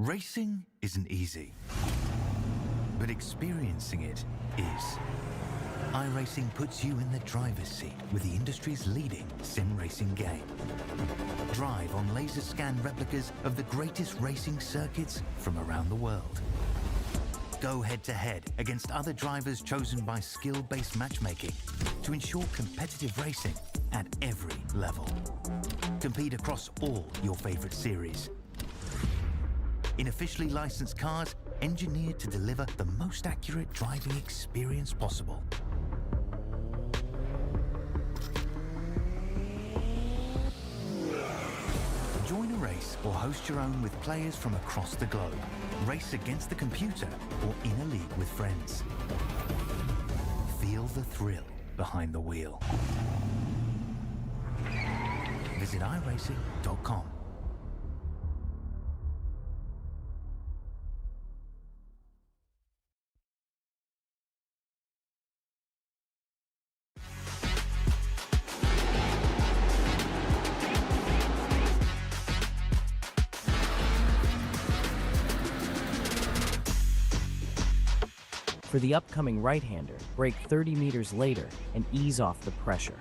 Racing isn't easy, but experiencing it is. iRacing puts you in the driver's seat with the industry's leading sim racing game. Drive on laser scan replicas of the greatest racing circuits from around the world. Go head-to-head against other drivers chosen by skill-based matchmaking to ensure competitive racing at every level. Compete across all your favorite series. In officially licensed cars, engineered to deliver the most accurate driving experience possible. Join a race or host your own with players from across the globe. Race against the computer or in a league with friends. Feel the thrill behind the wheel. Visit iRacing.com. For the upcoming right-hander, brake 30 meters later and ease off the pressure.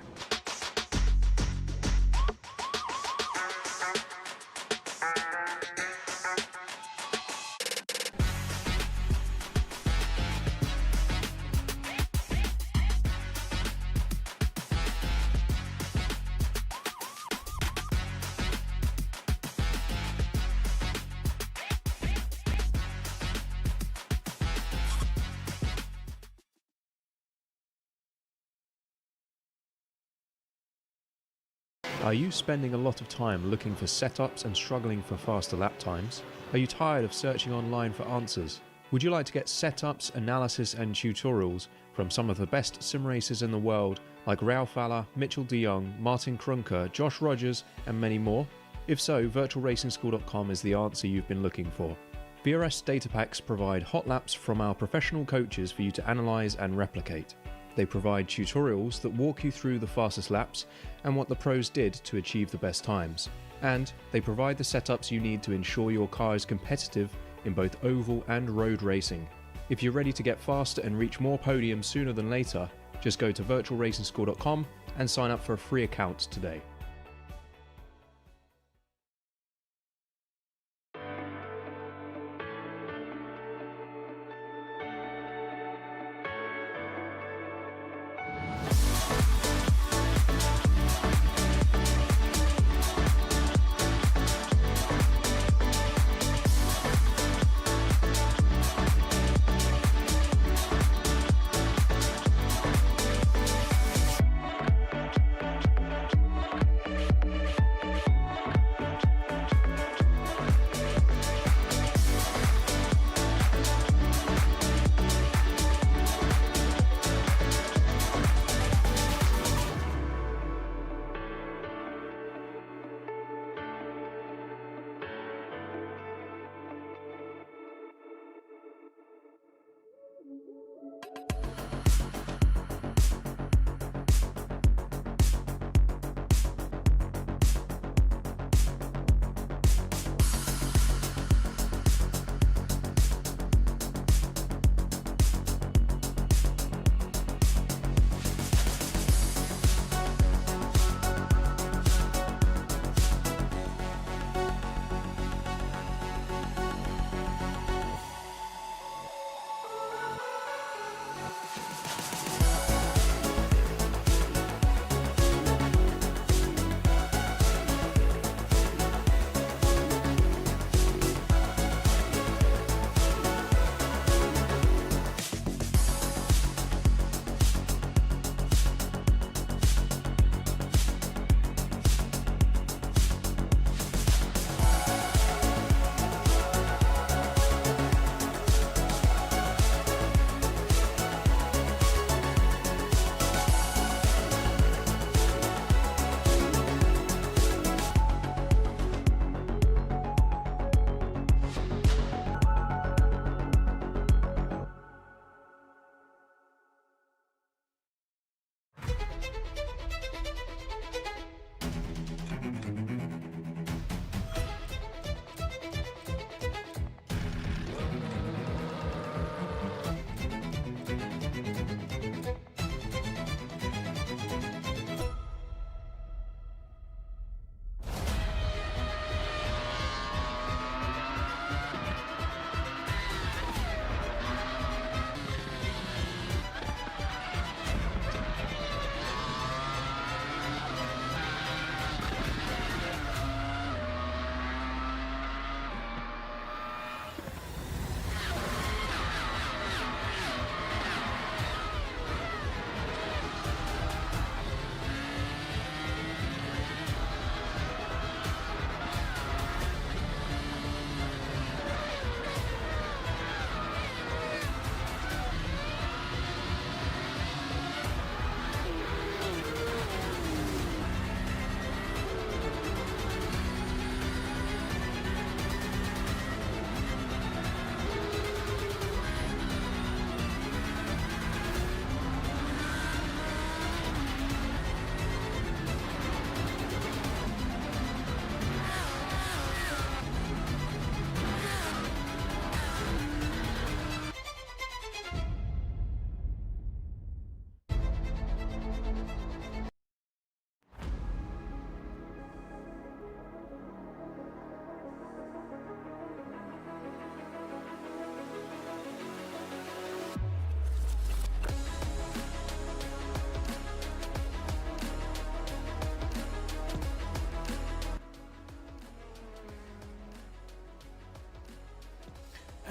Are you spending a lot of time looking for setups and struggling for faster lap times? Are you tired of searching online for answers? Would you like to get setups, analysis and tutorials from some of the best sim racers in the world like Ralph Alla, Mitchell de Jong, Martin Krunker, Josh Rogers and many more? If so, virtualracingschool.com is the answer you've been looking for. VRS data packs provide hot laps from our professional coaches for you to analyse and replicate. They provide tutorials that walk you through the fastest laps and what the pros did to achieve the best times. And they provide the setups you need to ensure your car is competitive in both oval and road racing. If you're ready to get faster and reach more podiums sooner than later, just go to virtualracingschool.com and sign up for a free account today.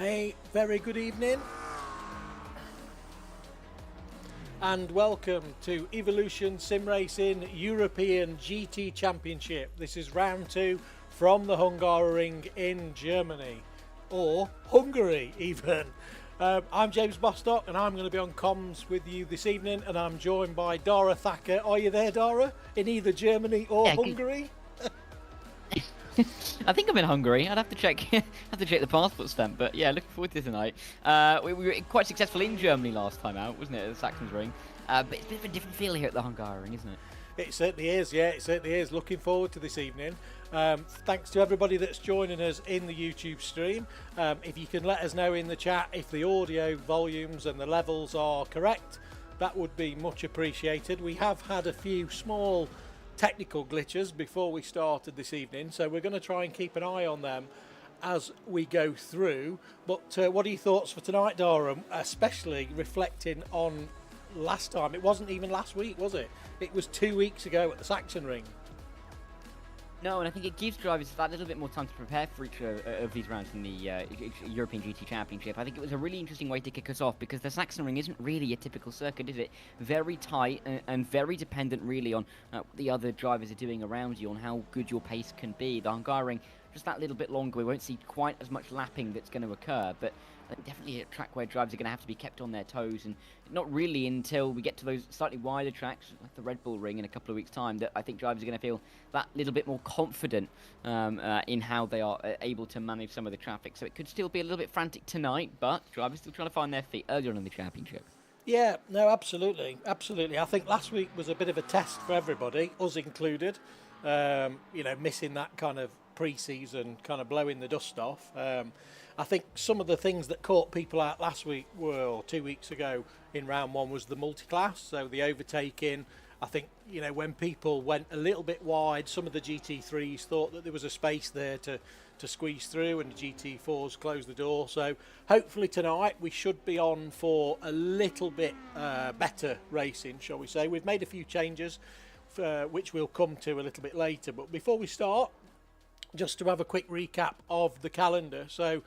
A very good evening and welcome to Evolution Sim Racing European GT Championship. This is round 2 from the Hungaroring in Germany, or Hungary even. I'm James Bostock and I'm going to be on comms with you this evening, and I'm joined by Dara Thacker. Are you there, Dara? In either Germany or Hungary? I think I'm in Hungary. I'd have to check the passport stamp, but yeah, looking forward to tonight. We were quite successful in Germany last time out, wasn't it, at the Sachsenring? But it's a bit of a different feel here at the Hungaroring, isn't it? It certainly is, yeah, it certainly is. Looking forward to this evening. Thanks to everybody that's joining us in the YouTube stream. If you can let us know in the chat if the audio volumes and the levels are correct, that would be much appreciated. We have had a few small technical glitches before we started this evening, so we're going to try and keep an eye on them as we go through. But what are your thoughts for tonight, Dara, especially reflecting on last time? It wasn't even last week, was it? It was 2 weeks ago at the Sachsenring. No, and I think it gives drivers that little bit more time to prepare for each of these rounds in the European GT Championship. I think it was a really interesting way to kick us off, because the Sachsenring isn't really a typical circuit, is it? Very tight and very dependent really on what the other drivers are doing around you, on how good your pace can be. The Hungaroring, just that little bit longer. We won't see quite as much lapping that's going to occur, but definitely a track where drivers are going to have to be kept on their toes, and not really until we get to those slightly wider tracks like the Red Bull Ring in a couple of weeks' time that I think drivers are going to feel that little bit more confident in how they are able to manage some of the traffic. So it could still be a little bit frantic tonight, but drivers still trying to find their feet earlier on in the championship. Yeah, no, absolutely. I think last week was a bit of a test for everybody, us included. Missing that kind of pre-season, kind of blowing the dust off. I think some of the things that caught people out last week or 2 weeks ago in round 1 was the multiclass, so the overtaking. I think, when people went a little bit wide, some of the GT3s thought that there was a space there to squeeze through, and the GT4s closed the door. So hopefully tonight we should be on for a little bit better racing, shall we say. We've made a few changes, which we'll come to a little bit later. But before we start, just to have a quick recap of the calendar. So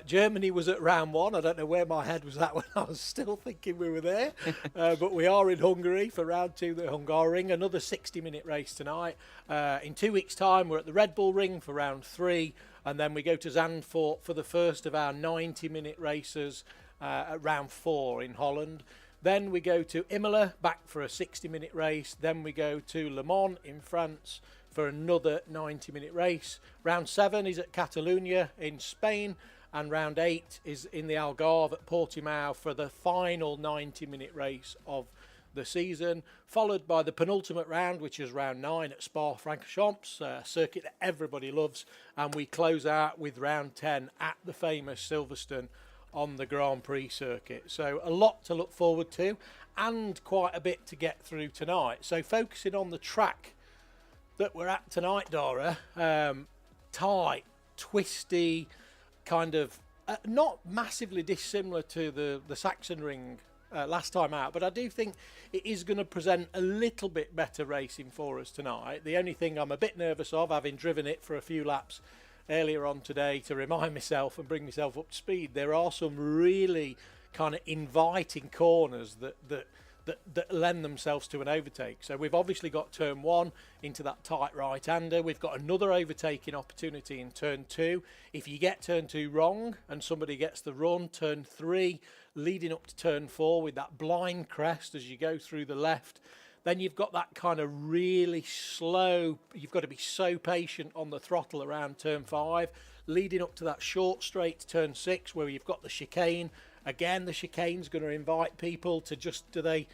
Germany was at round 1. I don't know where my head was at when I was still thinking we were there. But we are in Hungary for round 2, the Hungaroring. Another 60-minute race tonight. In 2 weeks' time, we're at the Red Bull Ring for round 3. And then we go to Zandvoort for the first of our 90-minute races at round 4 in Holland. Then we go to Imola, back for a 60-minute race. Then we go to Le Mans in France for another 90-minute race. Round 7 is at Catalonia in Spain, and round 8 is in the Algarve at Portimao for the final 90-minute race of the season, followed by the penultimate round, which is round 9 at Spa-Francorchamps, a circuit that everybody loves, and we close out with round 10 at the famous Silverstone on the Grand Prix circuit. So a lot to look forward to, and quite a bit to get through tonight. So focusing on the track that we're at tonight, Dara, tight, twisty, kind of not massively dissimilar to the Sachsenring last time out, but I do think it is going to present a little bit better racing for us tonight. The only thing I'm a bit nervous of, having driven it for a few laps earlier on today to remind myself and bring myself up to speed, there are some really kind of inviting corners that lend themselves to an overtake. So we've obviously got turn 1 into that tight right-hander. We've got another overtaking opportunity in turn 2. If you get turn 2 wrong and somebody gets the run, turn 3 leading up to turn 4 with that blind crest as you go through the left, then you've got that kind of really slow, you've got to be so patient on the throttle around turn 5, leading up to that short straight to turn 6 where you've got the chicane. Again, the chicane's going to invite people to just, do they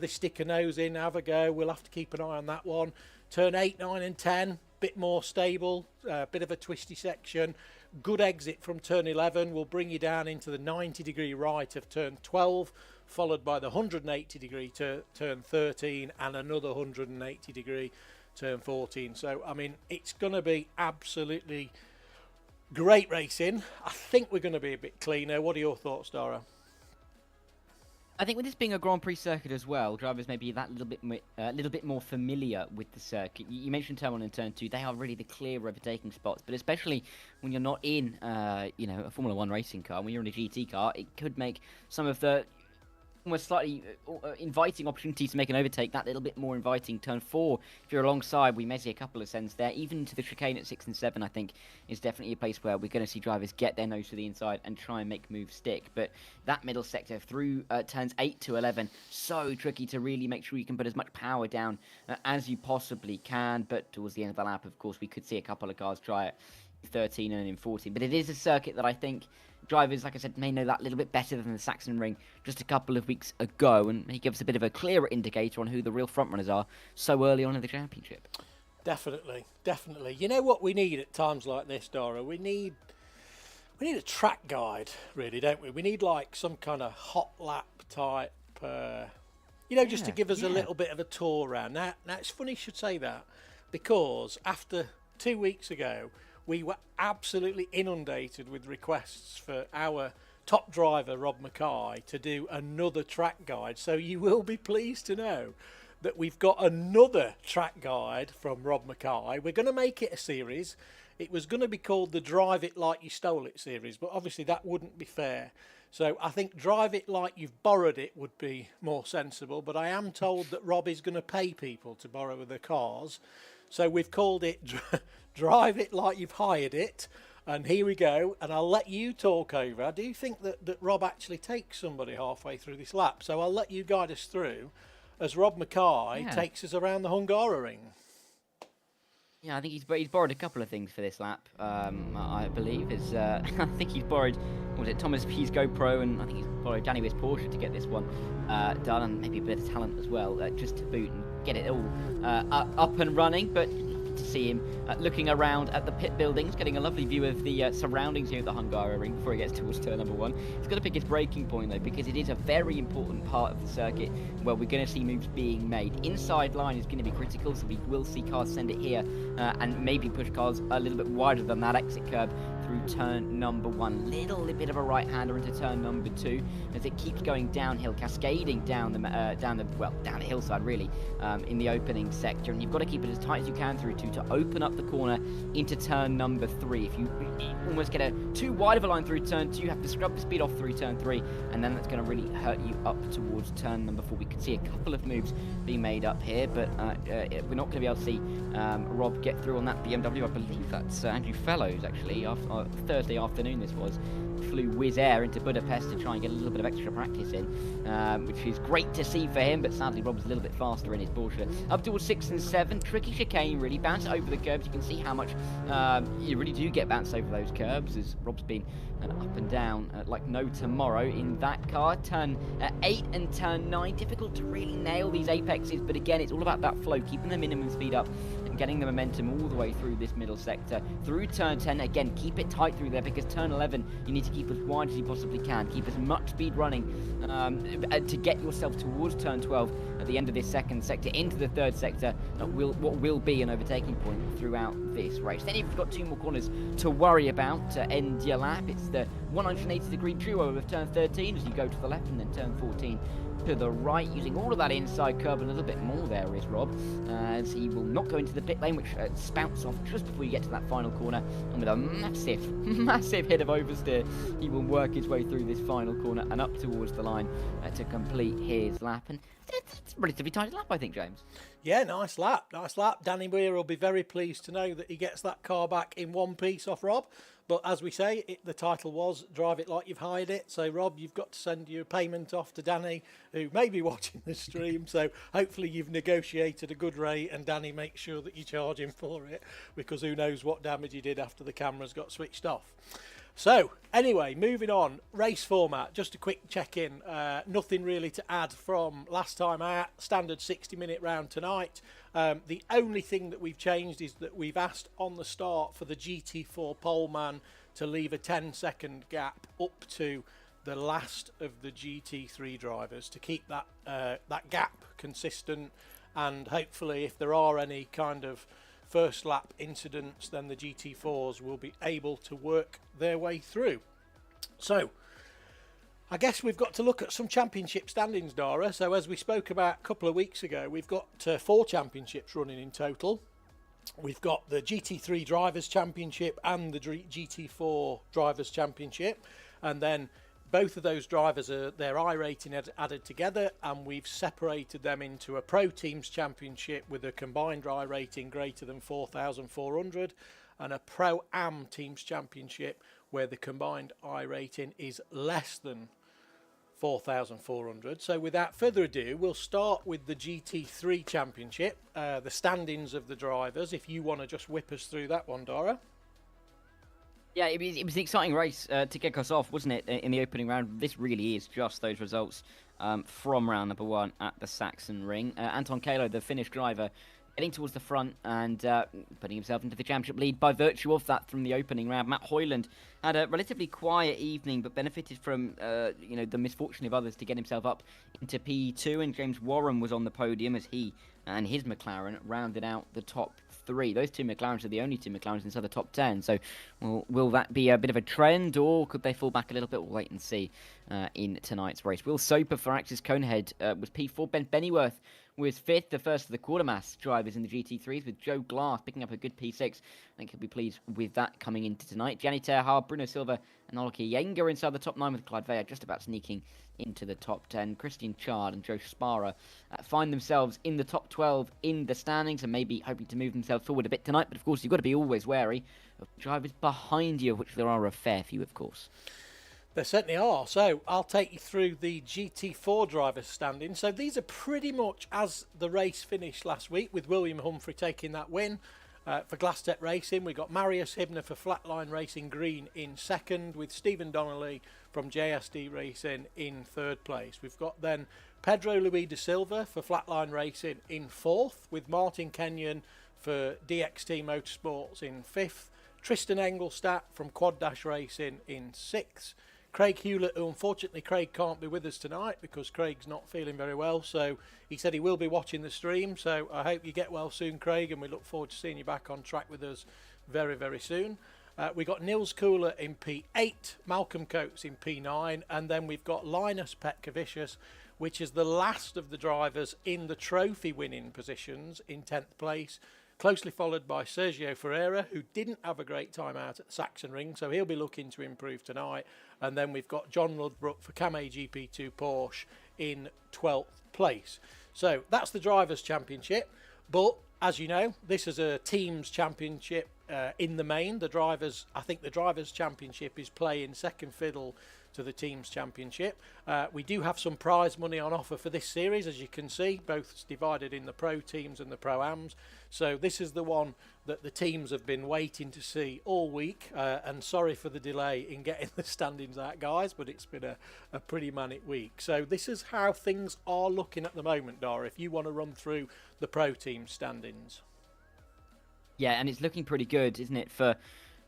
stick a nose in, have a go? We'll have to keep an eye on that one. Turn 8, 9 and 10, bit more stable, bit of a twisty section. Good exit from turn 11 will bring you down into the 90-degree right of turn 12, followed by the 180-degree turn 13 and another 180-degree turn 14. So, I mean, it's going to be absolutely great racing. I think we're going to be a bit cleaner. What are your thoughts, Dara? I think with this being a Grand Prix circuit as well, drivers may be that little bit more familiar with the circuit. You mentioned Turn 1 and Turn 2; they are really the clear overtaking spots. But especially when you're not in, a Formula One racing car, when you're in a GT car, it could make some of the almost slightly inviting opportunities to make an overtake that little bit more inviting. Turn 4, if you're alongside, we may see a couple of sends there. Even to the chicane at 6 and 7, I think, is definitely a place where we're going to see drivers get their nose to the inside and try and make moves stick. But that middle sector through turns 8 to 11, so tricky to really make sure you can put as much power down as you possibly can. But towards the end of the lap, of course, we could see a couple of cars try it. 13 and in 14, but it is a circuit that I think drivers, like I said, may know that little bit better than the Sachsenring just a couple of weeks ago, and he gives us a bit of a clearer indicator on who the real frontrunners are so early on in the championship. Definitely. You know what we need at times like this, Dara? We need a track guide, really, don't we? We need like some kind of hot lap type, just to give us a little bit of a tour around. Now it's funny you should say that, because after 2 weeks ago, we were absolutely inundated with requests for our top driver, Rob Mackay, to do another track guide. So you will be pleased to know that we've got another track guide from Rob Mackay. We're going to make it a series. It was going to be called the Drive It Like You Stole It series, but obviously that wouldn't be fair. So I think Drive It Like You've Borrowed It would be more sensible, but I am told that Rob is going to pay people to borrow their cars. So we've called it Drive It Like You've Hired It. And here we go. And I'll let you talk over. I do think that Rob actually takes somebody halfway through this lap. So I'll let you guide us through as Rob Mackay takes us around the Hungaroring. Yeah, I think he's borrowed a couple of things for this lap. I believe I think he's borrowed, Thomas P's GoPro, and I think he's borrowed Danny Weir's Porsche to get this one done, and maybe a bit of talent as well, just to boot and get it all up and running. But to see him looking around at the pit buildings, getting a lovely view of the surroundings here at the Hungaroring before he gets towards turn number 1. He's got to pick his braking point though, because it is a very important part of the circuit where we're going to see moves being made. Inside line is going to be critical, so we will see cars send it here and maybe push cars a little bit wider than that exit curb through turn number 1. Little bit of a right-hander into turn number 2 as it keeps going downhill, cascading down the hillside really in the opening sector, and you've got to keep it as tight as you can through to open up the corner into turn number 3. If you almost get too wide of a line through turn 2, you have to scrub the speed off through turn 3, and then that's going to really hurt you up towards turn number 4. We could see a couple of moves being made up here, but we're not going to be able to see Rob get through on that BMW. I believe that's Andrew Fellows actually. Thursday afternoon this was. Flew Wizz Air into Budapest to try and get a little bit of extra practice in, which is great to see for him, but sadly Rob's a little bit faster in his Porsche. Up towards 6 and 7, tricky chicane really, bounce over the curbs. You can see how much you really do get bounced over those curbs, as Rob's been up and down like no tomorrow in that car. Turn 8 and turn 9, difficult to really nail these apexes, but again it's all about that flow, keeping the minimum speed up and getting the momentum all the way through this middle sector. Through turn 10, again keep it tight through there, because turn 11 you need to keep as wide as you possibly can, keep as much speed running to get yourself towards turn 12 at the end of this second sector into the third sector, what will be an overtaking point throughout this race. Then you've got 2 more corners to worry about to end your lap. It's the 180 degree duo of turn 13 as you go to the left, and then turn 14 to the right, using all of that inside curb and a little bit more there is Rob, as he will not go into the pit lane, which spouts off just before you get to that final corner, and with a massive hit of oversteer he will work his way through this final corner and up towards the line to complete his lap. And it's a relatively tight lap, I think, James. Yeah, nice lap. Danny Weir will be very pleased to know that he gets that car back in one piece off Rob. But as we say, the title was Drive It Like You've Hired It. So, Rob, you've got to send your payment off to Danny, who may be watching the stream. So, hopefully you've negotiated a good rate and Danny makes sure that you charge him for it, because who knows what damage he did after the cameras got switched off. So, anyway, moving on. Race format, just a quick check-in. Nothing really to add from last time out. Standard 60-minute round tonight. The only thing that we've changed is that we've asked on the start for the GT4 poleman to leave a 10-second gap up to the last of the GT3 drivers to keep that that gap consistent, and hopefully if there are any kind of first lap incidents, then the GT4s will be able to work their way through. So I guess we've got to look at some championship standings, Dara. So as we spoke about a couple of weeks ago, we've got 4 championships running in total. We've got the GT3 Drivers' Championship and the GT4 Drivers' Championship. And then both of those drivers are their iRating added together, and we've separated them into a Pro Teams Championship with a combined iRating greater than 4,400 and a Pro Am Teams Championship where the combined iRating is less than 4,400. So without further ado, we'll start with the GT3 Championship, the standings of the drivers, if you want to just whip us through that one, Dara. Yeah, it was an exciting race to kick us off, wasn't it, in the opening round? This really is just those results from round number 1 at the Sachsenring. Anton Kalo, the Finnish driver, getting towards the front and putting himself into the championship lead by virtue of that from the opening round. Matt Hoyland had a relatively quiet evening, but benefited from the misfortune of others to get himself up into P2, and James Warren was on the podium as he and his McLaren rounded out the top 3. Those 2 McLarens are the only 2 McLarens inside the top 10. So will that be a bit of a trend, or could they fall back a little bit? We'll wait and see in tonight's race. Will Soper for Axis Conehead was P4. Ben Bennyworth was 5th, the first of the quarter-mass drivers in the GT3s, with Joe Glass picking up a good P6. I think he'll be pleased with that coming into tonight. Gianni Terhar, Bruno Silva and Olki Yenga inside the top 9, with Clyde Veyer just about sneaking into the top 10. Christian Chard and Joe Spara find themselves in the top 12 in the standings and maybe hoping to move themselves forward a bit tonight. But of course, you've got to be always wary of drivers behind you, of which there are a fair few, of course. There certainly are. So I'll take you through the GT4 drivers' standing. So these are pretty much as the race finished last week, with William Humphrey taking that win. For Glasstep Racing, we got Marius Hibner for Flatline Racing Green in 2nd, with Stephen Donnelly from JSD Racing in 3rd place. We've got then Pedro Luis de Silva for Flatline Racing in 4th, with Martin Kenyon for DXT Motorsports in 5th, Tristan Engelstadt from Quad Dash Racing in 6th, Craig Hewlett, who unfortunately Craig can't be with us tonight because Craig's not feeling very well, so he said he will be watching the stream, so I hope you get well soon, Craig, and we look forward to seeing you back on track with us very, very soon. We got Nils Cooler in P8, Malcolm Coates in P9, and then we've got Linus Petkavicius, which is the last of the drivers in the trophy winning positions, in 10th place, closely followed by Sergio Ferreira, who didn't have a great time out at the Sachsenring, so he'll be looking to improve tonight. And then we've got John Ludbrook for Camé GP2 Porsche in 12th place. So that's the Drivers' Championship. But as you know, this is a teams championship in the main. I think the Drivers' Championship is playing second fiddle to the teams championship. We do have some prize money on offer for this series, as you can see, both divided in the pro teams and the pro-ams. So this is the one that the teams have been waiting to see all week, and sorry for the delay in getting the standings out, guys, but it's been a pretty manic week. So this is how things are looking at the moment, Dara, if you want to run through the pro team standings. Yeah, and it's looking pretty good, isn't it, for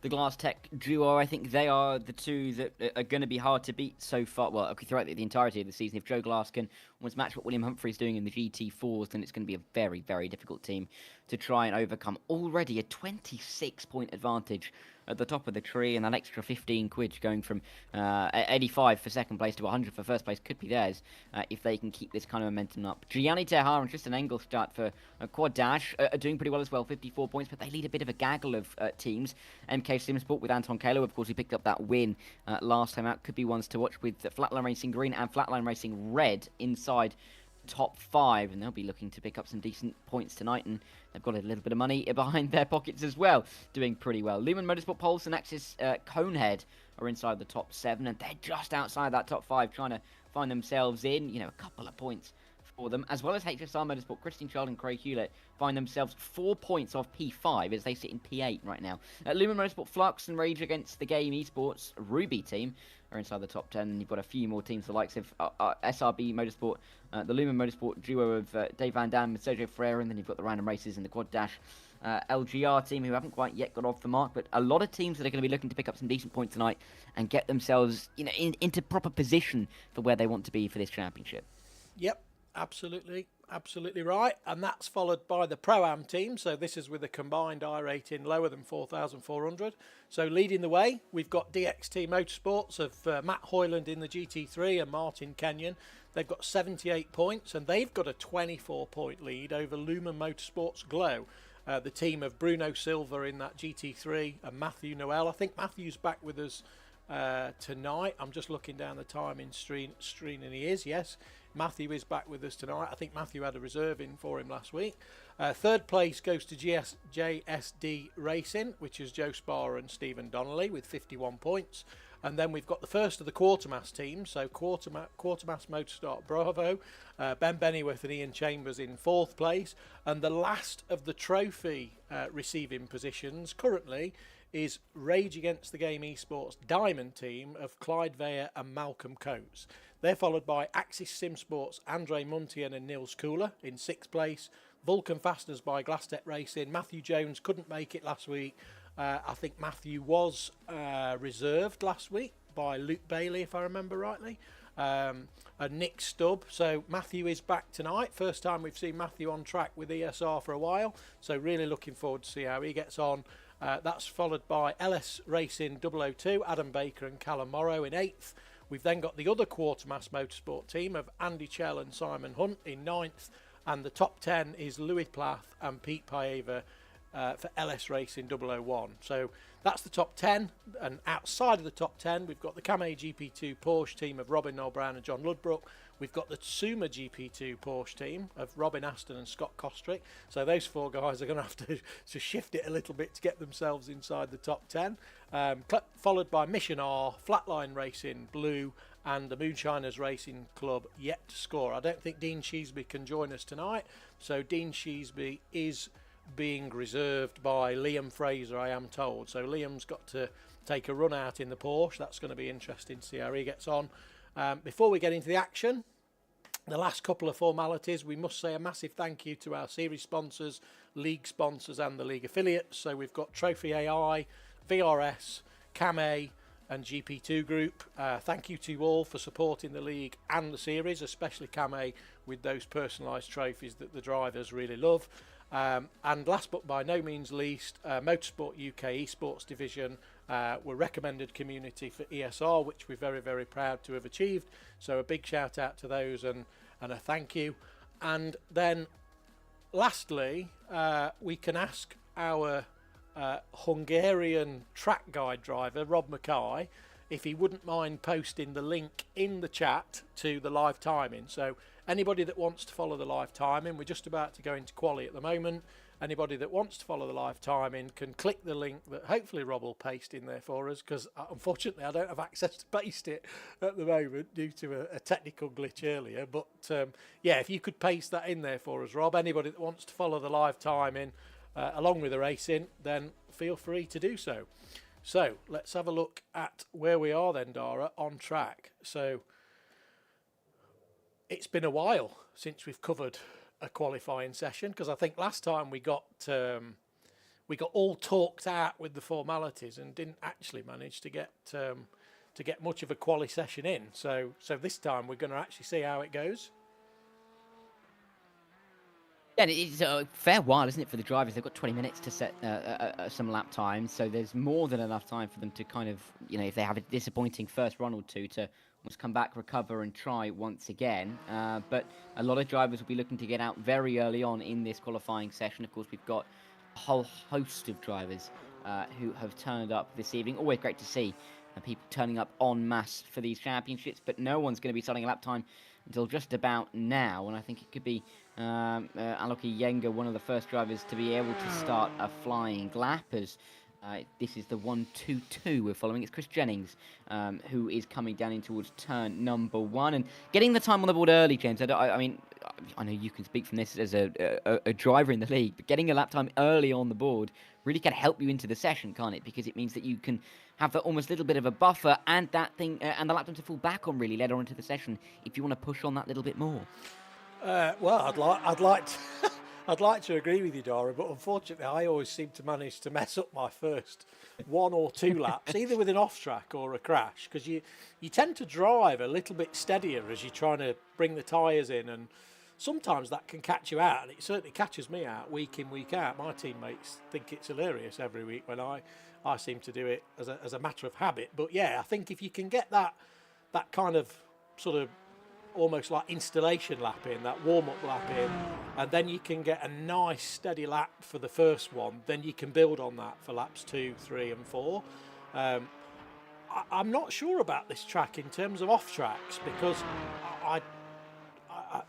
the Glass Tech duo? I think they are the 2 that are going to be hard to beat so far. Well, okay, throughout the entirety of the season. If Joe Glass can almost match what William Humphrey's doing in the GT4s, then it's going to be a very, very difficult team to try and overcome. Already a 26-point advantage at the top of the tree, and an extra 15 quid going from 85 for second place to 100 for first place could be theirs if they can keep this kind of momentum up. Gianni Terhar and Tristan Engelstadt for Quad Dash are doing pretty well as well, 54 points, but they lead a bit of a gaggle of teams. MK Simsport with Anton Kalo, of course, he picked up that win last time out, could be ones to watch, with Flatline Racing Green and Flatline Racing Red inside top 5, and they'll be looking to pick up some decent points tonight, and they've got a little bit of money behind their pockets as well, doing pretty well. Lumen Motorsport Pulse and Axis Conehead are inside the top 7, and they're just outside that top 5, trying to find themselves in, a couple of points for them, as well as HSR Motorsport. Christian Child and Craig Hewlett find themselves 4 points off P5 as they sit in P8 right now. Lumen Motorsport Flux and Rage Against the Game Esports Ruby team are inside the top 10, and you've got a few more teams, the likes of SRB Motorsport, the Lumen Motorsport duo of Dave Van Dam and Sergio Ferreira, and then you've got the Random Races and the Quad Dash LGR team, who haven't quite yet got off the mark, but a lot of teams that are going to be looking to pick up some decent points tonight and get themselves into proper position for where they want to be for this championship. Yep. absolutely right. And that's followed by the Pro-Am team. So this is with a combined I rating lower than 4,400. So leading the way, we've got DXT Motorsports of Matt Hoyland in the GT3 and Martin Kenyon. They've got 78 points, and they've got a 24-point lead over Lumen Motorsports Glow. The team of Bruno Silva in that GT3 and Matthew Noel. I think Matthew's back with us tonight. I'm just looking down the timing screen and he is, yes. Matthew is back with us tonight. I think Matthew had a reserve in for him last week. Third place goes to JSD Racing, which is Joe Sparrow and Stephen Donnelly with 51 points. And then we've got the first of the Quartermass teams, so Quartermass Motorstart Bravo, Ben Bennyworth and Ian Chambers in fourth place. And the last of the trophy receiving positions currently is Rage Against the Game Esports Diamond team of Clyde Veyer and Malcolm Coates. They're followed by Axis Sim Sports, Andre Muntien and Nils Kooler in sixth place. Vulcan Fasteners by Glasstec Racing. Matthew Jones couldn't make it last week. I think Matthew was reserved last week by Luke Bailey, if I remember rightly, and Nick Stubb. So Matthew is back tonight. First time we've seen Matthew on track with ESR for a while. So really looking forward to see how he gets on. That's followed by LS Racing 002, Adam Baker and Callum Morrow in eighth. We've then got the other Quartermass Motorsport team of Andy Chell and Simon Hunt in ninth. And the top 10 is Louis Plath and Pete Paeva for LS Racing 001. So that's the top 10. And outside of the top 10, we've got the Camé GP2 Porsche team of Robin Noel Brown and John Ludbrook. We've got the Tsuma GP2 Porsche team of Robin Aston and Scott Kostrick. So those four guys are going to have to shift it a little bit to get themselves inside the top 10. Followed by Mission R, Flatline Racing Blue, and the Moonshiners Racing Club yet to score. I don't think Dean Sheesby can join us tonight. So Dean Sheesby is being reserved by Liam Fraser, I am told. So Liam's got to take a run out in the Porsche. That's going to be interesting to see how he gets on. Before we get into the action, the last couple of formalities, we must say a massive thank you to our series sponsors, league sponsors and the league affiliates. So we've got Trophy AI, VRS, Camé and GP2 Group. Thank you to all for supporting the league and the series, especially Camé with those personalised trophies that the drivers really love. And last but by no means least, Motorsport UK Esports Division were recommended community for ESR, which we're very, very proud to have achieved. So a big shout out to those and a thank you. And then lastly, we can ask our Hungarian track guide driver, Rob Mackay, if he wouldn't mind posting the link in the chat to the live timing. So anybody that wants to follow the live timing, we're just about to go into quali at the moment. Anybody that wants to follow the live timing can click the link that hopefully Rob will paste in there for us, because unfortunately I don't have access to paste it at the moment due to a technical glitch earlier. But yeah, if you could paste that in there for us, Rob, anybody that wants to follow the live timing along with the racing, then feel free to do so. So let's have a look at where we are then, Dara, on track. So it's been a while since we've covered a qualifying session, because I think last time we got all talked out with the formalities and didn't actually manage to get much of a quali session in. So this time we're going to actually see how it goes. Yeah, it's a fair while, isn't it, for the drivers? They've got 20 minutes to set some lap times, so there's more than enough time for them to kind of, you know, if they have a disappointing first run or two, to almost come back, recover, and try once again. But a lot of drivers will be looking to get out very early on in this qualifying session. Of course, we've got a whole host of drivers who have turned up this evening. Always great to see people turning up en masse for these championships, but no one's going to be starting a lap time until just about now, and I think it could be Aloki Yenga, one of the first drivers to be able to start a flying lap, as this is the 1-2-2 we're following. It's Chris Jennings who is coming down in towards turn number 1 and getting the time on the board early, James. I mean, I know you can speak from this as a driver in the league, but getting a lap time early on the board really can help you into the session, can't it? Because it means that you can have that almost little bit of a buffer and that thing and the lap time to fall back on really later on into the session if you want to push on that little bit more. Well, I'd like to, I'd like to agree with you, Dara, but unfortunately I always seem to manage to mess up my first 1 or 2 laps, either with an off track or a crash, because you tend to drive a little bit steadier as you're trying to bring the tyres in, and sometimes that can catch you out, and it certainly catches me out week in, week out. My teammates think it's hilarious every week when I seem to do it as a matter of habit. But yeah, I think if you can get that kind of sort of almost like installation lap in, that warm-up lap in, and then you can get a nice steady lap for the first one, then you can build on that for laps 2, 3 and 4. I'm not sure about this track in terms of off tracks, because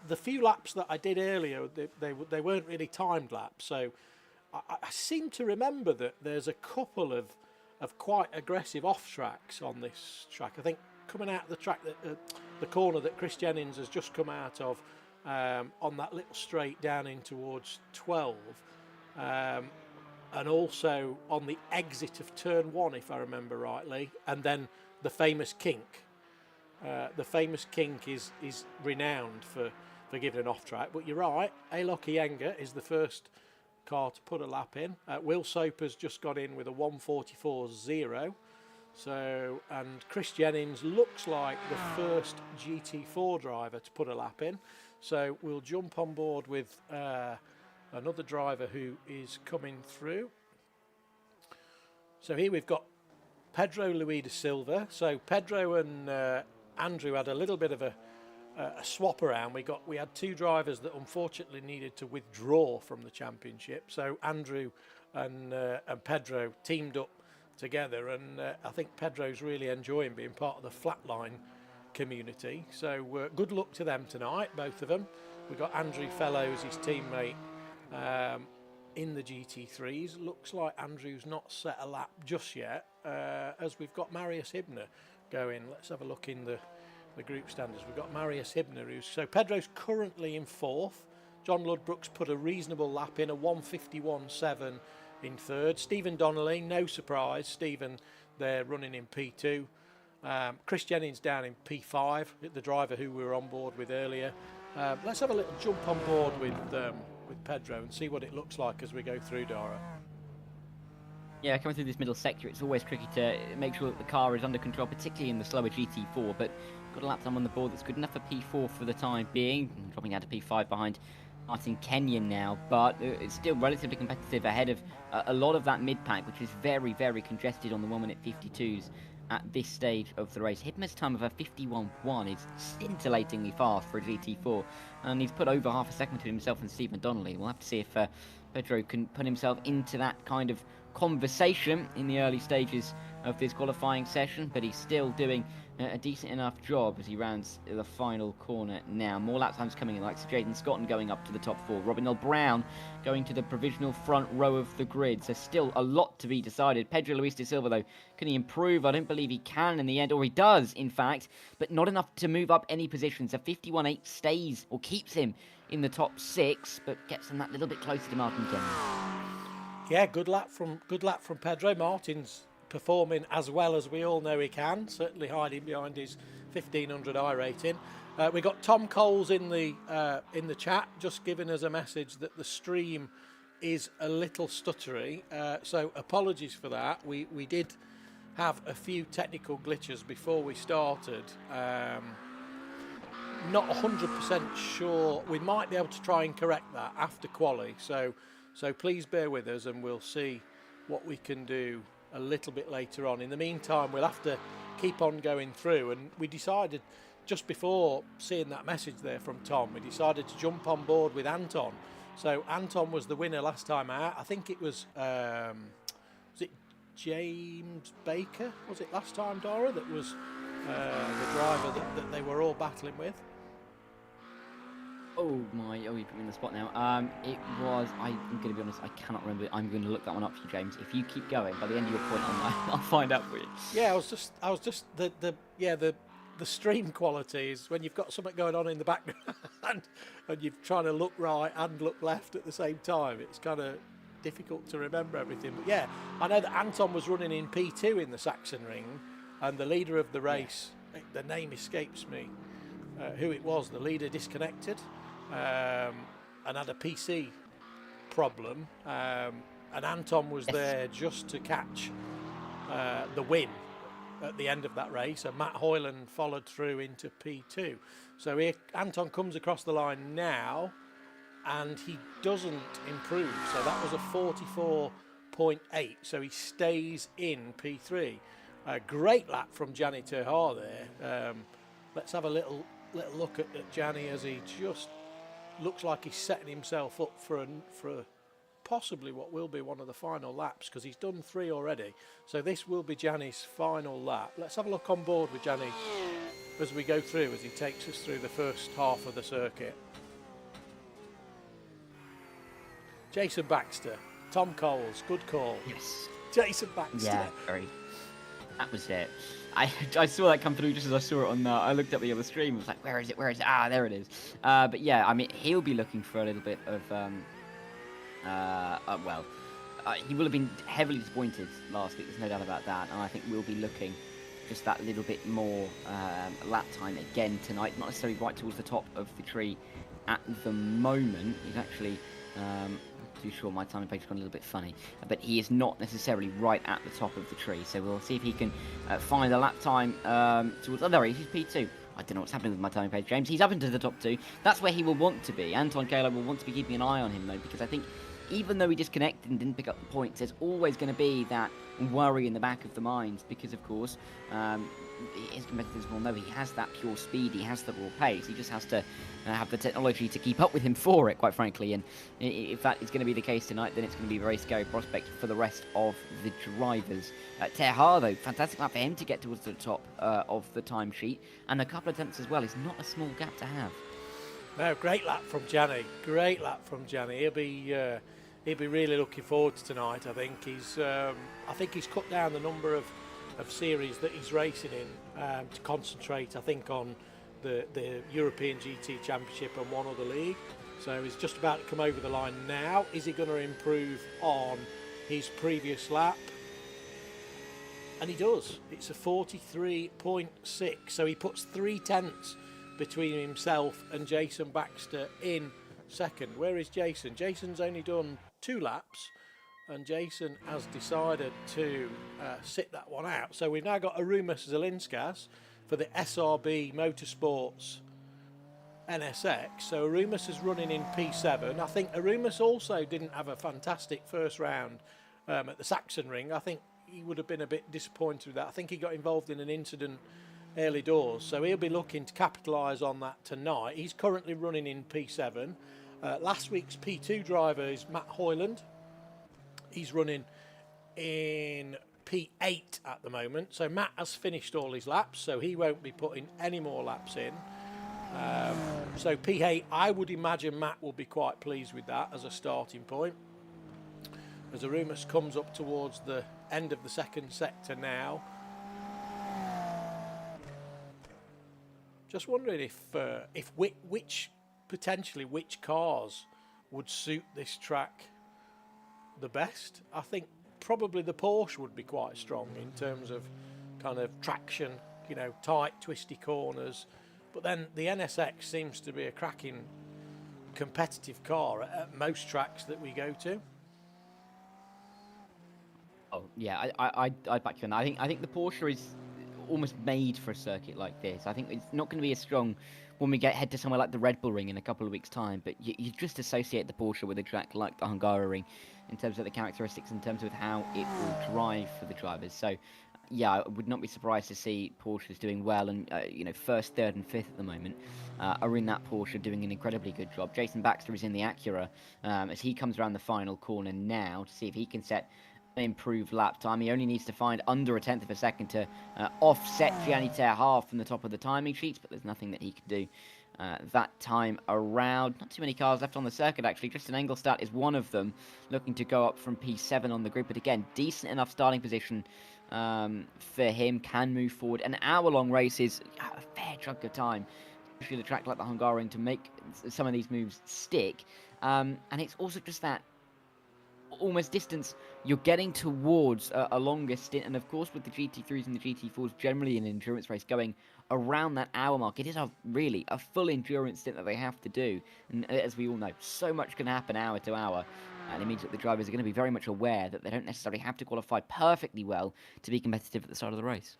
the few laps that I did earlier, they weren't really timed laps, so I seem to remember that there's a couple of quite aggressive off tracks on this track. I think coming out of the track, the corner that Chris Jennings has just come out of, on that little straight down in towards 12, and also on the exit of turn 1, if I remember rightly, and then the famous kink. The famous kink is renowned for giving an off track, but you're right, Alok Iyengar is the first car to put a lap in. Will Soper's just got in with a 1:44.0. So, and Chris Jennings looks like the first GT4 driver to put a lap in. So we'll jump on board with another driver who is coming through. So here we've got Pedro Luis da Silva. So Pedro and Andrew had a little bit of a swap around. We had two drivers that unfortunately needed to withdraw from the championship. So Andrew and Pedro teamed up together, and I think Pedro's really enjoying being part of the flatline community. So good luck to them tonight, both of them. We've got Andrew Fellows, his teammate, in the GT3s. Looks like Andrew's not set a lap just yet, as we've got Marius Hibner going. Let's have a look in the group standards. We've got Marius Hibner, so Pedro's currently in 4th. John Ludbrook's put a reasonable lap in, a 1:51.7 in 3rd. Stephen Donnelly, no surprise, Stephen there running in P2. Chris Jennings down in P5, the driver who we were on board with earlier. Let's have a little jump on board with Pedro and see what it looks like as we go through, Dara. Yeah, coming through this middle sector, it's always tricky to make sure that the car is under control, particularly in the slower GT4, but got a lap time on the board that's good enough for P4 for the time being, dropping down to P5 behind Martin Kenyon now, but it's still relatively competitive ahead of a lot of that mid-pack, which is very, very congested on the 1-minute 52s at this stage of the race. Hibner's time of a 51.1 is scintillatingly fast for a GT4, and he's put over half a second between himself and Stephen Donnelly. We'll have to see if Pedro can put himself into that kind of conversation in the early stages of this qualifying session, but he's still doing a decent enough job as he rounds the final corner now. More lap times coming in, like Sir Jaden Scotton going up to the top 4, Robin Earl Brown going to the provisional front row of the grid, so still a lot to be decided. Pedro Luis da Silva, though, can he improve? I don't believe he can in the end, or he does, in fact, but not enough to move up any positions. So 51.8 stays, or keeps him in the top 6, but gets him that little bit closer to Martin Kenyon. Yeah, good lap from Pedro. Martin's performing as well as we all know he can, certainly hiding behind his 1500 I rating. We got Tom Coles in the chat, just giving us a message that the stream is a little stuttery, so apologies for that. We did have a few technical glitches before we started. Not 100% sure. We might be able to try and correct that after quali, so please bear with us, and we'll see what we can do a little bit later on. In the meantime, we'll have to keep on going through, and we decided just before seeing that message there from Tom, we decided to jump on board with Anton. So Anton was the winner last time out. I think it was it James Baker, was it last time, Dara, that was the driver that they were all battling with? Oh my, you put me in the spot now. It was, I'm going to be honest, I cannot remember. I'm going to look that one up for you, James. If you keep going, by the end of your point, I'll find out for you. Yeah, I was just the stream quality is when you've got something going on in the background and you're trying to look right and look left at the same time. It's kind of difficult to remember everything. But yeah, I know that Anton was running in P2 in the Sachsenring, and the leader of the race, the name escapes me, who it was, the leader disconnected. And had a PC problem, and Anton was there just to catch the win, at the end of that race, and Matt Hoyland followed through into P2. So here Anton comes across the line now, and he doesn't improve. So that was a 44.8. So he stays in P3. A great lap from Gianni Terhar there. Let's have a little look at Gianni as he just looks like he's setting himself up for possibly what will be one of the final laps, because he's done 3 already. So this will be Gianni's final lap. Let's have a look on board with Gianni as we go through, as he takes us through the first half of the circuit. Jason Baxter, Tom Coles, good call. Yes. Jason Baxter. Yeah, very. That was it. I saw that come through just as I saw it on. I looked up the other stream. I was like, where is it? Where is it? Ah, there it is. But yeah, I mean, he'll be looking for a little bit of. He will have been heavily disappointed last week. There's no doubt about that. And I think we'll be looking just that little bit more lap time again tonight. Not necessarily right towards the top of the tree at the moment. He's actually. Too sure, my timing page has gone a little bit funny, but he is not necessarily right at the top of the tree, so we'll see if he can find a lap time towards. Oh, there he is, he's P2. I don't know what's happening with my timing page, James. He's up into the top 2. That's where he will want to be. Anton Kalo will want to be keeping an eye on him, though, because I think even though he disconnected and didn't pick up the points, there's always going to be that worry in the back of the mind, because of course his competitors will know he has that pure speed, he has the raw pace. He just has to have the technology to keep up with him for it, quite frankly. And if that is going to be the case tonight, then it's going to be a very scary prospect for the rest of the drivers. Terhar, though, fantastic lap for him to get towards the top of the timesheet, and a couple of attempts as well is not a small gap to have. No, great lap from Gianni. Great lap from Gianni. He'll be really looking forward to tonight. I think he's cut down the number of series that he's racing in to concentrate, I think, on the European GT Championship and one other league. So he's just about to come over the line now. Is he going to improve on his previous lap? And he does. It's a 43.6. So he puts 3 tenths between himself and Jason Baxter in second. Where is Jason? Jason's only done 2 laps, and Jason has decided to sit that one out. So we've now got Arumas Zelinskas for the SRB Motorsports NSX. So Arumas is running in P7. I think Arumas also didn't have a fantastic first round at the Sachsenring. I think he would have been a bit disappointed with that. I think he got involved in an incident early doors, so he'll be looking to capitalise on that tonight. He's currently running in P7. Last week's P2 driver is Matt Hoyland. He's running in P8 at the moment. So Matt has finished all his laps, so he won't be putting any more laps in. So P8, I would imagine Matt will be quite pleased with that as a starting point. As Arumas comes up towards the end of the second sector now. Just wondering if which cars would suit this track the best. I think probably the Porsche would be quite strong in terms of kind of traction, you know, tight, twisty corners. But then the NSX seems to be a cracking competitive car at most tracks that we go to. Oh yeah, I'd back you on that. I think the Porsche is almost made for a circuit like this. I think it's not going to be as strong when we head to somewhere like the Red Bull Ring in a couple of weeks' time, but you just associate the Porsche with a track like the Hungaroring in terms of the characteristics, in terms of how it will drive for the drivers. So yeah, I would not be surprised to see Porsches doing well, and first, third and fifth at the moment are in that Porsche doing an incredibly good job. Jason Baxter is in the Acura as he comes around the final corner now to see if he can set improved lap time. He only needs to find under a tenth of a second to offset Gianni Terhar from the top of the timing sheets, but there's nothing that he can do that time around. Not too many cars left on the circuit, actually. Tristan Engelstadt is one of them, looking to go up from P7 on the grid, but again, decent enough starting position for him, can move forward. An hour-long race is a fair chunk of time, especially the track like the Hungaroring, to make some of these moves stick. And it's also just that almost distance you're getting towards a longer stint, and of course with the GT3s and the GT4s generally in an endurance race going around that hour mark. It is really a full endurance stint that they have to do. And as we all know, so much can happen hour to hour. And it means that the drivers are going to be very much aware that they don't necessarily have to qualify perfectly well to be competitive at the start of the race.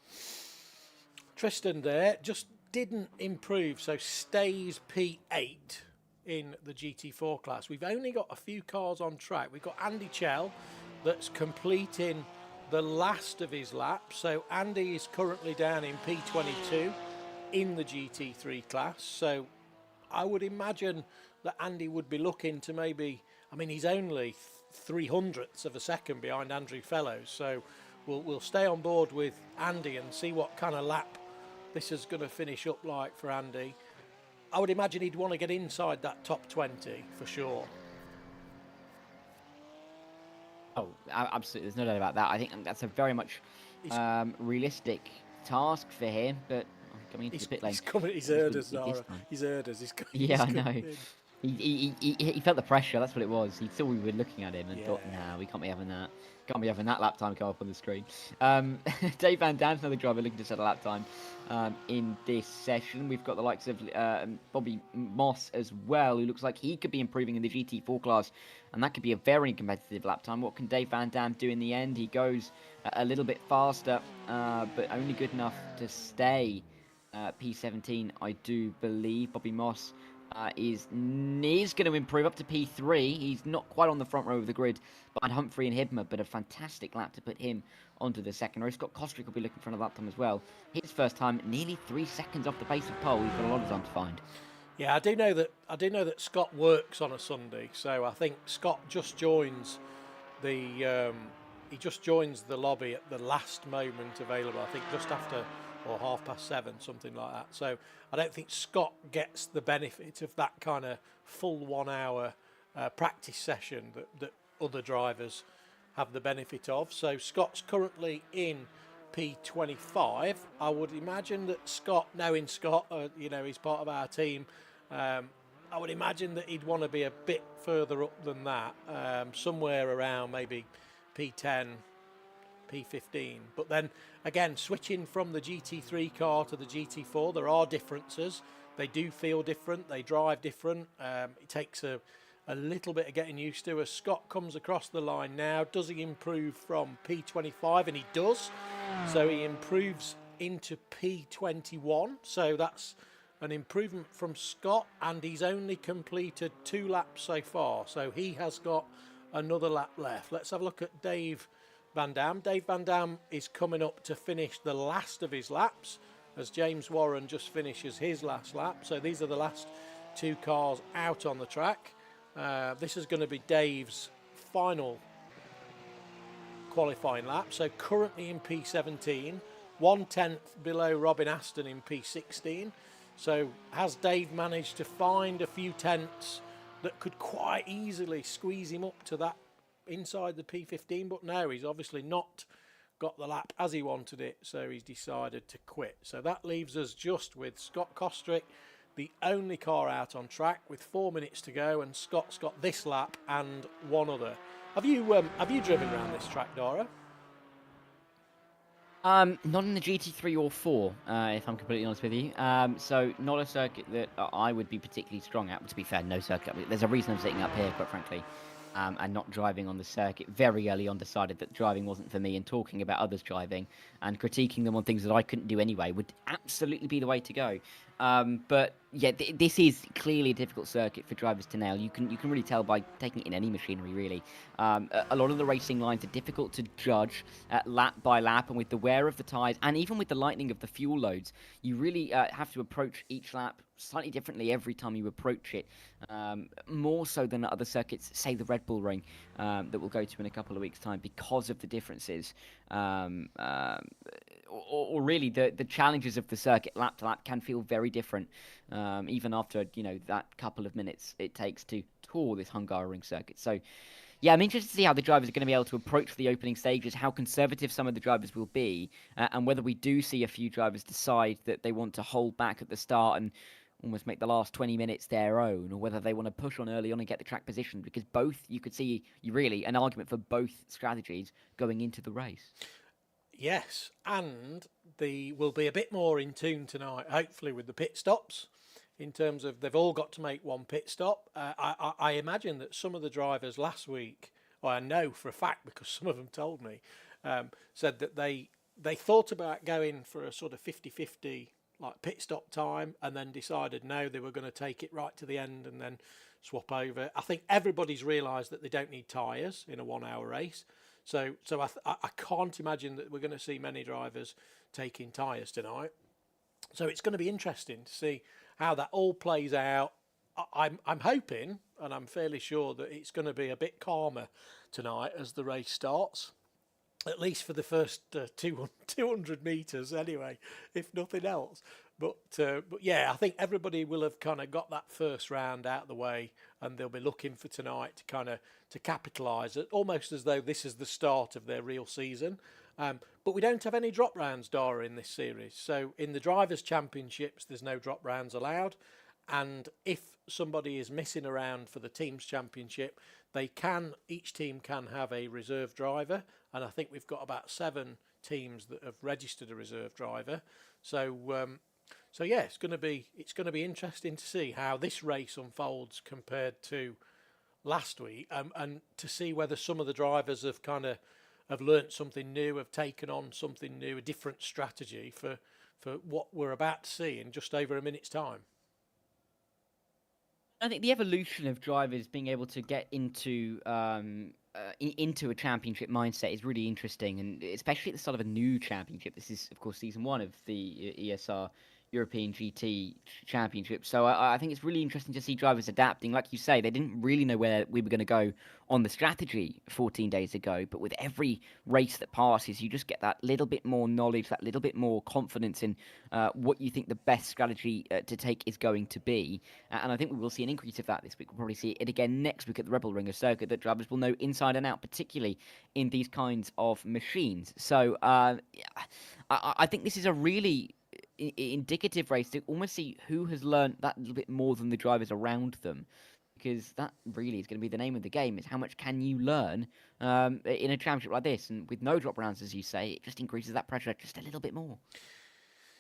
Tristan there just didn't improve, so stays P8 in the GT4 class. We've only got a few cars on track. We've got Andy Chell that's completing the last of his laps. So Andy is currently down in P22 in the GT3 class. So I would imagine that Andy would be looking to maybe, I mean, he's only 300ths of a second behind Andrew Fellows. So we'll stay on board with Andy and see what kind of lap this is going to finish up like for Andy. I would imagine he'd want to get inside that top 20 for sure. Oh, absolutely. There's no doubt about that. I think that's a very much realistic task for him. But coming into the pit lane, he's heard us, Nara. He's heard us. Yeah, I know. He felt the pressure. That's what it was. He saw we were looking at him and thought, "Nah, we can't be having that. Can't be having that lap time come up on the screen." Dave Van Dam's another driver looking to set a lap time in this session. We've got the likes of Bobby Moss as well, who looks like he could be improving in the GT4 class, and that could be a very competitive lap time. What can Dave Van Dam do in the end? He goes a little bit faster, but only good enough to stay P17, I do believe. Bobby Moss is going to improve up to P3. He's not quite on the front row of the grid behind Humphrey and Hibmer, but a fantastic lap to put him onto the second row. Scott Kostrick will be looking for another lap time as well. His first time, nearly 3 seconds off the pace of pole. He's got a lot of time to find. Yeah, I do know that Scott works on a Sunday, so I think Scott just joins the lobby at the last moment available. I think just after or 7:30, something like that. So I don't think Scott gets the benefit of that kind of full 1 hour practice session that other drivers have the benefit of. So Scott's currently in P25. I would imagine that Scott, knowing Scott, he's part of our team, I would imagine that he'd want to be a bit further up than that, somewhere around maybe P10, P15. But then again, switching from the GT3 car to the GT4, there are differences. They do feel different, they drive different. It takes a little bit of getting used to. As Scott comes across the line now, does he improve from P25? And he does. So he improves into P21. So that's an improvement from Scott, and he's only completed 2 laps so far. So he has got another lap left. Let's have a look at Dave Van Dam. Dave Van Dam is coming up to finish the last of his laps as James Warren just finishes his last lap. So these are the last 2 cars out on the track. This is going to be Dave's final qualifying lap. So currently in P17, 1/10 below Robin Aston in P16. So has Dave managed to find a few tenths that could quite easily squeeze him up to that inside the P15? But no, he's obviously not got the lap as he wanted it, so he's decided to quit. So that leaves us just with Scott Kostrick, the only car out on track, with 4 minutes to go, and Scott's got this lap and one other. Have you driven around this track, Dara? Not in the GT3 or 4, if I'm completely honest with you. So not a circuit that I would be particularly strong at. To be fair, no circuit. There's a reason I'm sitting up here, quite frankly, and not driving on the circuit. Very early on decided that driving wasn't for me, and talking about others driving and critiquing them on things that I couldn't do anyway would absolutely be the way to go. But yeah, this is clearly a difficult circuit for drivers to nail. You can really tell by taking it in any machinery, really. A lot of the racing lines are difficult to judge lap by lap, and with the wear of the tyres and even with the lightening of the fuel loads, you really have to approach each lap slightly differently every time you approach it, more so than other circuits, say the Red Bull Ring, that we'll go to in a couple of weeks' time, because of the differences. Or really the challenges of the circuit lap to lap can feel very different, even after that couple of minutes it takes to tour this Hungaroring circuit. So yeah, I'm interested to see how the drivers are going to be able to approach the opening stages, how conservative some of the drivers will be, and whether we do see a few drivers decide that they want to hold back at the start and almost make the last 20 minutes their own, or whether they want to push on early on and get the track position, because both, you could see really an argument for both strategies going into the race. Yes, and will be a bit more in tune tonight, hopefully, with the pit stops. In terms of they've all got to make one pit stop. I imagine that some of the drivers last week, or I know for a fact because some of them told me, said that they thought about going for a sort of 50-50 like pit stop time, and then decided no, they were going to take it right to the end and then swap over. I think everybody's realised that they don't need tyres in a 1 hour race. So I can't imagine that we're going to see many drivers taking tyres tonight. So it's going to be interesting to see how that all plays out. I'm hoping, and I'm fairly sure, that it's going to be a bit calmer tonight as the race starts, at least for the first 200 metres anyway, if nothing else. But yeah, I think everybody will have kind of got that first round out of the way, and they'll be looking for tonight to capitalise it, almost as though this is the start of their real season. But we don't have any drop rounds, Dara, in this series. So in the Drivers' Championships, there's no drop rounds allowed. And if somebody is missing around for the Teams' Championship, each team can have a reserve driver. And I think we've got about 7 teams that have registered a reserve driver. So yeah, it's going to be interesting to see how this race unfolds compared to last week, and to see whether some of the drivers have learnt something new, have taken on something new, a different strategy for what we're about to see in just over a minute's time. I think the evolution of drivers being able to get into a championship mindset is really interesting, and especially at the start of a new championship. This is, of course, season 1 of the ESR European GT Championship. So I think it's really interesting to see drivers adapting. Like you say, they didn't really know where we were going to go on the strategy 14 days ago, but with every race that passes, you just get that little bit more knowledge, that little bit more confidence in what you think the best strategy to take is going to be. And I think we will see an increase of that this week. We'll probably see it again next week at the Rebel Ringer circuit, that drivers will know inside and out, particularly in these kinds of machines. So I think this is a really indicative race to almost see who has learned that little bit more than the drivers around them, because that really is going to be the name of the game, is how much can you learn in a championship like this. And with no drop rounds, as you say, it just increases that pressure just a little bit more.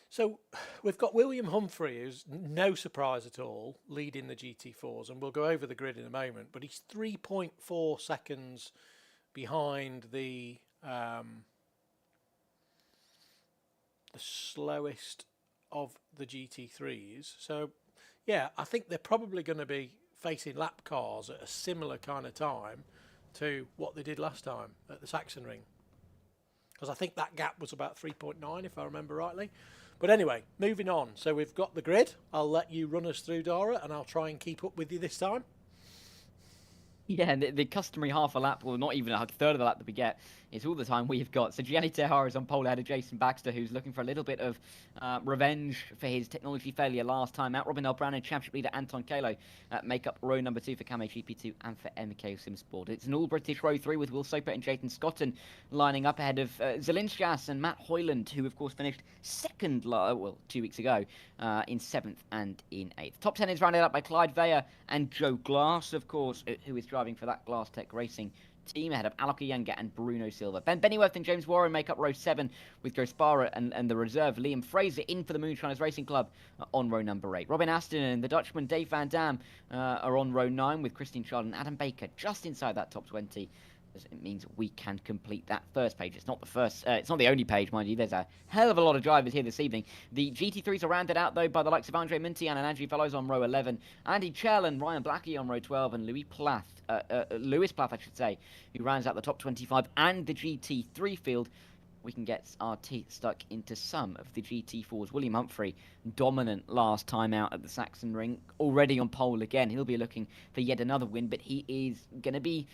So we've got William Humphrey, who's no surprise at all, leading the GT4s, and we'll go over the grid in a moment, but he's 3.4 seconds behind the slowest of the GT3s. So yeah, I think they're probably going to be facing lap cars at a similar kind of time to what they did last time at the Sachsenring, because I think that gap was about 3.9 if I remember rightly. But anyway, moving on. So we've got the grid. I'll let you run us through, Dara, and I'll try and keep up with you this time. Yeah, and the customary half a lap, well, not even a third of the lap that we get, is all the time we've got. So Gianni Tehar is on pole ahead of Jason Baxter, who's looking for a little bit of revenge for his technology failure last time out. Robin Elbran and championship leader Anton Kalo make up row number 2 for Kame GP2 and for MK Simsport. It's an all-British row 3 with Will Soper and Jayden Scotton lining up ahead of Zelinskas and Matt Hoyland, who of course finished second, 2 weeks ago, in 7th and in 8th. Top 10 is rounded up by Clyde Veyer and Joe Glass, of course, who is driving for that Glass Tech Racing team ahead of Alok Younger and Bruno Silva. Ben Bennyworth and James Warren make up row 7 with Joe Sparrow and the reserve Liam Fraser in for the Moonshiners Racing Club on row number 8. Robin Aston and the Dutchman Dave Van Dam are on row 9 with Christine Child and Adam Baker just inside that top 20. It means we can complete that first page. It's not the first, it's not the only page, mind you. There's a hell of a lot of drivers here this evening. The GT3s are rounded out, though, by the likes of Andre Mintian and Andrew Fellows on row 11, Andy Chell and Ryan Blackie on row 12, and Lewis Plath, who rounds out the top 25 and the GT3 field. We can get our teeth stuck into some of the GT4s. William Humphrey, dominant last time out at the Sachsenring, already on pole again. He'll be looking for yet another win, but he is going to be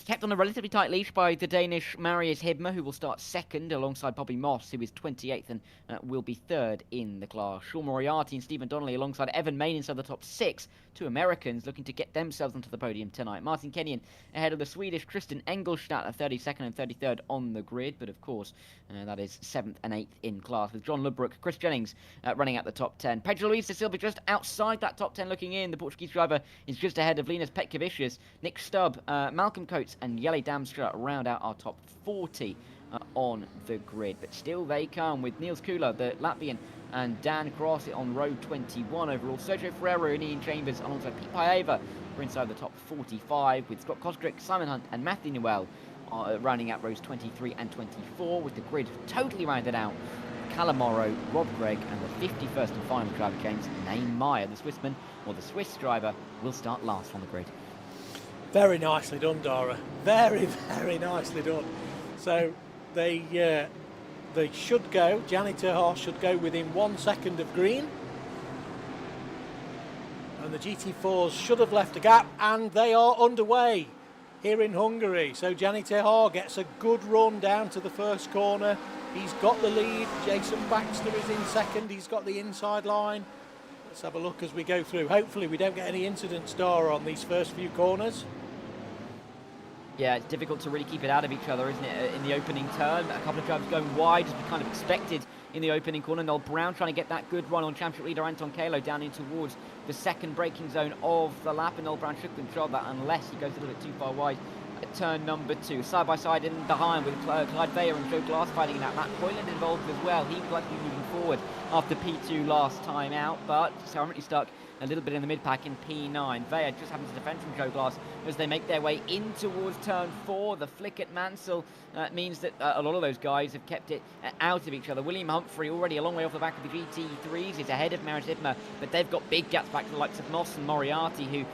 kept on a relatively tight leash by the Danish Marius Hibmer, who will start second alongside Bobby Moss, who is 28th and will be third in the class. Sean Moriarty and Stephen Donnelly alongside Evan Main inside the top 6. 2 Americans looking to get themselves onto the podium tonight. Martin Kenyon ahead of the Swedish Tristan Engelstadt at 32nd and 33rd on the grid, but of course that is 7th and 8th in class, with John Ludbrook, Chris Jennings running out the top 10. Pedro Luis da Silva just outside that top 10 looking in. The Portuguese driver is just ahead of Linus Petkavicius. Nick Stubb, Malcolm Coates and Jelle Damstra round out our top 40 on the grid. But still they come with Niels Kula, the Latvian, and Dan Cross on road 21 overall. Sergio Ferrero and Ian Chambers alongside Pete Paeva are inside the top 45, with Scott Kostrick, Simon Hunt and Matthew Newell rounding out rows 23 and 24, with the grid totally rounded out. Callum Morrow, Rob Gregg, and the 51st and final driver, James Meyer, the Swissman, or the Swiss driver, will start last on the grid. Very nicely done, Dara. Very, very nicely done. So they should go, Gianni Terhaar should go within 1 second of green. And the GT4s should have left a gap, and they are underway here in Hungary. So Gianni Terhaar gets a good run down to the first corner. He's got the lead. Jason Baxter is in second. He's got the inside line. Let's have a look as we go through. Hopefully we don't get any incidents, Dara, on these first few corners. Yeah, it's difficult to really keep it out of each other, isn't it, in the opening turn? A couple of drivers going wide, as we kind of expected in the opening corner. Noel Brown trying to get that good run on championship leader Anton Kalo down in towards the second braking zone of the lap, and Noel Brown should control that unless he goes a little bit too far wide at turn number 2. Side by side in behind with Clyde Veyer and Joe Glass fighting that. Matt Hoyland involved as well. He would like to be moving forward after P2 last time out, but currently stuck a little bit in the mid-pack in P9. Veyer just having to defend from Joe Glass as they make their way in towards turn 4. The flick at Mansell means that a lot of those guys have kept it out of each other. William Humphrey already a long way off the back of the GT3s is ahead of Maris Ibner, but they've got big gaps back to the likes of Moss and Moriarty, who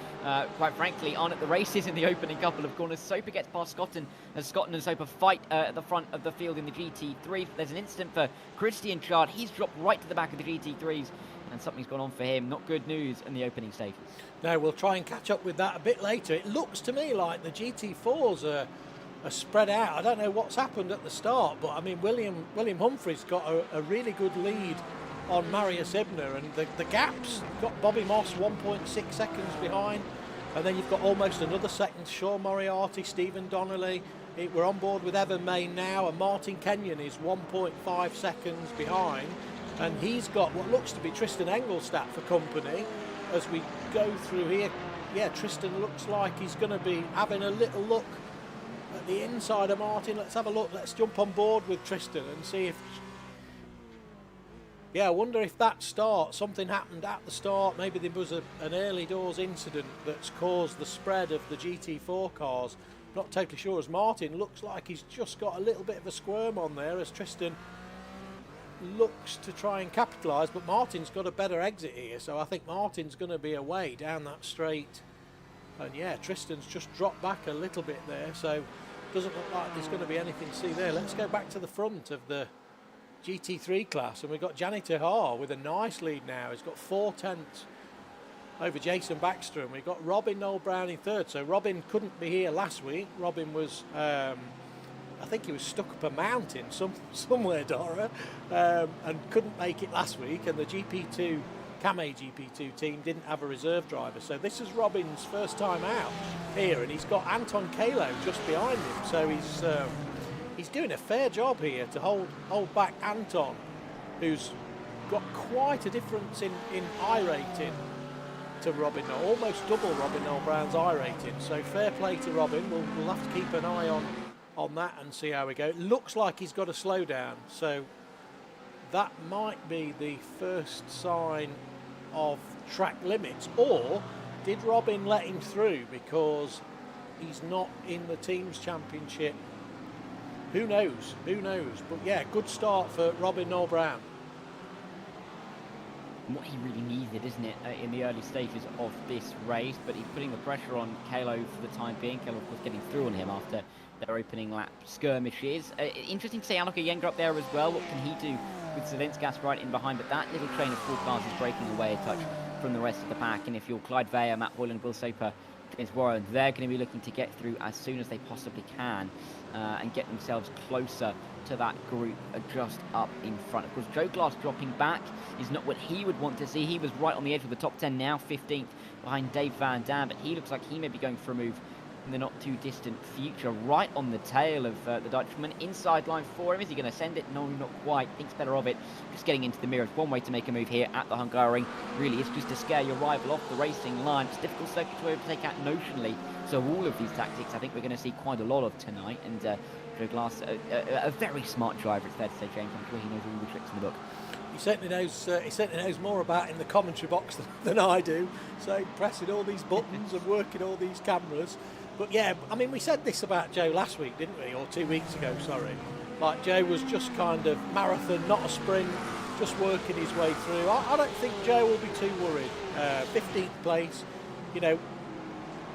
quite frankly aren't at the races in the opening couple of corners. Soper gets past Scotton as Scotton and Soper fight at the front of the field in the GT3. There's an incident for Christian Chard. He's dropped right to the back of the GT3s, and something's gone on for him. Not good news in the opening stages. No, we'll try and catch up with that a bit later. It looks to me like the GT4s are spread out. I don't know what's happened at the start, but I mean William Humphrey's got a really good lead on Marius Ibner, and the gaps, you've got Bobby Moss 1.6 seconds behind, and then you've got almost another second, Sean Moriarty, Stephen Donnelly. We're on board with Evan Main now, and Martin Kenyon is 1.5 seconds behind, and he's got what looks to be Tristan Engelstadt for company as we go through here. Yeah, Tristan looks like he's going to be having a little look at the inside of Martin. Let's have a look. Let's jump on board with Tristan and see if... Yeah, I wonder if that start, something happened at the start. Maybe there was an early doors incident that's caused the spread of the GT4 cars. Not totally sure, as Martin looks like he's just got a little bit of a squirm on there as Tristan looks to try and capitalise, but Martin's got a better exit here, so I think Martin's going to be away down that straight. And yeah, Tristan's just dropped back a little bit there, so doesn't look like there's going to be anything to see there. Let's go back to the front of the GT3 class, and we've got Gianni Terhaar with a nice lead now. He's got 4/10 over Jason Baxter, and we've got Robin Noel Brown in third. So Robin couldn't be here last week. Robin was I think he was stuck up a mountain somewhere, Dara, and couldn't make it last week, and the GP2 Kamei GP2 team didn't have a reserve driver. So this is Robin's first time out here, and he's got Anton Kalo just behind him, so he's doing a fair job here to hold back Anton, who's got quite a difference in iRating to Robin Noel, almost double Robin Noel Brown's iRating. So fair play to Robin. We'll have to keep an eye on that and see how we go. It looks like he's got a slowdown, so that might be the first sign of track limits. Or did Robin let him through because he's not in the team's championship? Who knows? But yeah, good start for Robin Noel Brown. What he really needed, isn't it, in the early stages of this race, but he's putting the pressure on Kalo for the time being. Kalo, of course, getting through on him after their opening lap skirmishes. Interesting to see Alok Iyengar up there as well. What can he do with Zelinskas right in behind? But that little train of 4 cars is breaking away a touch from the rest of the pack. And if you're Clyde Veyer, Matt Hoyland, Will Soper, James Warren, they're going to be looking to get through as soon as they possibly can and get themselves closer to that group just up in front. Of course, Joe Glass dropping back is not what he would want to see. He was right on the edge of the top 10 now, 15th behind Dave Van Dam, but he looks like he may be going for a move in the not too distant future, right on the tail of the Dutchman. Inside line for him. Is he going to send it? No, not quite. Thinks better of it. Just getting into the mirror. One way to make a move here at the Hungaroring really is just to scare your rival off the racing line. It's a difficult circuit to overtake out notionally. So all of these tactics, I think we're going to see quite a lot of tonight. And Joe Glass, a very smart driver, it's fair to say, James. I'm sure he knows all the tricks in the book. He certainly knows more about it in the commentary box than I do. So pressing all these buttons and working all these cameras. But yeah, I mean, we said this about Joe last week, didn't we? Or 2 weeks ago, sorry. Like, Joe was just kind of marathon, not a sprint, just working his way through. I don't think Joe will be too worried. 15th place, you know,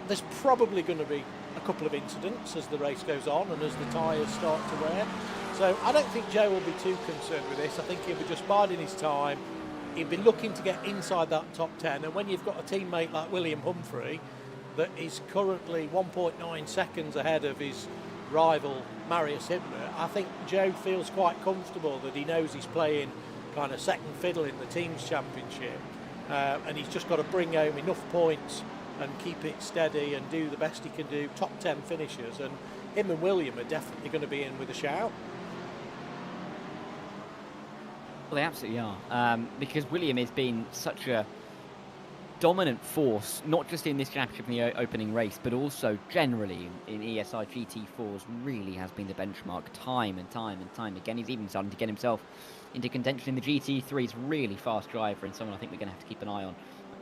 there's probably going to be a couple of incidents as the race goes on and as the tyres start to wear. So I don't think Joe will be too concerned with this. I think he'll be just biding his time. He'll be looking to get inside that top 10. And when you've got a teammate like William Humphrey, that is currently 1.9 seconds ahead of his rival Marius Hibner, I think Joe feels quite comfortable that he knows he's playing kind of second fiddle in the team's championship, and he's just got to bring home enough points and keep it steady and do the best he can do. Top 10 finishers, and him and William are definitely going to be in with a shout. Well, they absolutely are, because William has been such a dominant force, not just in this championship in the opening race, but also generally in ESI GT4s. Really has been the benchmark time and time and time again. He's even starting to get himself into contention in the GT3. He's really fast driver and someone I think we're going to have to keep an eye on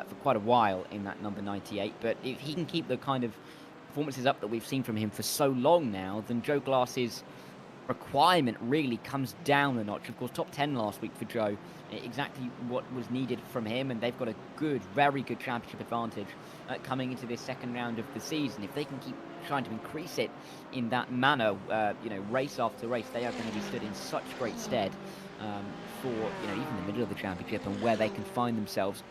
for quite a while in that number 98. But if he can keep the kind of performances up that we've seen from him for so long now, then Joe Glass's requirement really comes down a notch. Of course, top 10 last week for Joe, exactly what was needed from him, and they've got a good, very good championship advantage coming into this second round of the season. If they can keep trying to increase it in that manner, you know, race after race, they are going to be stood in such great stead for, you know, even the middle of the championship and where they can find themselves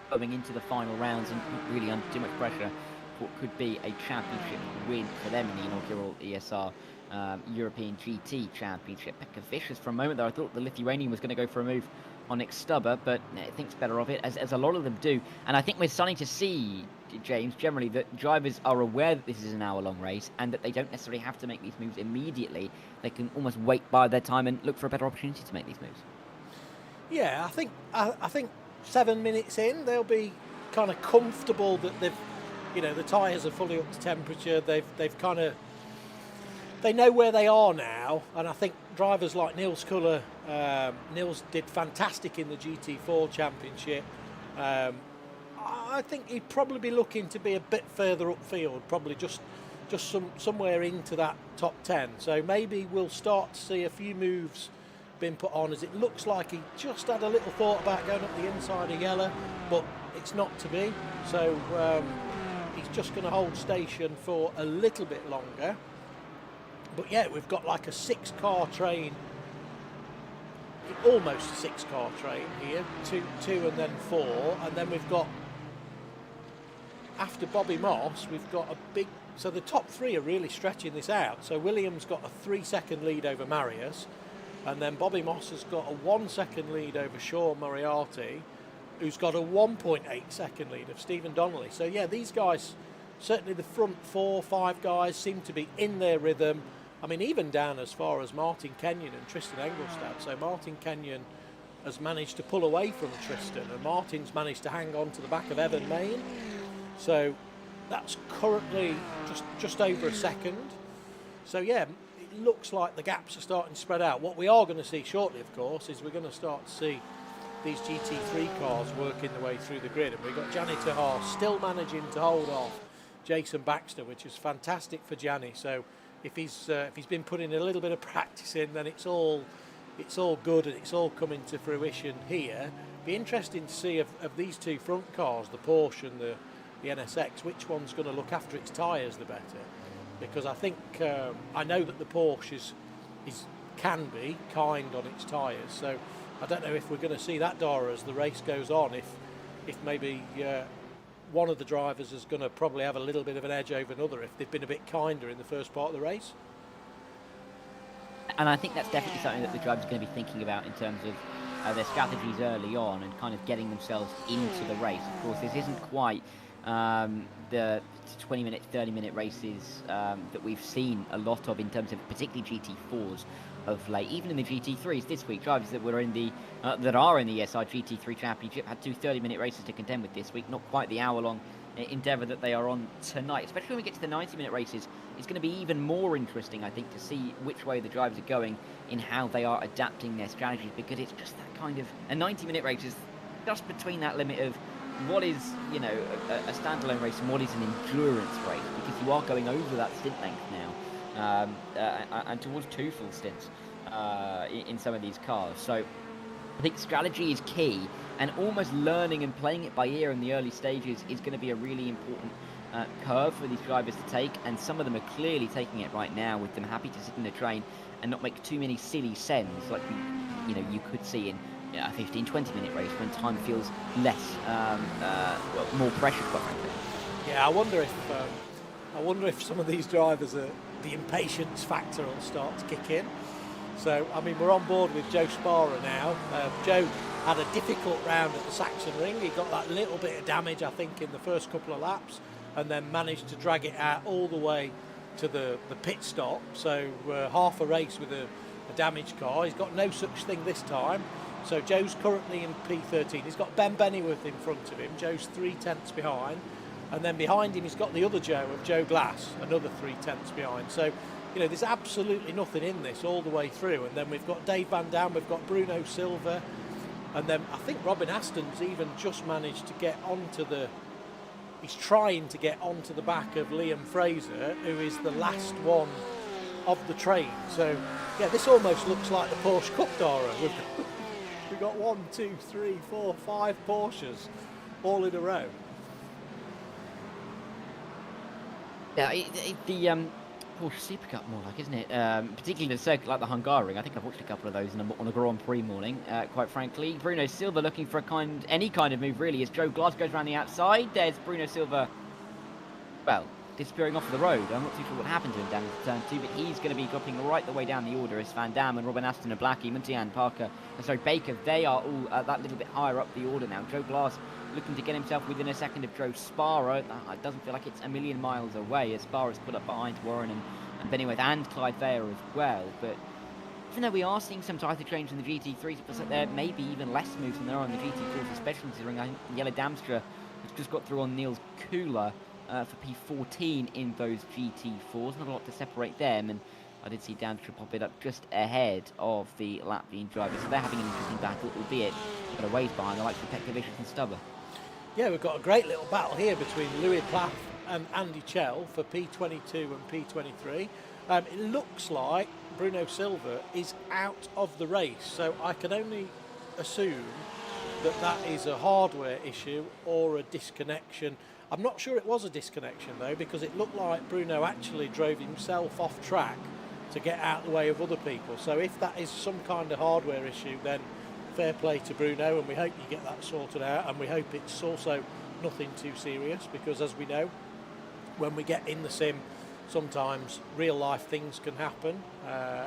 going into the final rounds and not really under too much pressure for what could be a championship win for them in the inaugural ESR European GT Championship. Pekka Vicious for a moment there. I thought the Lithuanian was going to go for a move on Nick Stubber, but thinks better of it, as a lot of them do. And I think we're starting to see, James, generally that drivers are aware that this is an hour-long race and that they don't necessarily have to make these moves immediately. They can almost wait by their time and look for a better opportunity to make these moves. Yeah, I think 7 minutes in, they'll be kind of comfortable that they've, you know, the tyres are fully up to temperature. They've kind of, they know where they are now, and I think drivers like Niels Kuller, Niels did fantastic in the GT4 Championship. I think he'd probably be looking to be a bit further upfield, probably just somewhere into that top 10. So maybe we'll start to see a few moves being put on, as it looks like he just had a little thought about going up the inside of Yella, but it's not to be. So he's just going to hold station for a little bit longer. But yeah, we've got like a 6-car train, almost a 6-car train here, two and then 4, and then we've got, after Bobby Moss, we've got a big, so the top 3 are really stretching this out. So Williams got a 3-second lead over Marius, and then Bobby Moss has got a 1-second lead over Sean Moriarty, who's got a 1.8-second lead of Stephen Donnelly. So yeah, these guys, certainly the front 4, 5 guys seem to be in their rhythm. I mean, even down as far as Martin Kenyon and Tristan Engelstad. So Martin Kenyon has managed to pull away from Tristan, and Martin's managed to hang on to the back of Evan Main. So that's currently just over a second. So yeah, it looks like the gaps are starting to spread out. What we are going to see shortly, of course, is we're going to start to see these GT3 cars working their way through the grid. And we've got Gianni Tahar still managing to hold off Jason Baxter, which is fantastic for Gianni. So if he's been putting a little bit of practice in, then it's all good and it's all coming to fruition here. Be interesting to see of these 2 front cars, the Porsche and the NSX, which one's going to look after its tyres the better. Because I think I know that the Porsche can be kind on its tyres. So I don't know if we're going to see that, Dara, as the race goes on. If maybe one of the drivers is going to probably have a little bit of an edge over another if they've been a bit kinder in the first part of the race. And I think that's definitely something that the drivers are going to be thinking about in terms of their strategies early on and kind of getting themselves into the race. Of course, this isn't quite the 20-minute, 30-minute races that we've seen a lot of in terms of particularly GT4s of late. Even in the GT3s this week, drivers that were in the that are in the ESR GT3 Championship had 2 30-minute races to contend with this week. Not quite the hour-long endeavour that they are on tonight. Especially when we get to the 90-minute races, it's going to be even more interesting, I think, to see which way the drivers are going in how they are adapting their strategies, because it's just that kind of a 90-minute race is just between that limit of what is, you know, a standalone race and what is an endurance race, because you are going over that stint length now, and towards 2 full stints in some of these cars. So I think strategy is key, and almost learning and playing it by ear in the early stages is going to be a really important curve for these drivers to take, and some of them are clearly taking it right now, with them happy to sit in the train and not make too many silly sends like you could see in a 15-20 minute race when time feels less, more pressure, quite frankly. Yeah, I wonder if some of these drivers the impatience factor will start to kick in. So, I mean, we're on board with Joe Sparrow now. Joe had a difficult round at the Sachsenring. He got that little bit of damage, I think, in the first couple of laps, and then managed to drag it out all the way to the pit stop. So, half a race with a damaged car. He's got no such thing this time. So Joe's currently in P13. He's got Ben Bennyworth in front of him. Joe's 3 tenths behind. And then behind him, he's got the other Joe of Joe Glass, another 3 tenths behind. So, you know, there's absolutely nothing in this all the way through. And then we've got Dave Van Dam, we've got Bruno Silva. And then I think Robin Aston's even just managed to get onto he's trying to get onto the back of Liam Fraser, who is the last one of the train. So, yeah, this almost looks like the Porsche Cup, Dara. We've got 1, 2, 3, 4, 5 Porsches all in a row. Yeah, the Porsche Super Cup more like, isn't it? Particularly the circuit like the Hungaroring. I think I've watched a couple of those on a Grand Prix morning, quite frankly. Bruno Silva looking for any kind of move, really, as Joe Glass goes around the outside. There's Bruno Silva, well, disappearing off the road. I'm not too sure what happened to him down into turn 2, but he's going to be dropping right the way down the order as Van Dam and Robin Aston and Blackie, Muntian, Parker, and sorry, Baker, they are all that little bit higher up the order now. Joe Glass looking to get himself within a second of Joe Sparrow. It doesn't feel like it's a million miles away, as Sparrow's put up behind Warren and Bennyworth and Clyde Veyer as well. But even though we are seeing some tighter change in the GT3s, it feels like there may be even less moves than there are on the GT4s, especially considering I think Yellow Damstra has just got through on Niels Kula for P14 in those GT4s. Not a lot to separate them, and I did see Damstra pop it up just ahead of the Latvian drivers. So they're having an interesting battle, albeit but a ways behind the likes of Pekka Vicious and Stubber. Yeah, we've got a great little battle here between Louis Plath and Andy Chell for P22 and P23. It looks like Bruno Silva is out of the race, so I can only assume that is a hardware issue or a disconnection. I'm not sure it was a disconnection though, because it looked like Bruno actually drove himself off track to get out of the way of other people. So if that is some kind of hardware issue, then fair play to Bruno, and we hope you get that sorted out, and we hope it's also nothing too serious, because as we know, when we get in the sim, sometimes real life things can happen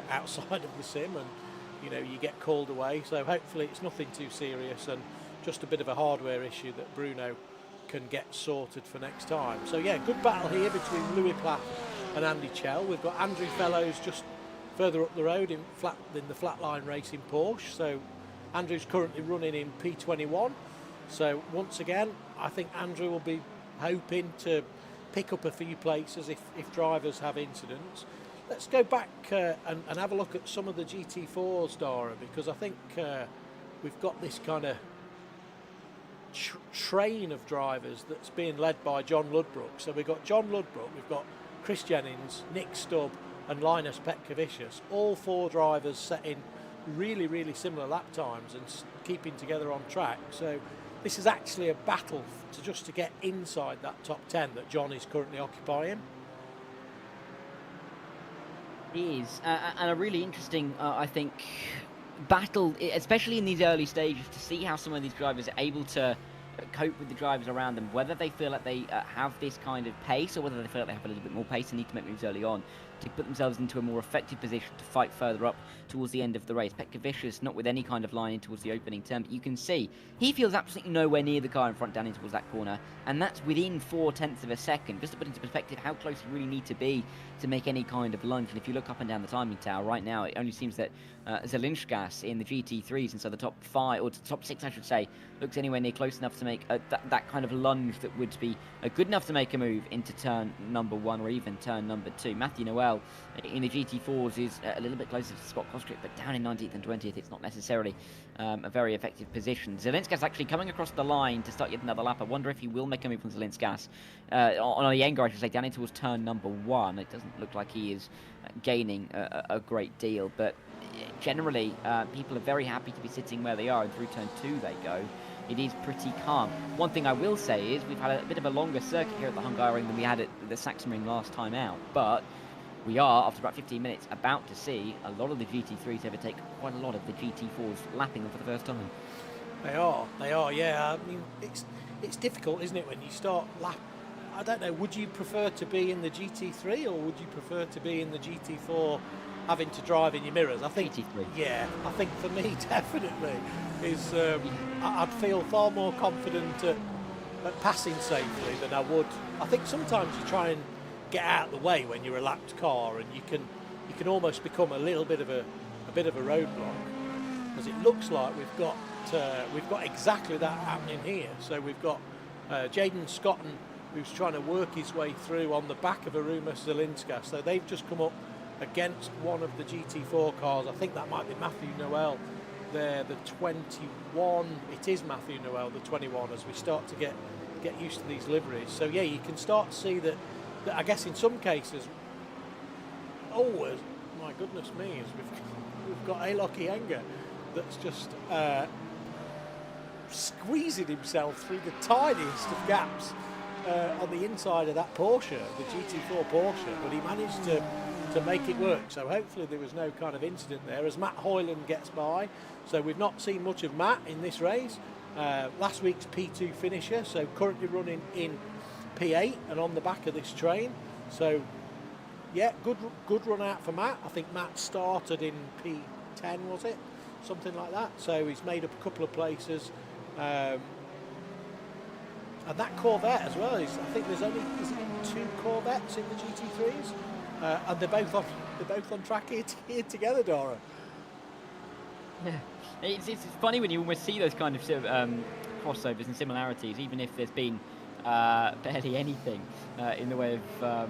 outside of the sim, and you know, you get called away. So hopefully it's nothing too serious and just a bit of a hardware issue that Bruno can get sorted for next time. So yeah, good battle here between Louis Plath and Andy Chell. We've got Andrew Fellows just further up the road in the Flatline Racing Porsche. So Andrew's currently running in P21. So once again, I think Andrew will be hoping to pick up a few places if drivers have incidents. Let's go back and have a look at some of the GT4s, Dara, because I think we've got this kind of train of drivers that's being led by John Ludbrook. So we've got John Ludbrook, we've got Chris Jennings, Nick Stubb and Linus Petkavicius. All 4 drivers setting really, really similar lap times and keeping together on track. So this is actually a battle to get inside that top 10 that John is currently occupying. It is, and a really interesting, I think, battle, especially in these early stages, to see how some of these drivers are able to cope with the drivers around them, whether they feel like they have this kind of pace or whether they feel like they have a little bit more pace and need to make moves early on to put themselves into a more effective position to fight further up towards the end of the race. Pekka Vicious not with any kind of line in towards the opening turn, but you can see he feels absolutely nowhere near the car in front down in towards that corner, and that's within 0.4 of a second. Just to put into perspective how close you really need to be to make any kind of lunge. And if you look up and down the timing tower right now, it only seems that Zelinskas in the GT3s, and so the top 5 or top 6 I should say, looks anywhere near close enough to make that kind of lunge that would be good enough to make a move into turn number 1 or even turn number 2. Matthew Noel in the GT4s is a little bit closer to Scott Kostrick, but down in 19th and 20th, it's not necessarily a very effective position. Zelinskas actually coming across the line to start yet another lap. I wonder if he will make a move from Zelinskas on Olienga, I should say, down in towards turn number 1. It doesn't look like he is gaining a great deal, but generally people are very happy to be sitting where they are, and through turn 2 they go. It is pretty calm. One thing I will say is we've had a bit of a longer circuit here at the Hungaroring than we had at the Sachsenring last time out, but we are, after about 15 minutes, about to see a lot of the GT3s overtake quite a lot of the GT4s, lapping them for the first time. They are, yeah. I mean, it's difficult, isn't it, when you start lap. I don't know, would you prefer to be in the GT3 or would you prefer to be in the GT4 having to drive in your mirrors? I think GT3. Yeah, I think for me definitely is I'd feel far more confident at passing safely than I would. I think sometimes you try and get out of the way when you're a lapped car, and you can almost become a little bit of a roadblock, because it looks like we've got exactly that happening here. So we've got Jaden Scotton, who's trying to work his way through on the back of Aruma Zelinskas. So they've just come up against one of the GT4 cars. I think that might be Matthew Noel. They're the 21. It is Matthew Noel, the 21, as we start to get used to these liveries. So yeah, you can start to see that I guess in some cases, my goodness me, is we've got Alok Iyengar that's just squeezing himself through the tiniest of gaps on the inside of that Porsche, the GT4 Porsche, but he managed to make it work. So hopefully there was no kind of incident there as Matt Hoyland gets by. So we've not seen much of Matt in this race. Last week's P2 finisher, so currently running in P8 and on the back of this train. So yeah, good run out for Matt. I think Matt started in P10, was it? Something like that. So he's made up a couple of places. And that Corvette as well, I think there's only 2 Corvettes in the GT3s, and they're both on track here together, Dara. Yeah, it's funny when you almost see those kind of crossovers and similarities, even if there's been barely anything in the way of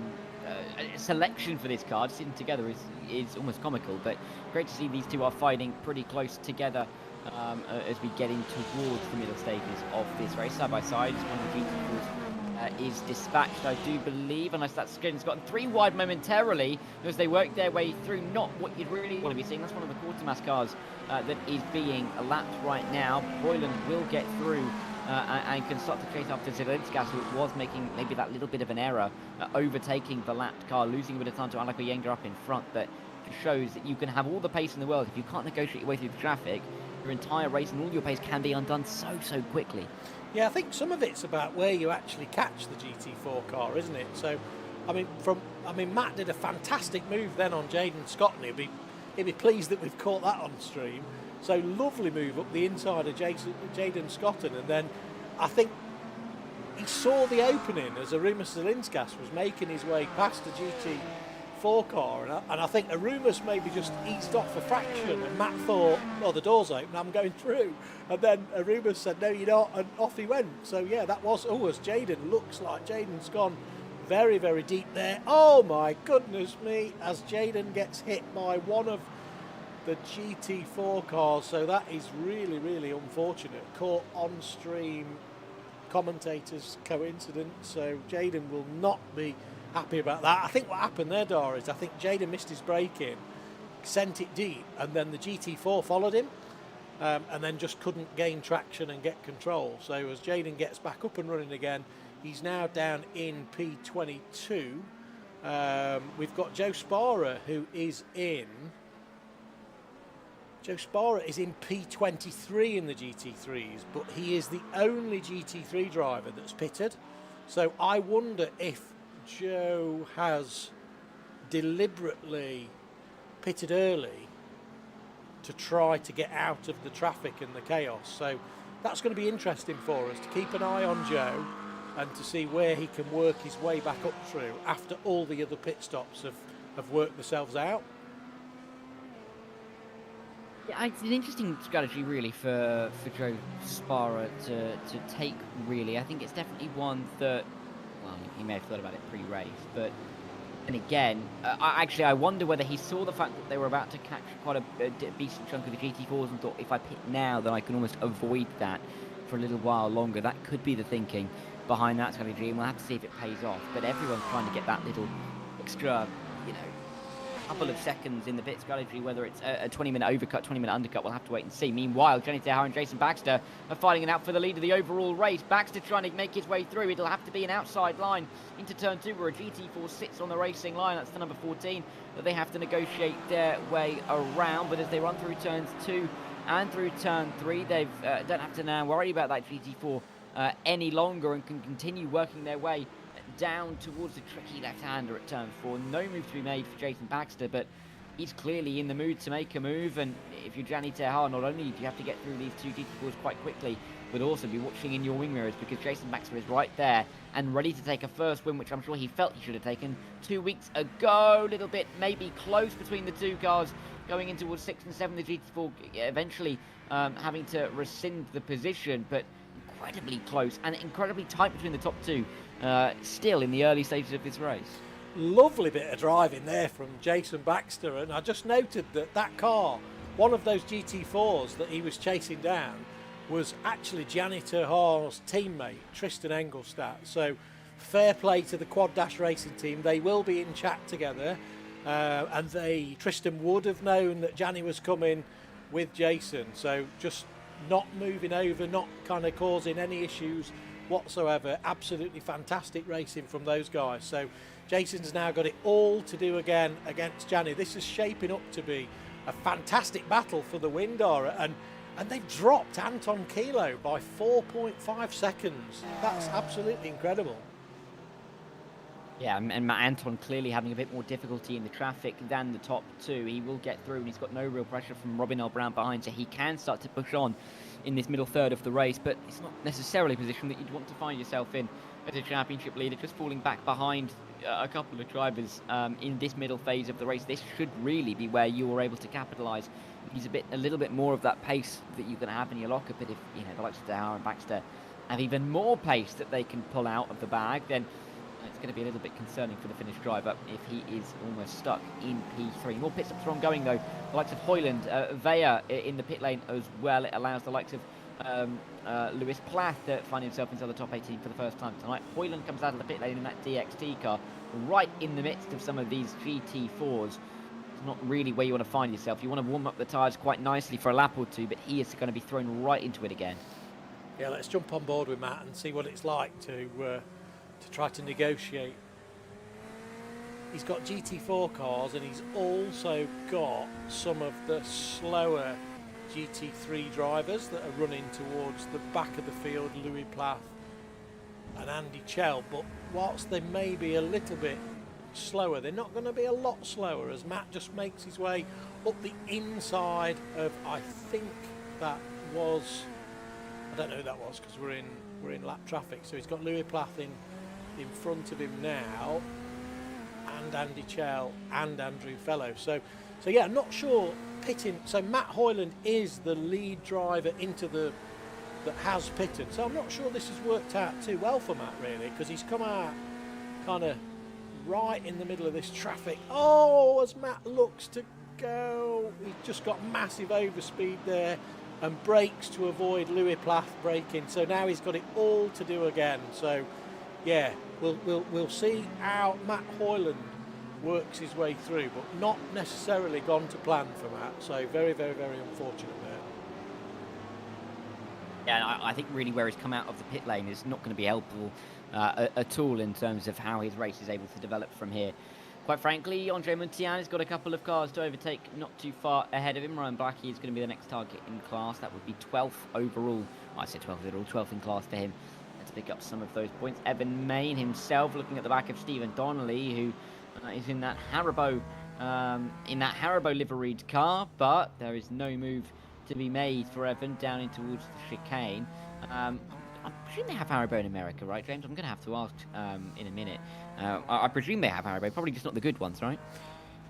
selection for this car. Sitting together is almost comical, but great to see these two are fighting pretty close together as we get in towards the middle stages of this race. Side by side, one of the GT4s is dispatched, I do believe, unless that's good. It's gotten 3 wide momentarily as they work their way through. Not what you'd really want to be seeing. That's one of the Quartermass cars that is being lapped right now. Boylan will get through and can start to chase after Zelinskas, who was making maybe that little bit of an error, overtaking the lapped car, losing a bit of time to Alok Iyengar up in front. But it shows that you can have all the pace in the world. If you can't negotiate your way through the traffic, your entire race and all your pace can be undone so quickly. Yeah, I think some of it's about where you actually catch the GT4 car, isn't it? So, I mean, Matt did a fantastic move then on Jaden Scott, and he'd be pleased that we've caught that on stream. So lovely move up the inside of Jaden Scotton, and then I think he saw the opening as Aruma Zelinskas was making his way past the GT4 car, and I think Arumas maybe just eased off a fraction, and Matt thought, well, the door's open, I'm going through, and then Arumas said, no, you're not, and off he went. So yeah, that was, as Jaden looks like Jaden's gone very, very deep there. Oh my goodness me, as Jaden gets hit by one of the GT4 cars. So that is really, really unfortunate. Caught on stream, commentators coincidence. So Jaden will not be happy about that. I think what happened there, Dara, is I think Jaden missed his brake in, sent it deep, and then the GT4 followed him, and then just couldn't gain traction and get control. So as Jaden gets back up and running again, he's now down in P22. We've got Joe Sparrow, who is in Joe Sparrow is in P23 in the GT3s, but he is the only GT3 driver that's pitted. So I wonder if Joe has deliberately pitted early to try to get out of the traffic and the chaos. So that's going to be interesting for us to keep an eye on Joe and to see where he can work his way back up through after all the other pit stops have worked themselves out. Yeah, it's an interesting strategy, really, for Joe Sparrow to take, really. I think it's definitely one that, well, he may have thought about it pre-race, but, and again, I wonder whether he saw the fact that they were about to catch quite a decent chunk of the GT4s and thought, if I pit now, then I can almost avoid that for a little while longer. That could be the thinking behind that strategy, and we'll have to see if it pays off. But everyone's trying to get that little extra, you know, couple of seconds in the pit strategy, whether it's a 20-minute overcut, 20-minute undercut, we'll have to wait and see. Meanwhile, Jenny Tejara and Jason Baxter are fighting it out for the lead of the overall race. Baxter trying to make his way through. It'll have to be an outside line into turn 2 where a GT4 sits on the racing line. That's the number 14 that they have to negotiate their way around. But as they run through turns 2 and through turn 3, they don't have to now worry about that GT4 any longer and can continue working their way down towards the tricky left-hander at turn 4. No move to be made for Jason Baxter, but he's clearly in the mood to make a move. And if you're Gianni Tejara, not only do you have to get through these two GT4s quite quickly, but also be watching in your wing mirrors, because Jason Baxter is right there and ready to take a first win, which I'm sure he felt he should have taken 2 weeks ago. A little bit maybe close between the two cars going in towards 6 and 7. The GT4 eventually having to rescind the position, but incredibly close and incredibly tight between the top two still in the early stages of this race. Lovely bit of driving there from Jason Baxter, and I just noted that car, one of those GT4s that he was chasing down, was actually Gianni Tejara's teammate Tristan Engelstadt. So fair play to the Quad Dash Racing team. They will be in chat together, and Tristan would have known that Gianni was coming with Jason, so just not moving over, not kind of causing any issues whatsoever. Absolutely fantastic racing from those guys. So Jason's now got it all to do again against Gianni. This is shaping up to be a fantastic battle for the win, Dara, and they've dropped Anton Kilo by 4.5 seconds. That's absolutely incredible. Yeah, and Matt Anton clearly having a bit more difficulty in the traffic than the top two. He will get through, and he's got no real pressure from Robin L. Brown behind, so he can start to push on in this middle third of the race, but it's not necessarily a position that you'd want to find yourself in as a championship leader, just falling back behind a couple of drivers in this middle phase of the race. This should really be where you are able to capitalise. Use a little bit more of that pace that you're going to have in your locker, but if the likes of Tejara and Baxter have even more pace that they can pull out of the bag, then it's going to be a little bit concerning for the Finnish driver if he is almost stuck in P3. More pit stops are ongoing, though. The likes of Hoyland, Veja in the pit lane as well. It allows the likes of Lewis Plath to find himself inside the top 18 for the first time tonight. Hoyland comes out of the pit lane in that DXT car, right in the midst of some of these GT4s. It's not really where you want to find yourself. You want to warm up the tyres quite nicely for a lap or two, but he is going to be thrown right into it again. Yeah, let's jump on board with Matt and see what it's like to try to negotiate. He's got GT4 cars, and he's also got some of the slower GT3 drivers that are running towards the back of the field, Louis Plath and Andy Chell. But whilst they may be a little bit slower, they're not going to be a lot slower, as Matt just makes his way up the inside of, I think that was, I don't know who that was because we're in lap traffic. So he's got Louis Plath in front of him now, and Andy Chell and Andrew Fellow. So yeah, I'm not sure pitting. So Matt Hoyland is the lead driver that has pitted. So I'm not sure this has worked out too well for Matt, really, because he's come out kind of right in the middle of this traffic. Oh, as Matt looks to go, he's just got massive overspeed there and brakes to avoid Louis Plath braking. So now he's got it all to do again. So yeah, we'll see how Matt Hoyland works his way through, but not necessarily gone to plan for Matt. So very, very, very unfortunate there. Yeah, I think really where he's come out of the pit lane is not going to be helpful at all in terms of how his race is able to develop from here. Quite frankly, Andre Muntian has got a couple of cars to overtake not too far ahead of him. Ryan Blackie is going to be the next target in class. That would be 12th overall. I said 12th overall, 12th in class for him. To pick up some of those points. Evan Main himself looking at the back of Stephen Donnelly, who is in that Haribo liveried car, but there is no move to be made for Evan down in towards the chicane. I presume they have Haribo in America, right, James? I'm going to have to ask in a minute. I presume they have Haribo, probably just not the good ones, right?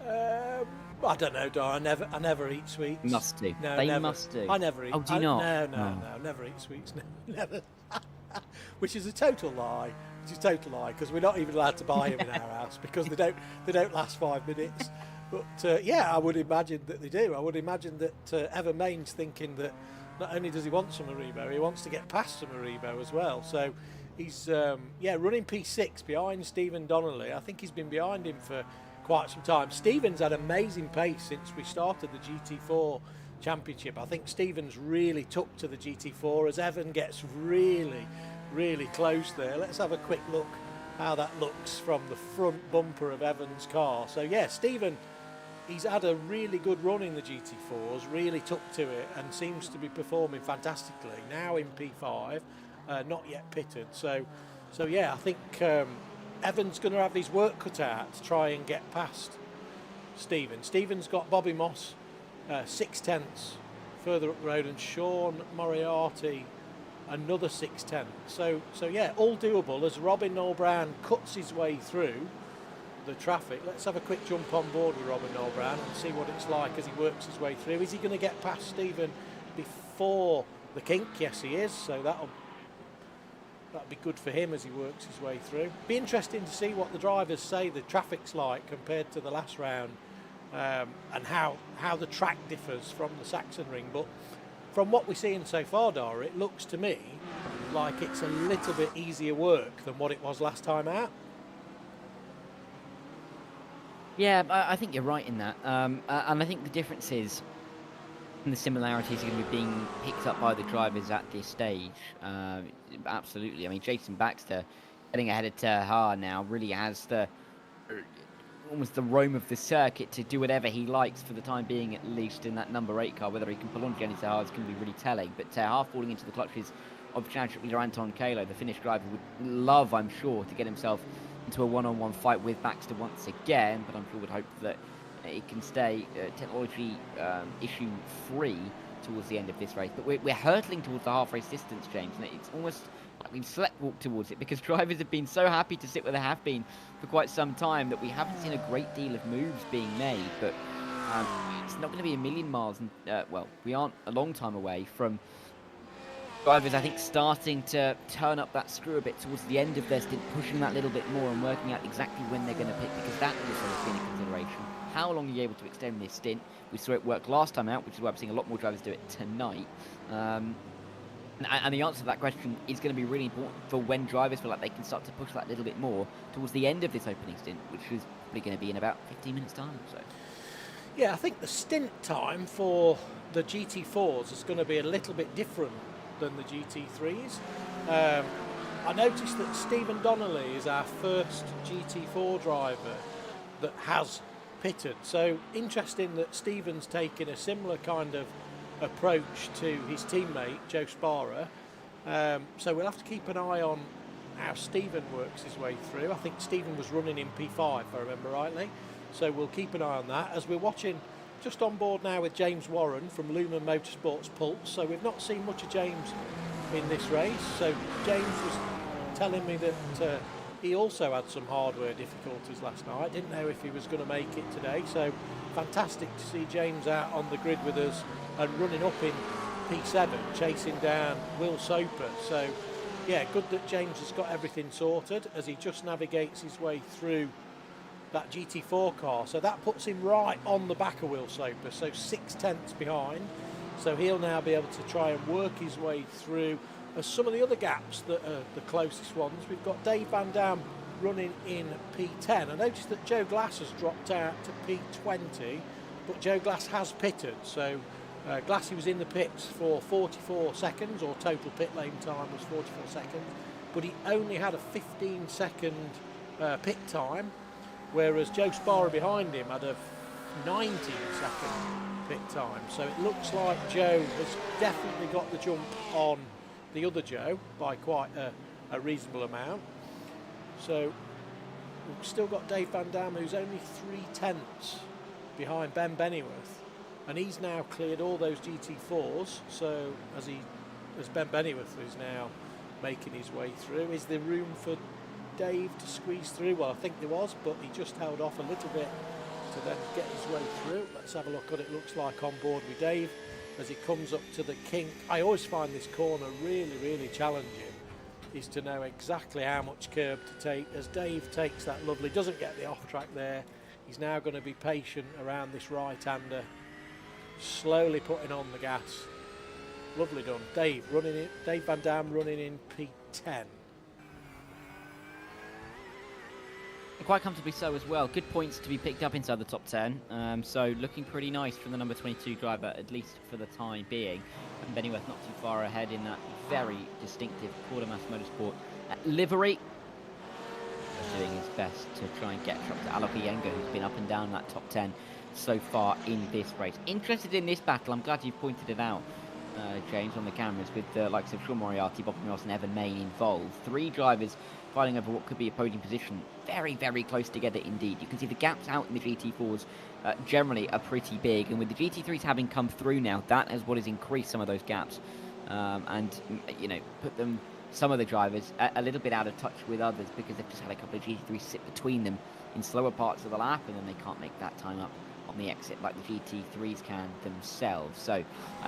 I don't know, Dar. I never eat sweets. Must do. No, they never. must do. I never eat. Oh, do you not? No. Never eat sweets. Never. Which is a total lie. Because we're not even allowed to buy them in our house because they don't last 5 minutes. But yeah, I would imagine that they do. I would imagine that Evan Main's thinking that not only does he want some Haribo, he wants to get past some Haribo as well. So he's running P6 behind Stephen Donnelly. I think he's been behind him for quite some time. Stephen's had amazing pace since we started the GT4 Championship. I think Stephen's really took to the GT4 as Evan gets really close there. Let's have a quick look how that looks from the front bumper of Evan's car. So yeah, Stephen, he's had a really good run in the GT4s, really took to it and seems to be performing fantastically. Now in P5, not yet pitted. So yeah, I think Evan's going to have his work cut out to try and get past Stephen. Stephen's got Bobby Moss 6/10 further up the road, and Sean Moriarty another 6/10. So yeah, all doable as Robin Noel Brown cuts his way through the traffic. Let's have a quick jump on board with Robin Noel Brown and see what it's like as he works his way through. Is he going to get past Stephen before the kink? Yes, he is. So that'll be good for him as he works his way through. Be interesting to see what the drivers say the traffic's like compared to the last round, and how the track differs from the Sachsenring. But from what we're seeing so far, Dara, it looks to me like it's a little bit easier work than what it was last time out. Yeah, I think you're right in that. And I think the difference is, and the similarities are going to be being picked up by the drivers at this stage. Absolutely. I mean, Jason Baxter getting ahead of Terha now really has almost the roam of the circuit to do whatever he likes for the time being, at least in that number 8 car. Whether he can pull on Jenny Terha is going to be really telling. But Terha falling into the clutches of championship leader Anton Kalo, the Finnish driver, would love, I'm sure, to get himself into a one-on-one fight with Baxter once again. But I'm sure would hope that it can stay technology issue free towards the end of this race. But we're hurtling towards the half race distance, James, and it's almost like we've sleepwalked towards it because drivers have been so happy to sit where they have been for quite some time that we haven't seen a great deal of moves being made. But it's not going to be a million miles, and well, we aren't a long time away from drivers, I think, starting to turn up that screw a bit towards the end of their stint, pushing that little bit more and working out exactly when they're going to pit, because that also has been a consideration. How long are you able to extend this stint? We saw it work last time out, which is why I'm seeing a lot more drivers do it tonight. And the answer to that question is going to be really important for when drivers feel like they can start to push that little bit more towards the end of this opening stint, which is probably going to be in about 15 minutes' time or so. Yeah, I think the stint time for the GT4s is going to be a little bit different than the GT3s. I noticed that Stephen Donnelly is our first GT4 driver that has pitted. So interesting that Stephen's taken a similar kind of approach to his teammate Joe Sparrow. So we'll have to keep an eye on how Stephen works his way through. I think Stephen was running in P5, if I remember rightly. So we'll keep an eye on that as we're watching. Just on board now with James Warren from Lumen Motorsports Pulse. So we've not seen much of James in this race. So James was telling me that he also had some hardware difficulties last night. Didn't know if he was going to make it today. So fantastic to see James out on the grid with us and running up in P7, chasing down Will Soper. So yeah, good that James has got everything sorted as he just navigates his way through that GT4 car. So that puts him right on the back of Will Soper, so 6/10 behind. So he'll now be able to try and work his way through some of the other gaps that are the closest ones. We've got Dave Van Dam running in P10. I noticed that Joe Glass has dropped out to P20, but Joe Glass has pitted. So Glassy was in the pits for 44 seconds, or total pit lane time was 44 seconds, but he only had a 15-second pit time. whereas Joe Sparrow behind him had a 19-second pit time. So it looks like Joe has definitely got the jump on the other Joe by quite a reasonable amount. So we've still got Dave Van Dam, who's only 3/10 behind Ben Bennyworth, and he's now cleared all those GT4s. So as Ben Bennyworth is now making his way through, is there room for Dave to squeeze through? Well, I think there was, but he just held off a little bit to then get his way through. Let's have a look at what it looks like on board with Dave as he comes up to the kink. I always find this corner really, really challenging, is to know exactly how much curb to take. As Dave takes that lovely, doesn't get the off track there, he's now going to be patient around this right-hander, slowly putting on the gas. Lovely done. Dave Van Dam running in P10. And quite comfortably so as well. Good points to be picked up inside the top 10. So looking pretty nice from the number 22 driver, at least for the time being. And Bennyworth not too far ahead in that very distinctive Quartermass Motorsport livery. Doing his best to try and get up to Alok Iyengar, who's been up and down that top 10 so far in this race. Interested in this battle, I'm glad you've pointed it out, James, on the cameras, with the likes of Sean Moriarty, Bobby Moss and Evan Main involved. 3 drivers fighting over what could be a podium position. Very, very close together indeed. You can see the gaps out in the GT4s generally are pretty big, and with the GT3s having come through now, that is what has increased some of those gaps and, you know, put them, some of the drivers, a little bit out of touch with others, because they've just had a couple of GT3s sit between them in slower parts of the lap, and then they can't make that time up on the exit like the GT3s can themselves. So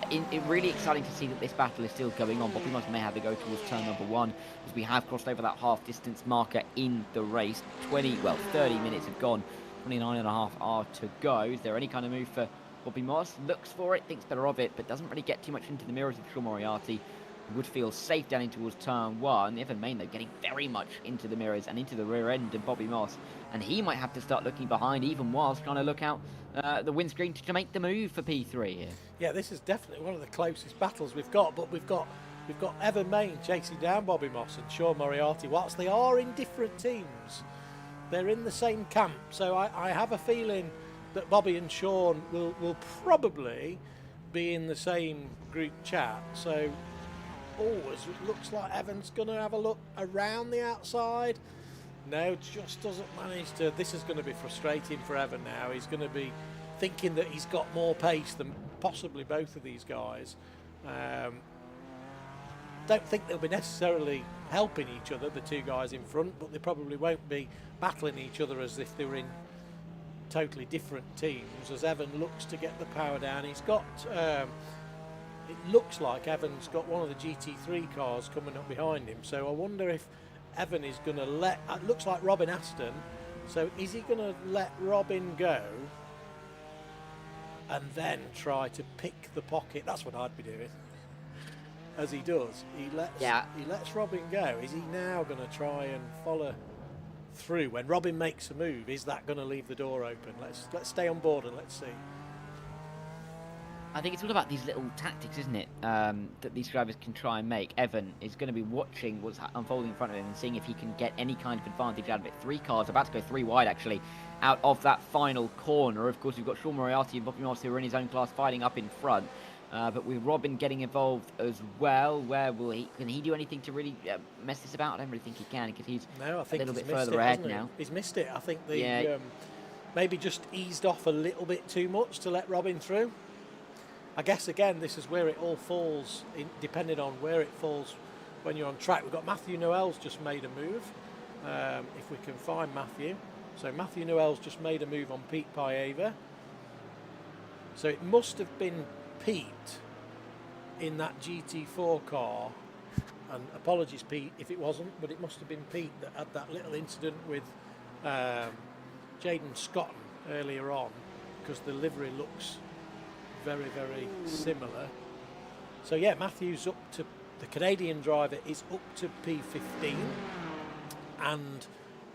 it really exciting to see that this battle is still going on. Bobby Moss may have to go towards turn number 1 as we have crossed over that half distance marker in the race. 30 minutes have gone, 29.5 are to go. Is there any kind of move for Bobby Moss? Looks for it, thinks better of it, but doesn't really get too much into the mirrors of Sean Moriarty. Would feel safe down in towards turn 1. Evan Main, though, getting very much into the mirrors and into the rear end of Bobby Moss, and he might have to start looking behind even whilst trying to look out the windscreen to make the move for P3 here. Yeah, this is definitely one of the closest battles we've got, but we've got Evan Main chasing down Bobby Moss and Sean Moriarty. Whilst they are in different teams, they're in the same camp, so I have a feeling that Bobby and Sean will probably be in the same group chat. So it looks like Evan's going to have a look around the outside. No, just doesn't manage to. This is going to be frustrating for Evan now. He's going to be thinking that he's got more pace than possibly both of these guys. Don't think they'll be necessarily helping each other, the two guys in front, but they probably won't be battling each other as if they were in totally different teams. As Evan looks to get the power down, he's got... it looks like Evan's got one of the GT3 cars coming up behind him, so I wonder if Evan is going to let... It looks like Robin Aston, so is he going to let Robin go and then try to pick the pocket? That's what I'd be doing. As he does, he lets Robin go. Is he now going to try and follow through? When Robin makes a move, is that going to leave the door open? Let's stay on board and let's see. I think it's all about these little tactics, isn't it, that these drivers can try and make. Evan is going to be watching what's unfolding in front of him and seeing if he can get any kind of advantage out of it. 3 cars, about to go 3 wide, actually, out of that final corner. Of course, we've got Sean Moriarty and Bobby Moss, who are in his own class, fighting up in front. But with Robin getting involved as well, can he do anything to really mess this about? I don't really think he can, because he's a little bit further ahead now. He's missed it. I think maybe just eased off a little bit too much to let Robin through. I guess, again, this is where it all falls, depending on where it falls when you're on track. We've got Matthew Noel's just made a move, if we can find Matthew. So Matthew Noel's just made a move on Pete Paeva. So it must have been Pete in that GT4 car, and apologies Pete if it wasn't, but it must have been Pete that had that little incident with Jaden Scotton earlier on, because the livery looks very, very similar. So yeah, Matthew's up to, the Canadian driver is up to P15,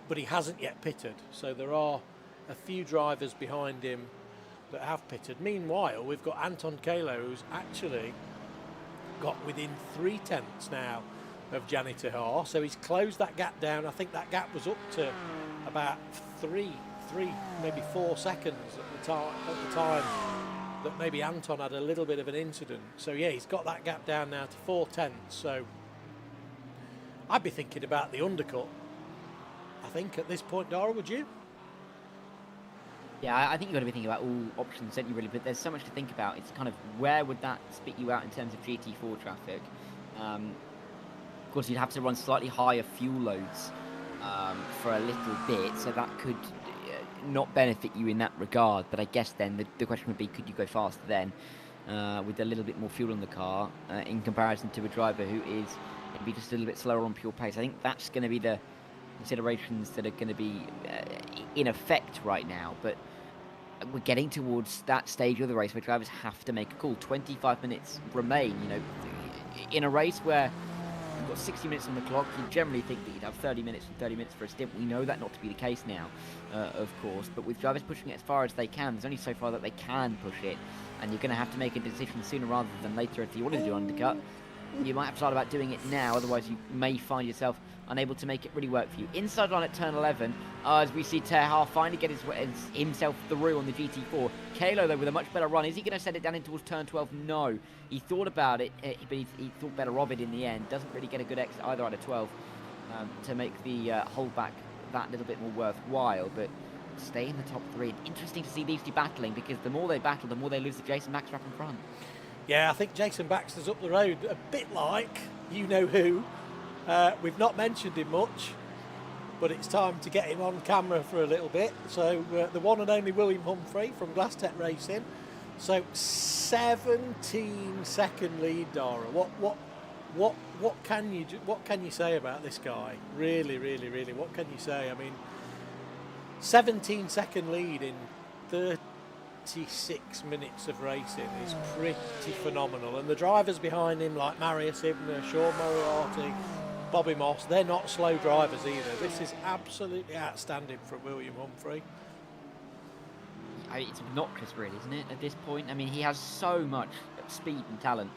but he hasn't yet pitted, so there are a few drivers behind him that have pitted. Meanwhile, we've got Anton Kalo, who's actually got within 3/10 now of Gianni Tahar, so he's closed that gap down. I think that gap was up to about 3 3, maybe 4 seconds at the time that maybe Anton had a little bit of an incident. So yeah, he's got that gap down now to 4/10. So I'd be thinking about the undercut, I think, at this point. Dara, would you? Yeah, I think you've got to be thinking about all options, don't you, really? But there's so much to think about. It's kind of, where would that spit you out in terms of GT4 traffic? Of course, you'd have to run slightly higher fuel loads for a little bit, so that could not benefit you in that regard. But I guess then the question would be, could you go faster then with a little bit more fuel in the car in comparison to a driver who is maybe just a little bit slower on pure pace? I think that's going to be the considerations that are going to be in effect right now. But we're getting towards that stage of the race where drivers have to make a call. 25 minutes remain. You know, in a race where you've got 60 minutes on the clock, you generally think that you'd have 30 minutes and 30 minutes for a stint. We know that not to be the case now, of course, but with drivers pushing it as far as they can, there's only so far that they can push it, and you're going to have to make a decision sooner rather than later. If you want to do undercut, you might have to start about doing it now, otherwise you may find yourself unable to make it really work for you. Inside line at turn 11, as we see Terha finally get himself through on the GT4. Kalo, though, with a much better run. Is he going to send it down in towards turn 12? No. He thought about it, but he thought better of it in the end. Doesn't really get a good exit either out of 12 to make the holdback that little bit more worthwhile, but stay in the top 3. Interesting to see these two battling, because the more they battle, the more they lose to Jason Baxter up in front. Yeah, I think Jason Baxter's up the road a bit like you-know-who. We've not mentioned him much, but it's time to get him on camera for a little bit. So the one and only William Humphrey from Glass Tech Racing. So 17-second lead, Dara. What can you say about this guy? Really, what can you say? I mean, 17-second lead in 36 minutes of racing is pretty phenomenal. And the drivers behind him, like Marius Ibner, Sean Moriarty, Bobby Moss, they're not slow drivers either. This is absolutely outstanding from William Humphrey. It's obnoxious, really, isn't it, at this point? I mean, he has so much speed and talent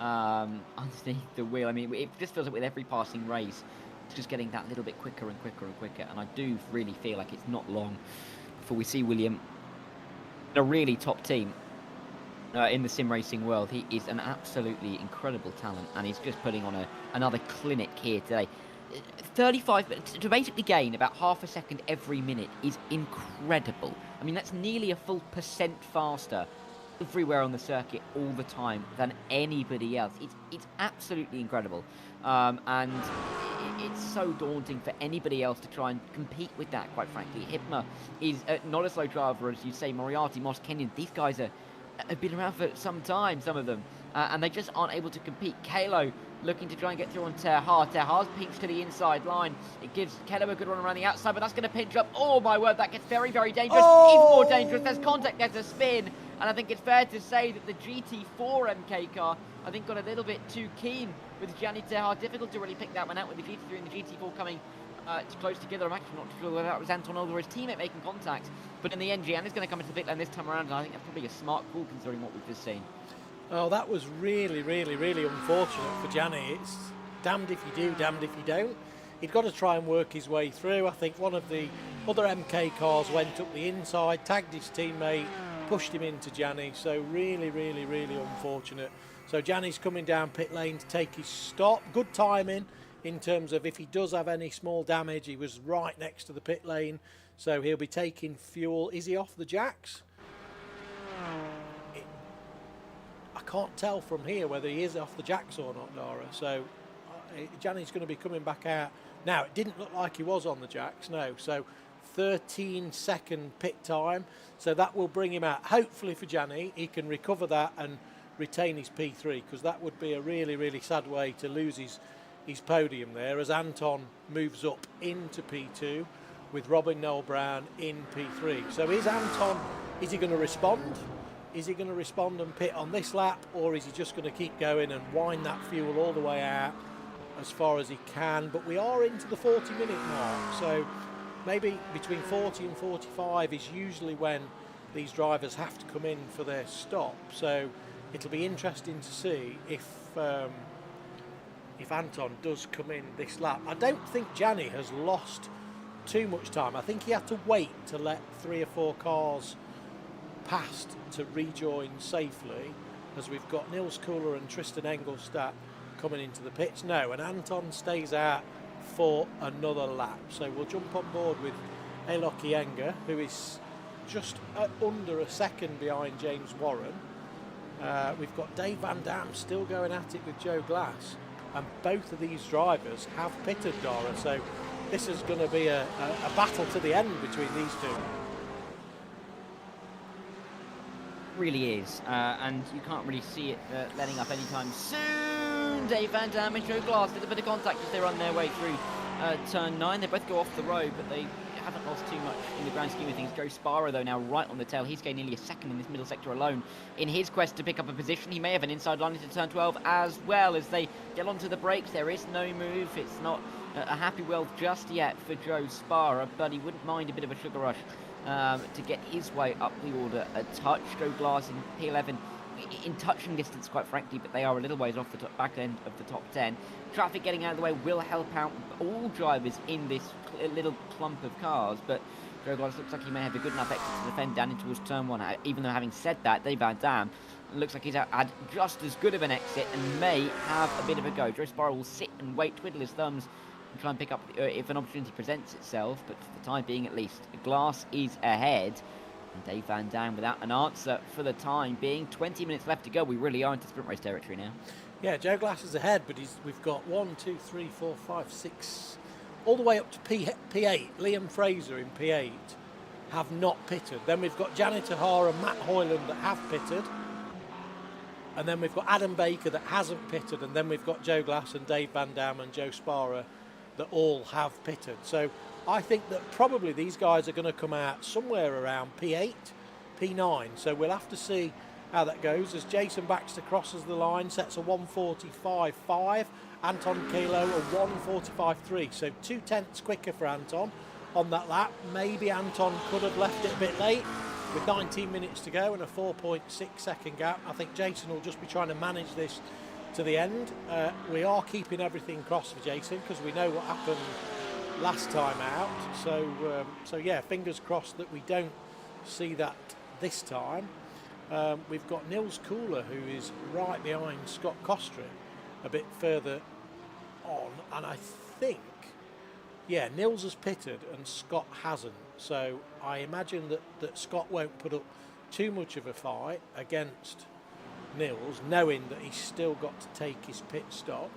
underneath the wheel. I mean, it just feels like with every passing race, it's just getting that little bit quicker and quicker and quicker. And I do really feel like it's not long before we see William in a really top team in the sim racing world. He is an absolutely incredible talent, and he's just putting on another clinic here today. 35 minutes to basically gain about half a second every minute is incredible. I mean, that's nearly a full % faster everywhere on the circuit all the time than anybody else. It's absolutely incredible, and it's so daunting for anybody else to try and compete with that, quite frankly. Hipma is not a slow driver, as you say. Moriarty, Moss, Kenyon, these guys have been around for some time, some of them, and they just aren't able to compete. Kalo looking to try and get through on Terha. Terha's pinched to the inside line. It gives Kalo a good run around the outside, but that's going to pinch up. Oh my word, that gets very, very dangerous. Oh! Even more dangerous. There's contact, there's a spin, and I think it's fair to say that the GT4 MK car, I think, got a little bit too keen with Gianni Terha. Difficult to really pick that one out with the GT3 and the GT4 coming close together. I'm actually not sure whether that was Anton or his teammate making contact, but in the end, Gianni's going to come into the pit lane this time around, and I think that's probably a smart call considering what we've just seen. Oh, that was really unfortunate for Gianni. It's damned if you do, damned if you don't. He'd got to try and work his way through. I think one of the other MK cars went up the inside, tagged his teammate, pushed him into Gianni. So really unfortunate. So Gianni's coming down pit lane to take his stop. Good timing in terms of if he does have any small damage. He was right next to the pit lane, so he'll be taking fuel. Is he off the jacks? I can't tell from here whether he is off the jacks or not, Dara. So Gianni's going to be coming back out. Now, it didn't look like he was on the jacks, no. So 13-second pit time. So that will bring him out. Hopefully for Gianni, he can recover that and retain his P3, because that would be a really sad way to lose his podium there, as Anton moves up into P2 with Robin Noel Brown in P3. So is he going to respond? Is he going to respond and pit on this lap, or is he just going to keep going and wind that fuel all the way out as far as he can? But we are into the 40-minute mark, so maybe between 40 and 45 is usually when these drivers have to come in for their stop. So it'll be interesting to see if Anton does come in this lap. I don't think Gianni has lost too much time. I think he had to wait to let 3 or 4 cars past to rejoin safely, as we've got Nils Kuhler and Tristan Engelstadt coming into the pits. No, and Anton stays out for another lap. So we'll jump on board with Alok Iyengar, who is just under a second behind James Warren. We've got Dave Van Dam still going at it with Joe Glass, and both of these drivers have pitted, Dara, so this is going to be a battle to the end between these two. Really is, and you can't really see it letting up anytime soon. Dave Van Dam and Joe Glass did a bit of contact as they're on their way through turn 9. They both go off the road, but they haven't lost too much in the grand scheme of things. Joe Sparrow, though, now right on the tail. He's gained nearly a second in this middle sector alone in his quest to pick up a position. He may have an inside line into turn 12 as well as they get onto the brakes. There is no move. It's not a happy world just yet for Joe Sparrow, but he wouldn't mind a bit of a sugar rush to get his way up the order a touch. Joe Glass in P11 in touching distance, quite frankly, but they are a little ways off the back end of the top 10. Traffic getting out of the way will help out all drivers in this little clump of cars, but Joe Glass looks like he may have a good enough exit to defend down in towards turn 1. Even though, having said that, Dave Van Dam looks like he's had just as good of an exit and may have a bit of a go. Joe Sparrow will sit and wait, twiddle his thumbs, and try and pick up if an opportunity presents itself, but for the time being at least, Glass is ahead. And Dave Van Dam without an answer for the time being. 20 minutes left to go. We really are into sprint race territory now. Yeah, Joe Glass is ahead, but we've got 1, 2, 3, 4, 5, 6, all the way up to P8. Liam Fraser in P8 have not pitted. Then we've got Janet Tahar and Matt Hoyland that have pitted. And then we've got Adam Baker that hasn't pitted. And then we've got Joe Glass and Dave Van Dam and Joe Sparrow that all have pitted. So I think that probably these guys are going to come out somewhere around P8, P9. So we'll have to see how that goes as Jason Baxter crosses the line, sets a 1:45.5. Anton Kalo a 1:45.3. So 2/10 quicker for Anton on that lap. Maybe Anton could have left it a bit late with 19 minutes to go and a 4.6 second gap. I think Jason will just be trying to manage this to the end. We are keeping everything crossed for Jason because we know what happened last time out. So yeah, fingers crossed that we don't see that this time. We've got Nils Kuhler, who is right behind Scott Kostrick a bit further on, and I think, yeah, Nils has pitted and Scott hasn't. So I imagine that Scott won't put up too much of a fight against Nils, knowing that he's still got to take his pit stop.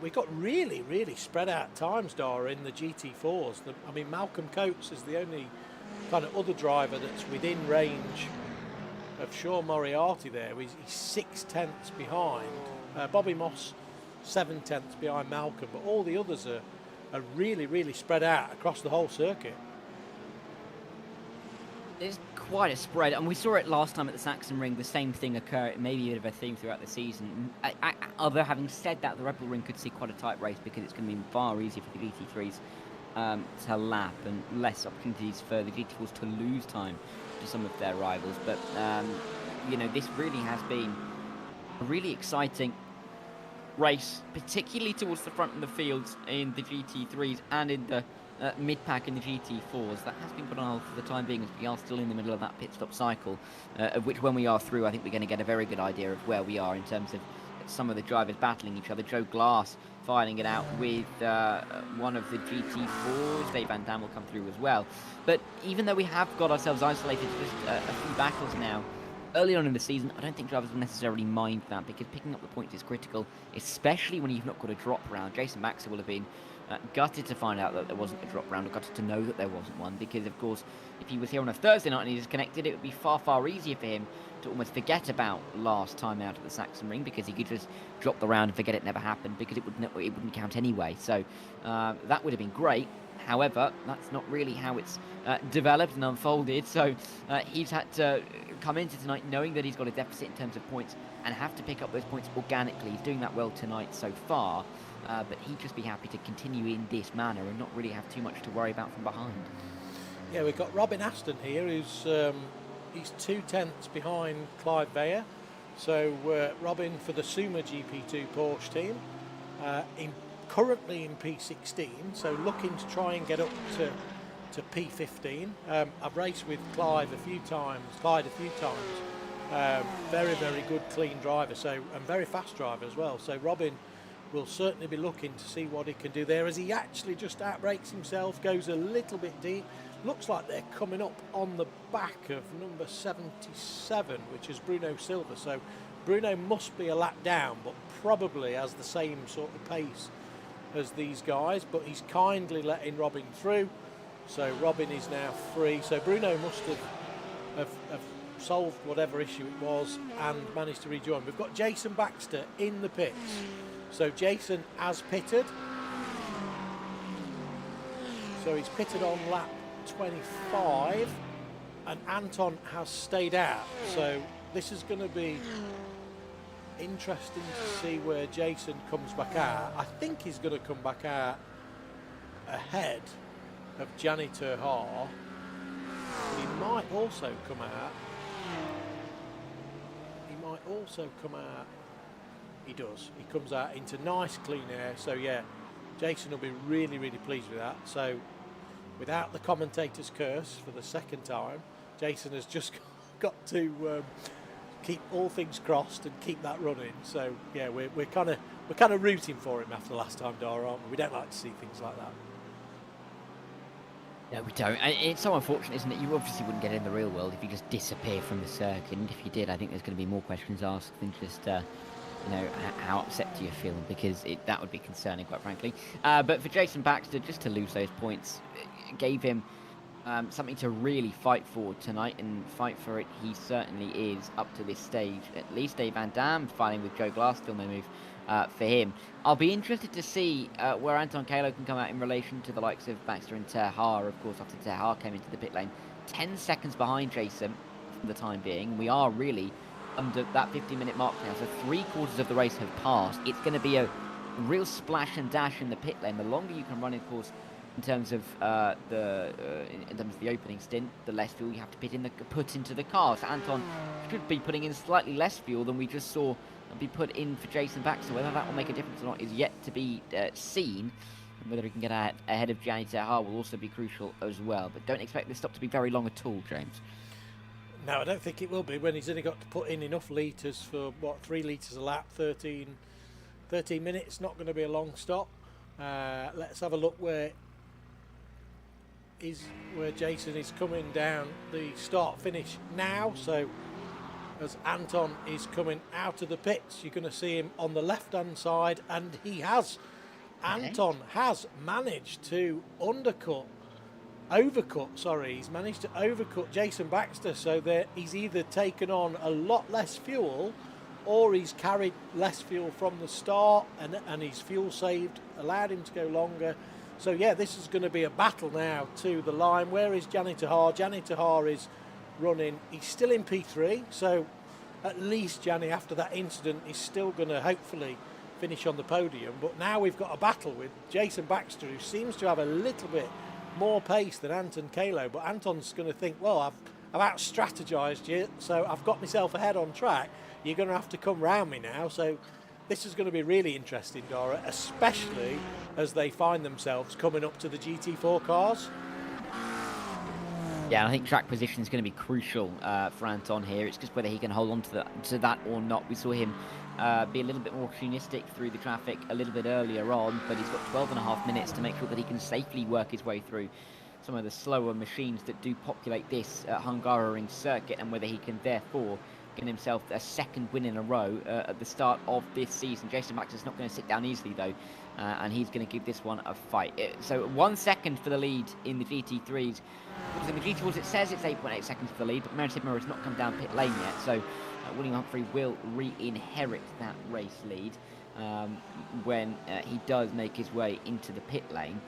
We've got really, really spread out times, Dara, in the GT4s. I mean, Malcolm Coates is the only kind of other driver that's within range of Sean Moriarty there. He's 6/10 behind. Bobby Moss 7/10 behind Malcolm, but all the others are really, really spread out across the whole circuit. There's quite a spread, and we saw it last time at the Sachsenring, the same thing occur. It may be a bit of a theme throughout the season. Although, having said that, the Red Bull Ring could see quite a tight race because it's going to be far easier for the GT3s to lap and less opportunities for the GT4s to lose time to some of their rivals. But, you know, this really has been a really exciting race, particularly towards the front of the fields in the GT3s and in the mid-pack in the GT4s. That has been put on hold for the time being, as we are still in the middle of that pit stop cycle, of which, when we are through, I think we're going to get a very good idea of where we are in terms of some of the drivers battling each other. Joe Glass fighting it out with one of the GT4s. Dave Van Dam will come through as well. But even though we have got ourselves isolated to just a few battles now, early on in the season, I don't think drivers will necessarily mind that, because picking up the points is critical, especially when you've not got a drop round. Jason Baxter will have been gutted to find out that there wasn't a drop round, or gutted to know that there wasn't one, because, of course, if he was here on a Thursday night and he disconnected, it would be far, far easier for him to almost forget about last time out at the Sachsenring, because he could just drop the round and forget it never happened, because it wouldn't count anyway. So that would have been great. However, that's not really how it's developed and unfolded. So he's had to come into tonight knowing that he's got a deficit in terms of points and have to pick up those points organically. He's doing that well tonight so far, but he'd just be happy to continue in this manner and not really have too much to worry about from behind. Yeah, we've got Robin Aston here, who's he's 2/10 behind Clive Veyer. So Robin for the Suma GP2 Porsche team in currently in P16, so looking to try and get up to P15. I've raced with Clyde a few times. Very, very good, clean driver, and very fast driver as well. So Robin will certainly be looking to see what he can do there as he actually just outbrakes himself, goes a little bit deep. Looks like they're coming up on the back of number 77, which is Bruno Silva. So Bruno must be a lap down, but probably has the same sort of pace as these guys, but he's kindly letting Robin through. So Robin is now free. So Bruno must have solved whatever issue it was and managed to rejoin. We've got Jason Baxter in the pits. So Jason has pitted. So he's pitted on lap 25 and Anton has stayed out. So this is going to be interesting to see where Jason comes back out. I think he's going to come back out ahead of Gianni Terhar. He might also come out. He does. He comes out into nice clean air. So yeah, Jason will be really, really pleased with that. So without the commentator's curse for the second time, Jason has just got to keep all things crossed and keep that running. So yeah, we're kind of rooting for him after last time, Dara, aren't we? We don't like to see things like that. No, we don't. It's so unfortunate, isn't it? You obviously wouldn't get it in the real world if you just disappear from the circuit. And if you did, I think there's going to be more questions asked than just, how upset do you feel? Because that would be concerning, quite frankly. But for Jason Baxter, just to lose those points, gave him something to really fight for tonight, and fight for it he certainly is up to this stage. At least Dave Van Dam fighting with Joe Glass, still no move for him. I'll be interested to see where Anton Kalo can come out in relation to the likes of Baxter and Terhar, of course, after Terhar came into the pit lane. 10 seconds behind Jason for the time being. We are really under that 15-minute mark now, so 3/4 of the race have passed. It's going to be a real splash and dash in the pit lane. The longer you can run, of course, in terms of the opening stint, the less fuel you have to put into the car. So Anton should be putting in slightly less fuel than we just saw be put in for Jason Baxter. Whether that will make a difference or not is yet to be seen. And whether he can get ahead of Gianni Terhar will also be crucial as well. But don't expect this stop to be very long at all, James. No, I don't think it will be, when he's only got to put in enough litres for, 3 litres a lap, 13 minutes. Not going to be a long stop. Let's have a look where Jason is coming down the start-finish now. So as Anton is coming out of the pits, you're going to see him on the left-hand side, and he has. Anton has managed to he's managed to overcut Jason Baxter, so that he's either taken on a lot less fuel or he's carried less fuel from the start, and his fuel saved, allowed him to go longer. So yeah, this is going to be a battle now to the line. Where is Gianni Terhar? Gianni Terhar is running, he's still in P3, so at least Gianni, after that incident, is still going to hopefully finish on the podium. But now we've got a battle with Jason Baxter, who seems to have a little bit more pace than Anton Kalo, but Anton's going to think, well, I've out-strategized you, so I've got myself ahead on track. You're going to have to come round me now. So this is going to be really interesting, Dora, especially as they find themselves coming up to the GT4 cars. Yeah, I think track position is going to be crucial for Anton here. It's just whether he can hold on to that or not. We saw him be a little bit more opportunistic through the traffic a little bit earlier on, but he's got 12.5 minutes to make sure that he can safely work his way through some of the slower machines that do populate this Hungaroring circuit, and whether he can therefore get himself a second win in a row at the start of this season. Jason Baxter's not going to sit down easily though, and he's going to give this one a fight. So 1 second for the lead in the GT3s. In the GT4s it says it's 8.8 seconds for the lead, but Meredith Sidmer has not come down pit lane yet, so William Humphrey will re-inherit that race lead when he does make his way into the pit lane.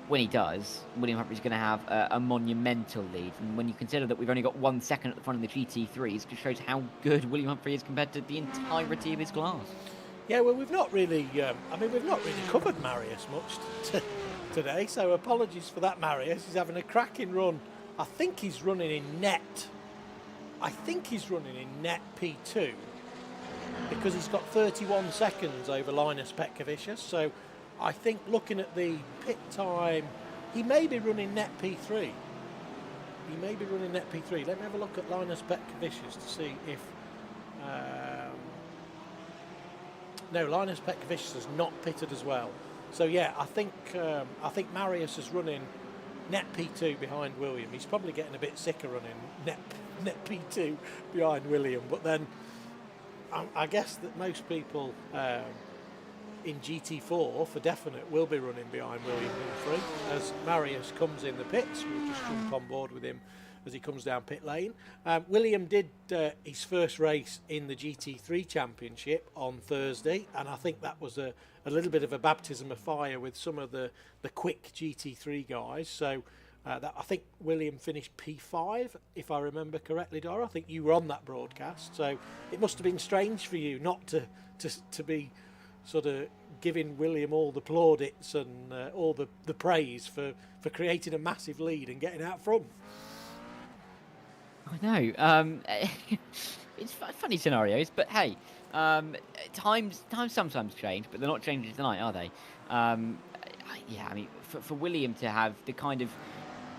When he does, William Humphrey's going to have a monumental lead. And when you consider that we've only got 1 second at the front of the GT3s, it just shows how good William Humphrey is compared to the entirety of his class. Yeah, well, we've not really covered Marius much today, so apologies for that, Marius. He's having a cracking run. I think he's running in net P2, because he's got 31 seconds over Linus Petkovicius, so I think looking at the pit time, he may be running net P3. He may be running net P3. Let me have a look at Linus Petkevicius to see if... no, Linus Petkevicius has not pitted as well. So yeah, I think Marius is running net P2 behind William. He's probably getting a bit sicker running net P2 behind William. But then I guess that most people in GT4 for definite will be running behind William Humphrey as Marius comes in the pits. We'll just jump on board with him as he comes down pit lane. William did his first race in the GT3 Championship on Thursday, and I think that was a little bit of a baptism of fire with some of the quick GT3 guys. So I think William finished P5, if I remember correctly, Dora. I think you were on that broadcast, so it must have been strange for you not to be sort of giving William all the plaudits and all the praise for creating a massive lead and getting out front. I know. It's funny scenarios, but hey, times sometimes change, but they're not changing tonight, are they? Yeah, I mean, for William to have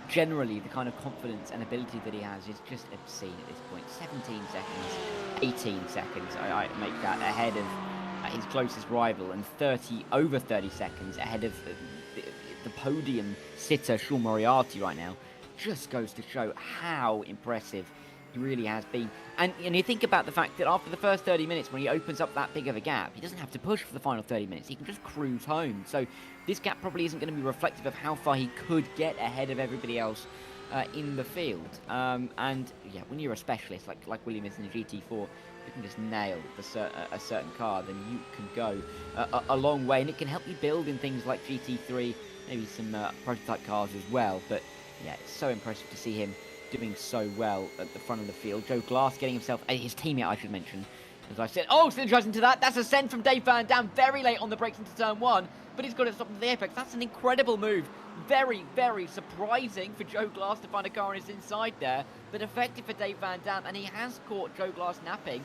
generally the kind of confidence and ability that he has is just obscene at this point. 17 seconds, 18 seconds, I make that ahead of his closest rival, and over 30 seconds ahead of the podium sitter Sean Moriarty right now. Just goes to show how impressive he really has been. And you think about the fact that after the first 30 minutes, when he opens up that big of a gap, he doesn't have to push for the final 30 minutes. He can just cruise home. So this gap probably isn't going to be reflective of how far he could get ahead of everybody else in the field. And yeah, when you're a specialist like William is in the GT4, you can just nail a certain car, then you can go a long way. And it can help you build in things like GT3, maybe some prototype cars as well. But yeah, it's so impressive to see him doing so well at the front of the field. Joe Glass getting himself, his teammate I should mention, as I said. Oh, still tries into that. That's a send from Dave Van Dam very late on the brakes into turn one, but he's got it stopped into the apex. That's an incredible move. Very, very surprising for Joe Glass to find a car on his inside there, but effective for Dave Van Dam, and he has caught Joe Glass napping.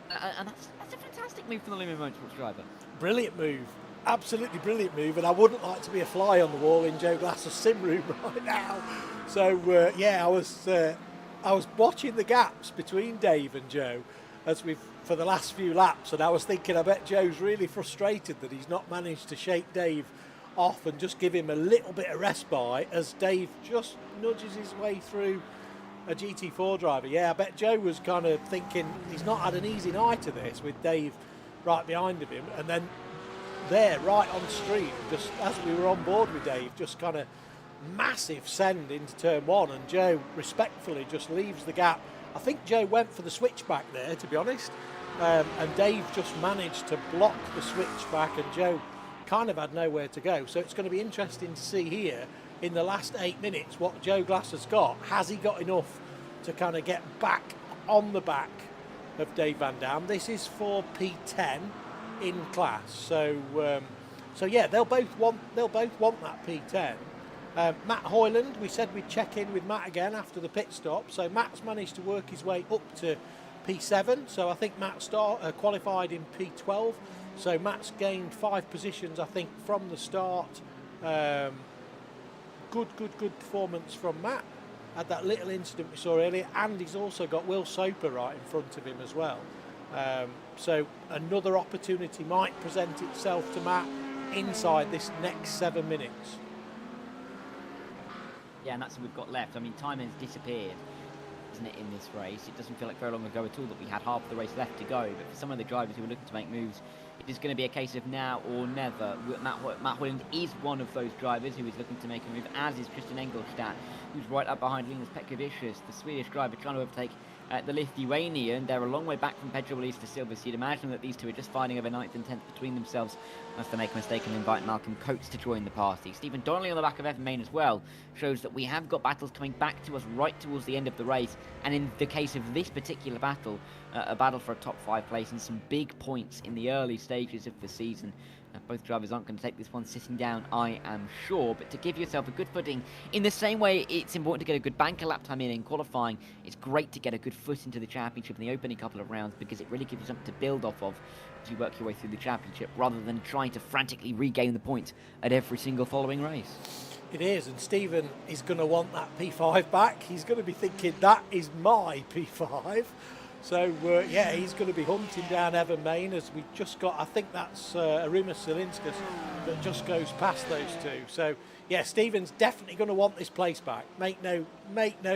And that's a fantastic move from the Lumen Motorsports driver. Brilliant move. Absolutely brilliant move, and I wouldn't like to be a fly on the wall in Joe Glass's sim room right now. So yeah, I was watching the gaps between Dave and Joe for the last few laps, and I was thinking, I bet Joe's really frustrated that he's not managed to shake Dave off and just give him a little bit of respite as Dave just nudges his way through a GT4 driver. Yeah, I bet Joe was kind of thinking he's not had an easy night of this with Dave right behind him, and then there, right on stream, just as we were on board with Dave, just kind of massive send into turn one, and Joe respectfully just leaves the gap. I think Joe went for the switchback there, to be honest, and Dave just managed to block the switchback, and Joe kind of had nowhere to go. So it's going to be interesting to see here in the last 8 minutes what Joe Glass has got. Has he got enough to kind of get back on the back of Dave Van Dam? This is for P10 in class, so yeah, they'll both want that P10. Matt Hoyland, we said we'd check in with Matt again after the pit stop, so Matt's managed to work his way up to P7, so I think Matt qualified in P12, so Matt's gained 5 positions I think from the start. Good performance from Matt. Had that little incident we saw earlier, and he's also got Will Soper right in front of him as well. So another opportunity might present itself to Matt inside this next 7 minutes. Yeah, and that's what we've got left. I mean, time has disappeared, isn't it, in this race? It doesn't feel like very long ago at all that we had half of the race left to go. But for some of the drivers who are looking to make moves, it is going to be a case of now or never. Matt Hoyland is one of those drivers who is looking to make a move, as is Tristan Engelstadt, who's right up behind Linus Petkevicius, the Swedish driver trying to overtake the Lithuanian. They're a long way back from Pedro Elise to Silver Seed. Imagine that these two are just fighting over 9th and 10th between themselves unless they make a mistake and invite Malcolm Coates to join the party. Stephen Donnelly on the back of Evan Main as well shows that we have got battles coming back to us right towards the end of the race, and in the case of this particular battle, a battle for a top 5 place and some big points in the early stages of the season. Both drivers aren't going to take this one sitting down, I am sure, but to give yourself a good footing, in the same way it's important to get a good banker lap time in qualifying, it's great to get a good foot into the championship in the opening couple of rounds, because it really gives you something to build off of as you work your way through the championship, rather than trying to frantically regain the points at every single following race. It is, and Stephen is going to want that P5 back. He's going to be thinking, that is my P5. So, yeah, he's going to be hunting down Evan Main, as we just got, I think that's Arima Silinskas that just goes past those two. So, yeah, Stephen's definitely going to want this place back. Make no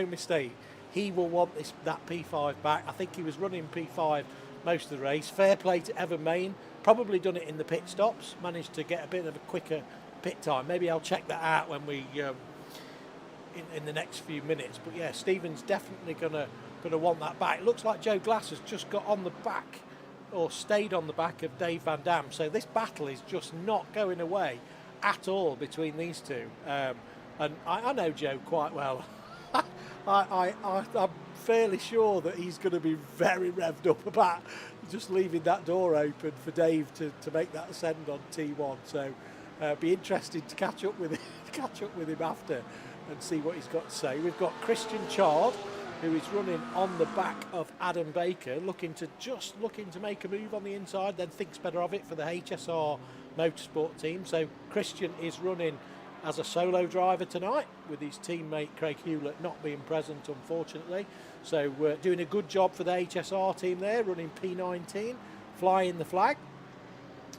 mistake. He will want that P5 back. I think he was running P5 most of the race. Fair play to Evan Main. Probably done it in the pit stops. Managed to get a bit of a quicker pit time. Maybe I'll check that out when we in the next few minutes. But yeah, Stephen's definitely gonna want that back. It looks like Joe Glass has just got on the back, or stayed on the back of Dave Van Dam. So this battle is just not going away at all between these two. And I know Joe quite well. I'm fairly sure that he's going to be very revved up about just leaving that door open for Dave to make that ascend on T1. So be interested to catch up with him after and see what he's got to say. We've got Christian Chard, who is running on the back of Adam Baker, looking to make a move on the inside, then thinks better of it for the HSR Motorsport team. So Christian is running as a solo driver tonight, with his teammate Craig Hewlett not being present, unfortunately. So we're doing a good job for the HSR team there, running P19, flying the flag.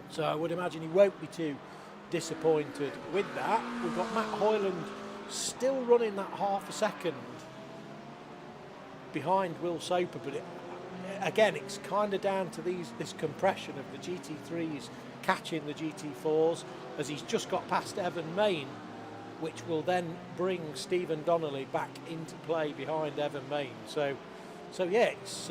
So I would imagine he won't be too disappointed with that. We've got Matt Hoyland still running that half a second behind Will Soper, but again, it's kind of down to this compression of the GT3s catching the GT4s, as he's just got past Evan Main, which will then bring Stephen Donnelly back into play behind Evan Main. So yeah, it's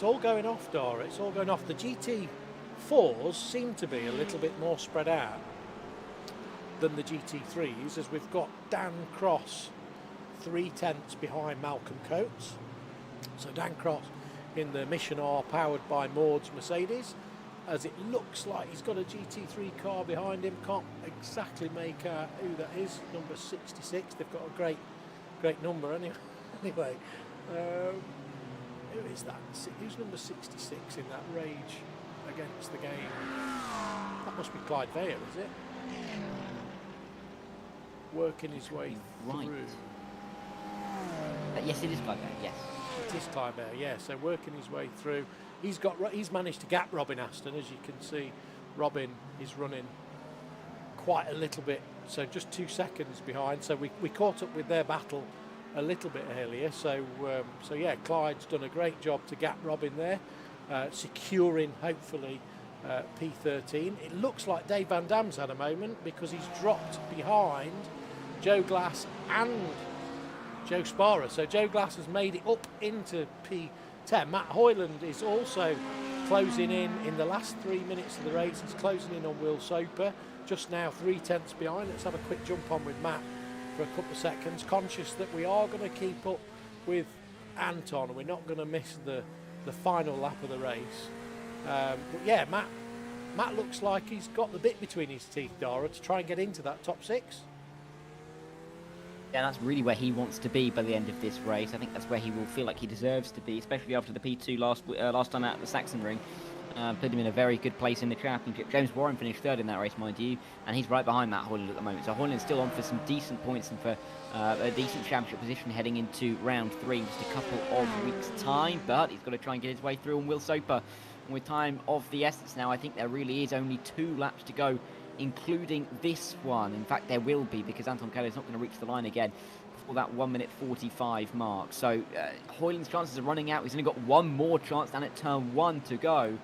all going off, Dara. It's all going off. The GT4s seem to be a little bit more spread out than the GT3s, as we've got Dan Cross 3/10 behind Malcolm Coates. So Dan Cross in the Mission R, powered by Maud's Mercedes, as it looks like he's got a GT3 car behind him. Can't exactly make out who that is. Number 66. They've got a great number anyway. Who is that? Who's number 66 in that rage against the game? That must be Clyde Veyer, is it? Working his way through. Yes, it is Clyde Veyer, yes. It is Clyde Veyer, yeah. So working his way through. He's managed to gap Robin Aston, as you can see. Robin is running quite a little bit, so just 2 seconds behind. So we caught up with their battle a little bit earlier. So yeah, Clyde's done a great job to gap Robin there, securing hopefully P13. It looks like Dave Van Dam's had a moment, because he's dropped behind Joe Glass and Joe Sparrow. So Joe Glass has made it up into P10. Matt Hoyland is also closing in the last 3 minutes of the race. He's closing in on Will Soper, just now 3/10 behind. Let's have a quick jump on with Matt for a couple of seconds, conscious that we are going to keep up with Anton, and we're not going to miss the final lap of the race. But yeah, Matt looks like he's got the bit between his teeth, Dara, to try and get into that top 6. Yeah, that's really where he wants to be by the end of this race. I think that's where he will feel like he deserves to be, especially after the P2 last time out at the Sachsenring. Put him in a very good place in the championship. James Warren finished third in that race, mind you, and he's right behind Matt Hoyland at the moment. So Hoyland's still on for some decent points and for a decent championship position heading into round 3 in just a couple of weeks' time. But he's got to try and get his way through on Will Soper. And with time of the essence now, I think there really is only 2 laps to go, including this one. In fact, there will be, because Anton Keller's not going to reach the line again before that 1:45 mark. So Hoyland's chances are running out. He's only got one more chance down at turn 1 to go.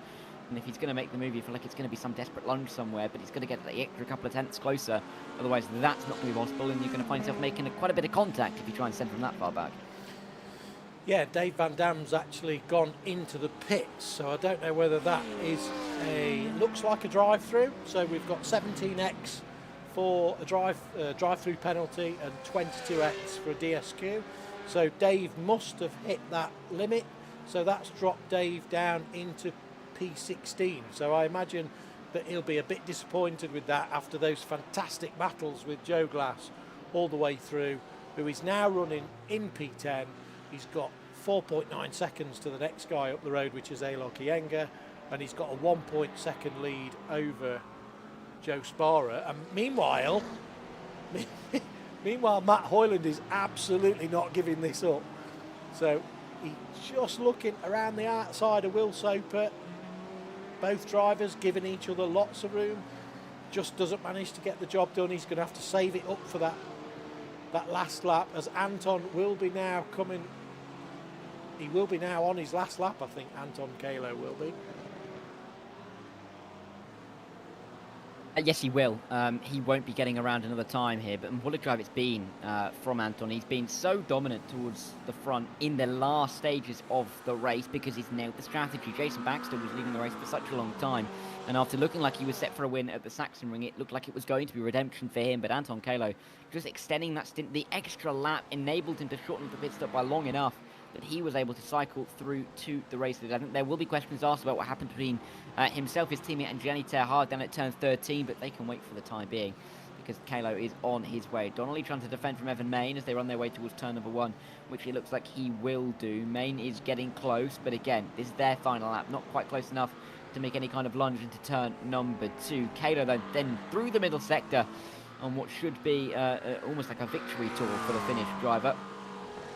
And if he's going to make the move, you feel like it's going to be some desperate lunge somewhere, but he's going to get the extra couple of tenths closer. Otherwise, that's not going to be possible, and you're going to find yourself making quite a bit of contact if you try and send from that far back. Yeah, Dave Van Dam's actually gone into the pits, so I don't know whether that is looks like a drive-through. So we've got 17x for a drive-through penalty and 22x for a DSQ. So Dave must have hit that limit, so that's dropped Dave down into P16. So I imagine that he'll be a bit disappointed with that after those fantastic battles with Joe Glass all the way through, who is now running in P10. He's got 4.9 seconds to the next guy up the road, which is Alok Iyengar, and he's got a 1.2 lead over Joe Sparrow. And meanwhile, Matt Hoyland is absolutely not giving this up. So he's just looking around the outside of Will Soper. Both drivers giving each other lots of room. Just doesn't manage to get the job done. He's going to have to save it up for that last lap, as Anton will be now coming. He will be now on his last lap, I think. Anton Kalo will be. Yes, he will. He won't be getting around another time here, but what a drive it's been from Anton. He's been so dominant towards the front in the last stages of the race because he's nailed the strategy. Jason Baxter was leading the race for such a long time, and after looking like he was set for a win at the Sachsenring, it looked like it was going to be redemption for him, but Anton Kalo just extending that stint. The extra lap enabled him to shorten the pit stop by long enough that he was able to cycle through to the race lead. I think there will be questions asked about what happened between himself, his teammate, and Gianni Terhard down at turn 13, but they can wait for the time being because Kalo is on his way. Donnelly trying to defend from Evan Main as they run their way towards turn number 1, which it looks like he will do. Main is getting close, but again, this is their final lap, not quite close enough to make any kind of lunge into turn number 2. Kalo then through the middle sector on what should be almost like a victory tour for the Finnish driver.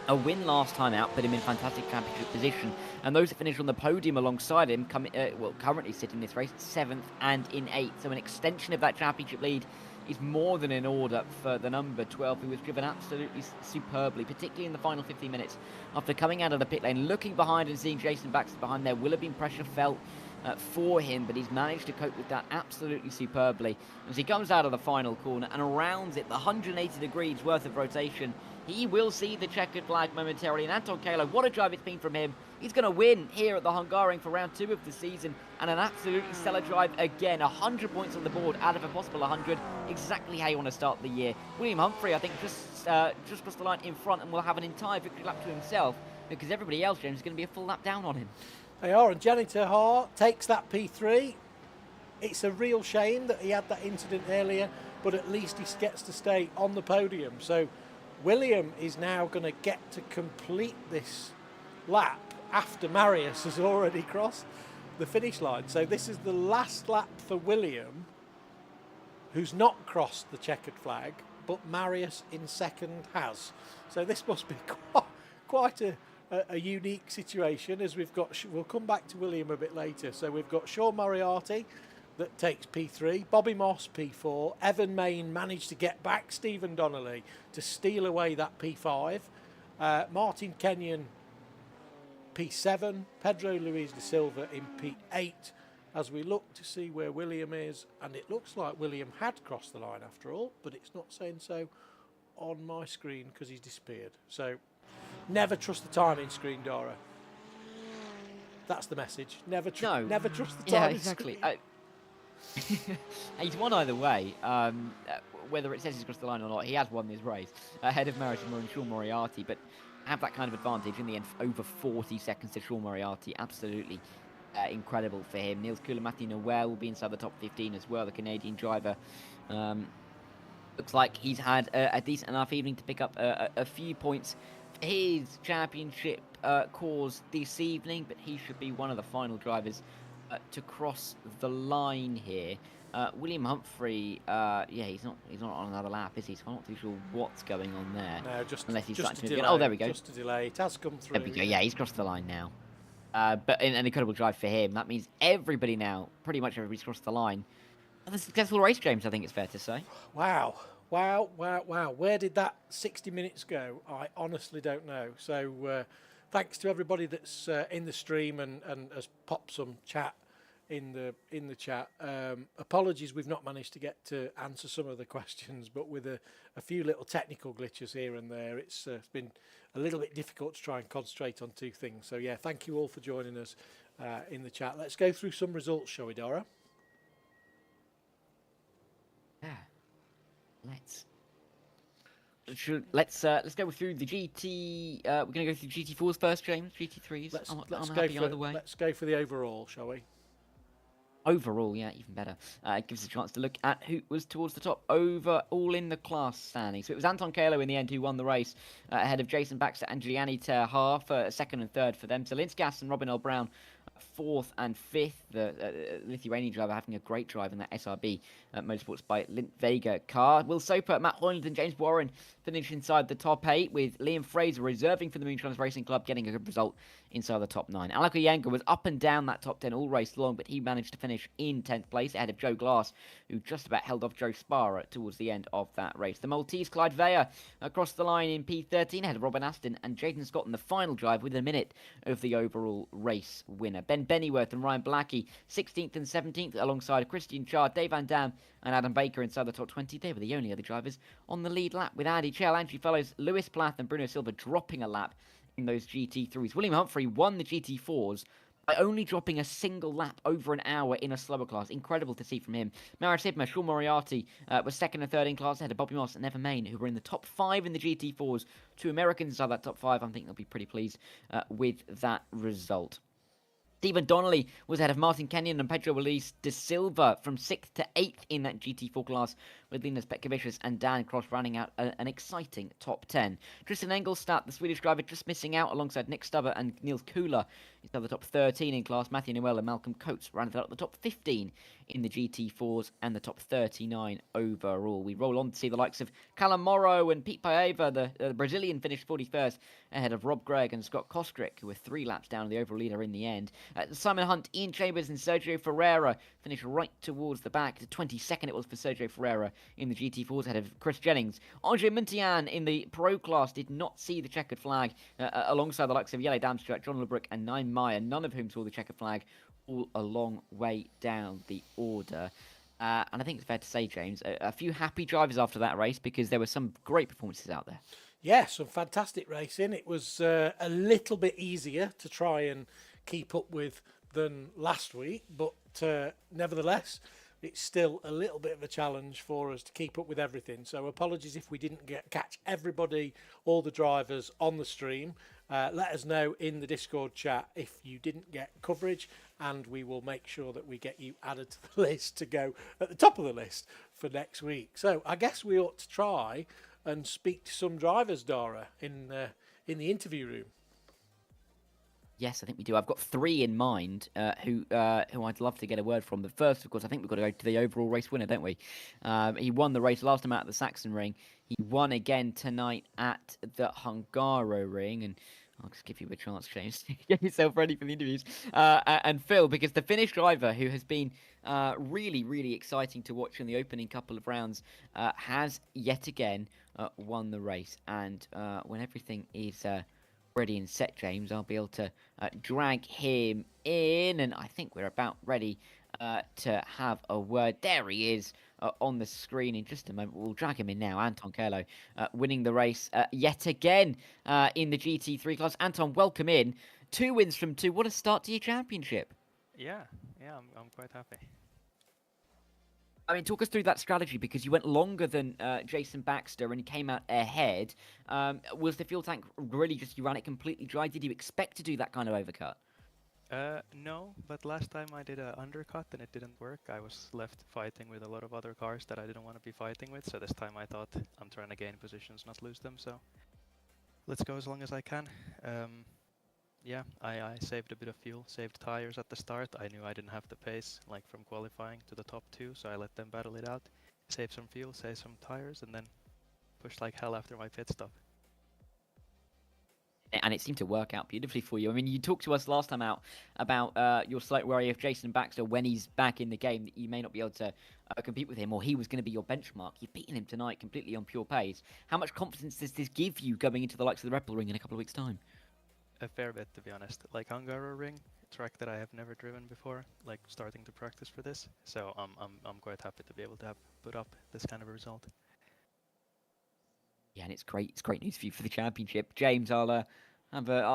A win last time out put him in fantastic championship position, and those that finished on the podium alongside him currently sit in this race 7th and in 8th, so an extension of that championship lead is more than in order for the number 12, who was driven absolutely superbly, particularly in the final 15 minutes. After coming out of the pit lane, looking behind and seeing Jason Baxter behind, there will have been pressure felt for him, but he's managed to cope with that absolutely superbly as he comes out of the final corner and rounds it, the 180 degrees worth of rotation. He will see the checkered flag momentarily, and Anton Kalo, what a drive it's been from him. He's going to win here at the Hungaroring for round 2 of the season, and an absolutely stellar drive again. 100 points on the board out of a possible 100, exactly how you want to start the year. William Humphrey, I think, just crossed the line in front and will have an entire victory lap to himself because everybody else, James, is going to be a full lap down on him. They are, and Gianni Terhard takes that P3. It's a real shame that he had that incident earlier, but at least he gets to stay on the podium. So William is now going to get to complete this lap after Marius has already crossed the finish line. So this is the last lap for William, who's not crossed the checkered flag, but Marius in second has. So this must be quite a unique situation, as we'll come back to William a bit later. So we've got Sean Moriarty that takes P3, Bobby Moss P4, Evan Main managed to get back Stephen Donnelly to steal away that P5, Martin Kenyon P7, Pedro Luis de Silva in P8, as we look to see where William is, and it looks like William had crossed the line after all, but it's not saying so on my screen because he's disappeared. So never trust the timing screen, Dara. That's the message. Never trust the timing. Yeah, exactly. He's won either way. Whether it says he's crossed the line or not, he has won this race ahead of Marius and Sean Moriarty, but have that kind of advantage in the end, over 40 seconds to Sean Moriarty. Absolutely incredible for him. Niels Kulamati Noel will be inside the top 15 as well, the Canadian driver. Looks like he's had a decent enough evening to pick up a few points for his championship cause this evening, but he should be one of the final drivers to cross the line here. William Humphrey, he's not on another lap, is he? So I'm not too sure what's going on there. No, just unless he's just starting a to delay. Oh, there we go. Just a delay. It has come through. There we go. Yeah, he's crossed the line now. But an incredible drive for him. That means everybody now, pretty much everybody's crossed the line. A successful race, James, I think it's fair to say. Wow. Where did that 60 minutes go? I honestly don't know. So thanks to everybody that's in the stream and has popped some chat in the chat. Apologies, we've not managed to get to answer some of the questions, but with a few little technical glitches here and there, it's been a little bit difficult to try and concentrate on two things. So yeah, thank you all for joining us in the chat. Let's go through some results, shall we, Dara? Yeah. Let's go through the GT. We're going to go through GT4s first, James. GT3s. Let's go for the overall, shall we? Overall, yeah, even better. It gives us a chance to look at who was towards the top overall in the class standing. So it was Anton Kalo in the end who won the race, ahead of Jason Baxter and Gianni Terha for second and third for them. So Linskas and Robin L. Brown fourth and fifth. The Lithuanian driver having a great drive in that SRB Motorsports by Lint Vega car. Will Soper, Matt Hoyland and James Warren finish inside the top 8, with Liam Fraser reserving for the Moonshiners Racing Club, getting a good result inside the top 9. Alec Oyenga was up and down that top 10 all race long, but he managed to finish in 10th place ahead of Joe Glass, who just about held off Joe Sparrow towards the end of that race. The Maltese Clyde Veyer across the line in P13 ahead of Robin Aston and Jaden Scott in the final drive with a minute of the overall race winner. Ben Bennyworth and Ryan Blackie 16th and 17th alongside Christian Char, Dave Van Dam and Adam Baker inside the top 20. They were the only other drivers on the lead lap, with Andy Chell, Andrew Fellows, Lewis Plath and Bruno Silva dropping a lap in those GT3s. William Humphrey won the GT4s by only dropping a single lap over an hour in a slower class. Incredible to see from him. Maris Hibmer, Sean Moriarty was second and third in class ahead of Bobby Moss and Evan Main, who were in the top 5 in the GT4s. 2 Americans inside that top 5. I think they'll be pretty pleased with that result. Stephen Donnelly was ahead of Martin Kenyon and Pedro Luis de Silva from 6th to 8th in that GT4 class, with Linus Petkovicius and Dan Cross rounding out an exciting top 10. Tristan Engelstad, the Swedish driver, just missing out alongside Nick Stubber and Niels Kula. He's at the top 13 in class. Matthew Noel and Malcolm Coates rounded out the top 15 in the GT4s and the top 39 overall. We roll on to see the likes of Callum Morrow and Pete Paeva. The Brazilian finished 41st ahead of Rob Gregg and Scott Kostrick, who were 3 laps down the overall leader in the end. Simon Hunt, Ian Chambers and Sergio Ferreira finished right towards the back. The 22nd it was for Sergio Ferreira in the GT4s ahead of Chris Jennings. Andre Muntian in the Pro class did not see the checkered flag alongside the likes of Jelle Damstrup, John LeBrook and Nine Meyer, none of whom saw the checkered flag all a long way down the order. And I think it's fair to say, James, a few happy drivers after that race, because there were some great performances out there. Yeah, some fantastic racing. It was a little bit easier to try and keep up with than last week, but nevertheless, it's still a little bit of a challenge for us to keep up with everything. So apologies if we didn't catch everybody, all the drivers on the stream. Let us know in the Discord chat if you didn't get coverage, and we will make sure that we get you added to the list to go at the top of the list for next week. So I guess we ought to try and speak to some drivers, Dara, in the interview room. Yes, I think we do. I've got 3 in mind who I'd love to get a word from. But first, of course, I think we've got to go to the overall race winner, don't we? He won the race last time out at the Sachsenring. He won again tonight at the Hungaroring. And I'll just give you a chance, James, to get yourself ready for the interviews. And Phil, because the Finnish driver, who has been really, really exciting to watch in the opening couple of rounds, has yet again won the race. And when everything is ready and set, James, I'll be able to drag him in, and I think we're about ready to have a word. There he is on the screen in just a moment. We'll drag him in now. Anton Kerlo winning the race yet again in the GT3 class. Anton, welcome in. 2 wins from 2. What a start to your championship. Yeah, I'm quite happy. I mean, talk us through that strategy, because you went longer than Jason Baxter and came out ahead. Was the fuel tank really just, you ran it completely dry? Did you expect to do that kind of overcut? No, but last time I did an undercut and it didn't work. I was left fighting with a lot of other cars that I didn't want to be fighting with, so this time I thought I'm trying to gain positions, not lose them, so let's go as long as I can. Yeah, I saved a bit of fuel, saved tires at the start. I knew I didn't have the pace, like from qualifying to the top 2, so I let them battle it out. Save some fuel, save some tires, and then pushed like hell after my pit stop. And it seemed to work out beautifully for you. I mean, you talked to us last time out about your slight worry of Jason Baxter when he's back in the game, that you may not be able to compete with him, or he was going to be your benchmark. You've beaten him tonight completely on pure pace. How much confidence does this give you going into the likes of the Red Bull Ring in a couple of weeks' time? A fair bit, to be honest. Like Hungaroring, a track that I have never driven before, like starting to practice for this. So I'm quite happy to be able to have put up this kind of a result. Yeah, and it's great. It's great news for you for the championship, James. I'll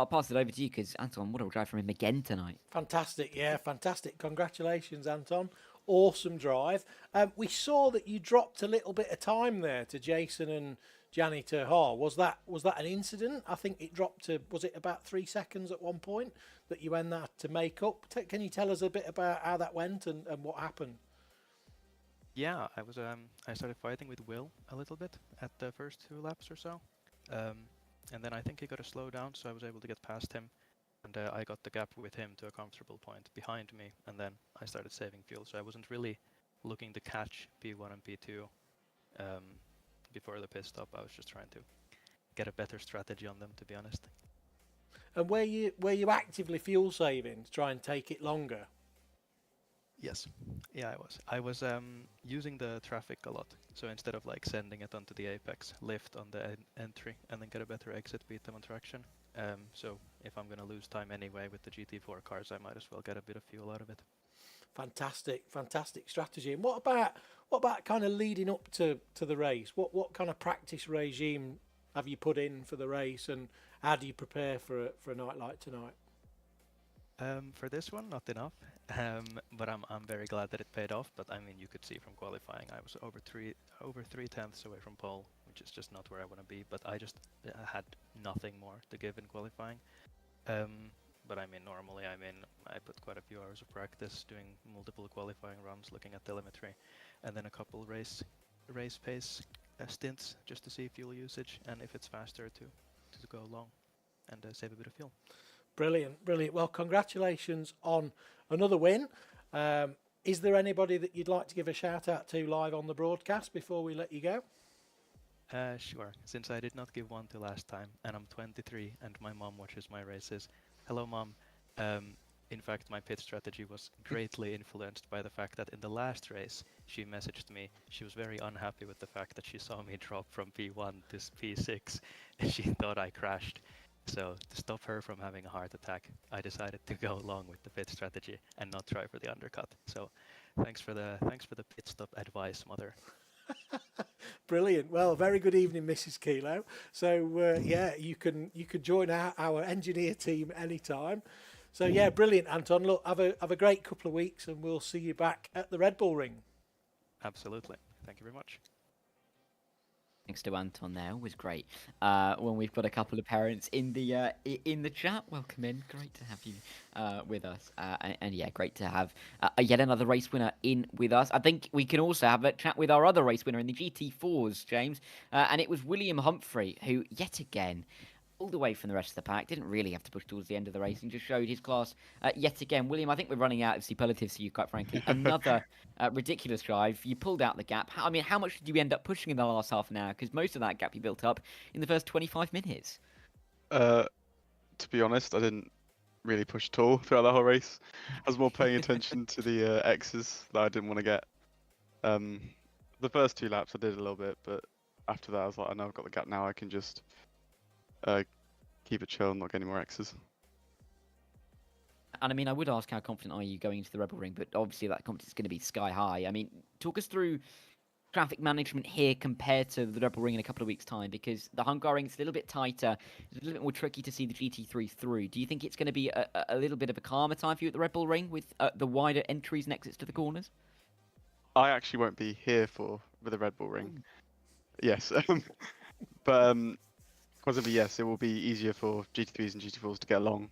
pass it over to you, because Anton, what a drive from him again tonight. Fantastic, yeah, fantastic. Congratulations, Anton. Awesome drive. We saw that you dropped a little bit of time there to Jason and Gianni Terhar. Was that an incident? I think it dropped to, was it about 3 seconds at one point that you then had to make up? Can you tell us a bit about how that went and what happened? Yeah, I started fighting with Will a little bit at the first 2 laps or so, and then I think he got a slow down, so I was able to get past him, and I got the gap with him to a comfortable point behind me, and then I started saving fuel. So I wasn't really looking to catch P1 and P2 before the pit stop. I was just trying to get a better strategy on them, to be honest. And were you actively fuel saving to try and take it longer? Yes. Yeah, I was using the traffic a lot. So instead of like sending it onto the apex, lift on the entry and then get a better exit, beat them on traction. So if I'm going to lose time anyway with the GT4 cars, I might as well get a bit of fuel out of it. Fantastic strategy. And what about kind of leading up to the race? What kind of practice regime have you put in for the race, and how do you prepare for a night like tonight? For this one, not enough, but I'm very glad that it paid off. But I mean, you could see from qualifying, I was over 3/10 away from pole, which is just not where I want to be. But I just had nothing more to give in qualifying. But I mean, normally, I put quite a few hours of practice doing multiple qualifying runs, looking at telemetry, and then a couple race pace stints just to see fuel usage and if it's faster to go long and save a bit of fuel. Brilliant. Well, congratulations on another win. Is there anybody that you'd like to give a shout out to live on the broadcast before we let you go? Sure. Since I did not give one to last time, and I'm 23 and my mom watches my races. Hello, Mom. In fact, my pit strategy was greatly influenced by the fact that in the last race, she messaged me. She was very unhappy with the fact that she saw me drop from P1 to P6, and she thought I crashed. So to stop her from having a heart attack, I decided to go along with the pit strategy and not try for the undercut. So thanks for the pit stop advice, Mother. Brilliant. Well, very good evening, Mrs. Kilo. So yeah, you can join our engineer team anytime. So yeah, brilliant, Anton. Look, have a great couple of weeks, and we'll see you back at the Red Bull Ring. Absolutely. Thank you very much. Thanks to Anton there, was great. When we've got a couple of parents in the chat, welcome in. Great to have you with us, and yeah, great to have yet another race winner in with us. I think we can also have a chat with our other race winner in the GT4s, James, and it was William Humphrey, who yet again, all the way from the rest of the pack, didn't really have to push towards the end of the race and just showed his class yet again. William, I think we're running out of superlatives for you, quite frankly. Another ridiculous drive. You pulled out the gap. How much did you end up pushing in the last half an hour? Because most of that gap you built up in the first 25 minutes. To be honest, I didn't really push at all throughout the whole race. I was more paying attention to the X's that I didn't want to get. The first 2 laps I did a little bit, but after that I was like, I know I've got the gap now, I can just keep it chill and not get any more X's. And I mean, I would ask how confident are you going into the Red Bull Ring, but obviously that confidence is going to be sky high. I mean, talk us through traffic management here compared to the Red Bull Ring in a couple of weeks' time, because the Hungaroring is a little bit tighter, it's a little bit more tricky to see the GT3 through. Do you think it's going to be a little bit of a calmer time for you at the Red Bull Ring with the wider entries and exits to the corners? I actually won't be here for the Red Bull Ring. Yes, but possibly yes, it will be easier for GT3s and GT4s to get along.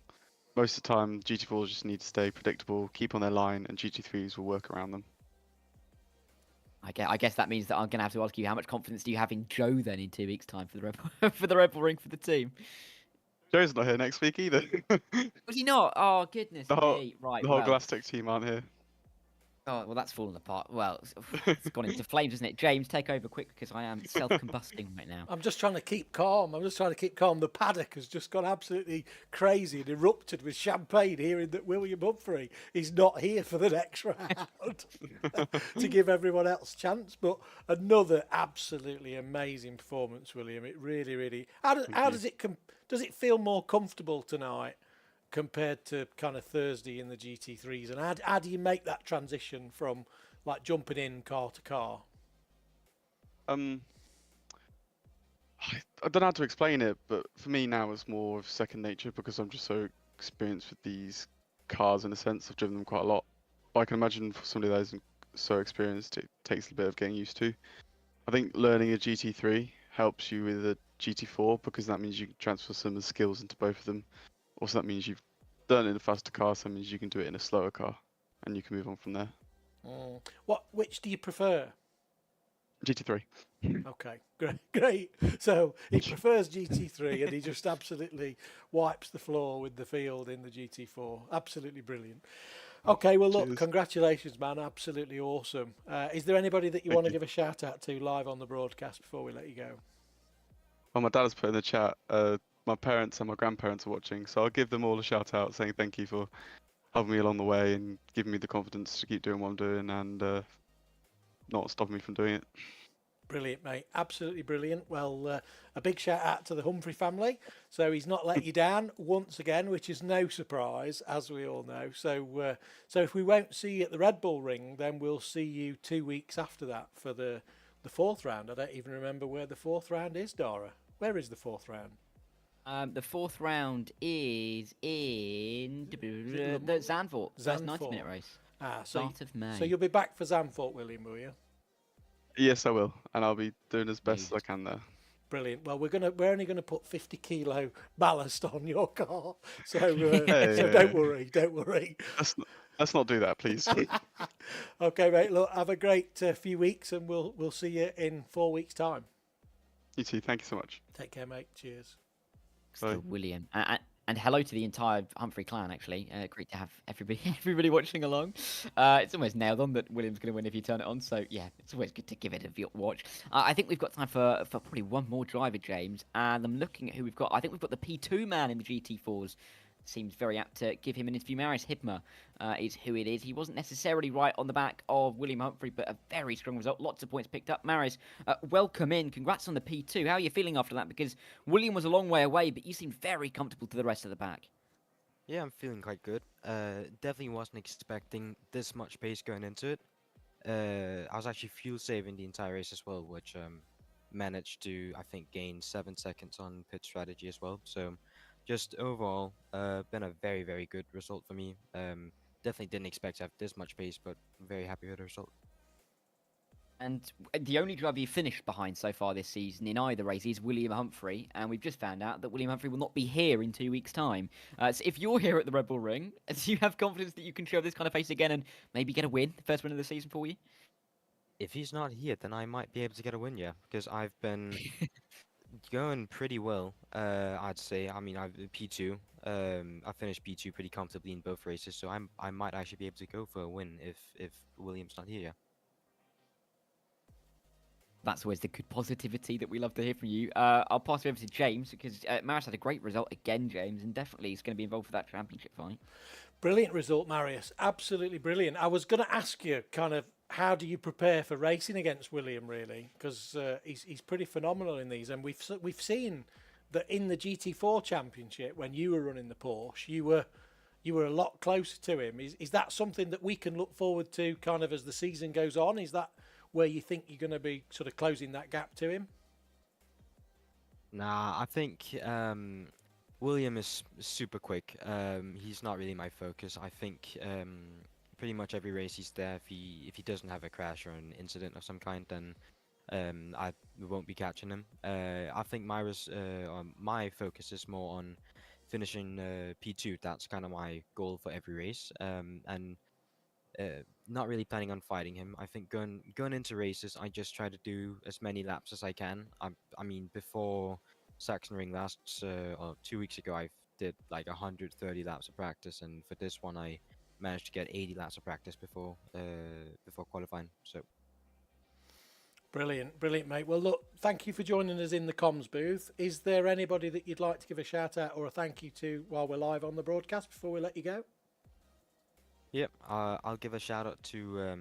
Most of the time, GT4s just need to stay predictable, keep on their line, and GT3s will work around them. I guess that means that I'm going to have to ask you, how much confidence do you have in Joe then in 2 weeks' time for the Red Bull Ring for the team? Joe's not here next week either. Was he not? Oh, goodness me. Right, the whole Glastic team aren't here. Oh, well, that's fallen apart. Well, it's gone into flames, isn't it? James, take over quick, because I am self-combusting right now. I'm just trying to keep calm. The paddock has just gone absolutely crazy and erupted with champagne, hearing that William Humphrey is not here for the next round to give everyone else a chance. But another absolutely amazing performance, William. It really. How does it feel more comfortable tonight compared to kind of Thursday in the GT3s, and how do you make that transition from like jumping in car to car? I don't know how to explain it, but for me now it's more of second nature because I'm just so experienced with these cars in a sense. I've driven them quite a lot. But I can imagine for somebody that isn't so experienced, it takes a bit of getting used to. I think learning a GT3 helps you with the GT4 because that means you can transfer some of the skills into both of them. Also, that means you've done it in a faster car, so that means you can do it in a slower car, and you can move on from there. Which do you prefer? GT3. Okay, great. So he prefers GT3, and he just absolutely wipes the floor with the field in the GT4. Absolutely brilliant. Okay, well, look, Cheers. congratulations, man. Absolutely awesome. Is there anybody that you want to you. give a shout out to live on the broadcast before we let you go? Well, my dad has put in the chat, my parents and my grandparents are watching, so I'll give them all a shout out saying thank you for helping me along the way and giving me the confidence to keep doing what I'm doing and not stopping me from doing it. Brilliant, mate. Absolutely brilliant. Well, a big shout out to the Humphrey family. So he's not let you down once again, which is no surprise, as we all know. So if we won't see you at the Red Bull Ring, then we'll see you 2 weeks after that for the fourth round. I don't even remember where the fourth round is, Dara. Where is the fourth round? The fourth round is in the Zandvoort. First 90-minute race. Start of May. So you'll be back for Zandvoort, William, will you? Yes, I will, and I'll be doing as best as I can there. Brilliant. Well, we're only gonna put 50 kilo ballast on your car, so don't worry. Let's not do that, please. Okay, mate. Look, have a great few weeks, and we'll see you in 4 weeks' time. You too. Thank you so much. Take care, mate. Cheers. Still William. And hello to the entire Humphrey clan, actually. Great to have everybody watching along. It's almost nailed on that William's going to win if you turn it on. So, yeah, it's always good to give it a watch. I think we've got time for probably one more driver, James. And I'm looking at who we've got. I think we've got the P2 man in the GT4s. Seems very apt to give him an interview. Marius Hibmer is who it is. He wasn't necessarily right on the back of William Humphrey, but a very strong result. Lots of points picked up. Marius, welcome in. Congrats on the P2. How are you feeling after that? Because William was a long way away, but you seemed very comfortable to the rest of the pack. Yeah, I'm feeling quite good. Definitely wasn't expecting this much pace going into it. I was actually fuel saving the entire race as well, which managed to, I think, gain 7 seconds on pit strategy as well. So just overall, been a very, very good result for me. Definitely didn't expect to have this much pace, but very happy with the result. And the only driver you finished behind so far this season in either race is William Humphrey, and we've just found out that William Humphrey will not be here in 2 weeks' time. So if you're here at the Red Bull Ring, do you have confidence that you can show this kind of pace again and maybe get a win, the first win of the season for you? If he's not here, then I might be able to get a win, yeah, because I've been going pretty well, I'd say. I mean, I've P2. I finished P2 pretty comfortably in both races, so I might actually be able to go for a win if William's not here. That's always the good positivity that we love to hear from you. I'll pass it over to James because Marius had a great result again, James, and definitely he's going to be involved for that championship fight. Brilliant result, Marius. Absolutely brilliant. I was going to ask you kind of how do you prepare for racing against William, really? Because he's pretty phenomenal in these, and we've seen that in the GT4 championship when you were running the Porsche, you were a lot closer to him. Is that something that we can look forward to kind of as the season goes on? Is that where you think you're going to be sort of closing that gap to him? Nah, I think William is super quick. He's not really my focus. I think pretty much every race he's there. If he doesn't have a crash or an incident of some kind, then I won't be catching him. I think my focus is more on finishing P2. That's kind of my goal for every race. And not really planning on fighting him. I think going into races, I just try to do as many laps as I can. I mean, before Sachsenring or 2 weeks ago, I did like 130 laps of practice, and for this one, I managed to get 80 laps of practice before qualifying. So. Brilliant, mate. Well, look, thank you for joining us in the comms booth. Is there anybody that you'd like to give a shout out or a thank you to while we're live on the broadcast before we let you go? Yep, I'll give a shout out to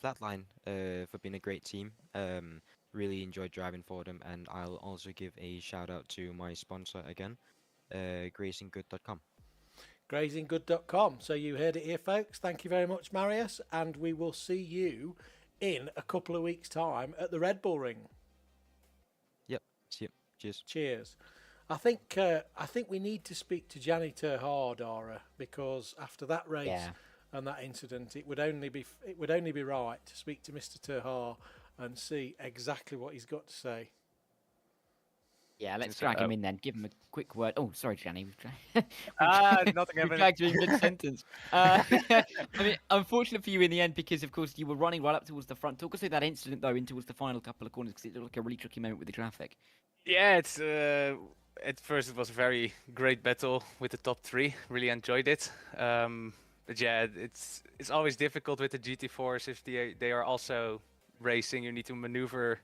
Flatline for being a great team. Really enjoyed driving for them, and I'll also give a shout out to my sponsor again, grazinggood.com. Grazinggood.com. So you heard it here, folks. Thank you very much, Marius, and we will see you in a couple of weeks' time at the Red Bull Ring. Yep. See you. Cheers. Cheers. I think we need to speak to Gianni Terhar, Dara, because after that race and that incident, it would only be right to speak to Mr. Terhar and see exactly what he's got to say. Yeah, let's Since, drag him in then. Give him a quick word. Oh, sorry, Gianni. nothing We happened. dragged you in mid-sentence. I mean, unfortunate for you in the end because, of course, you were running right up towards the front. Talk us through that incident, though, in towards the final couple of corners because it looked like a really tricky moment with the traffic. Yeah, it's at first it was a very great battle with the top three. Really enjoyed it. But yeah, it's always difficult with the GT4s if they are also racing. You need to maneuver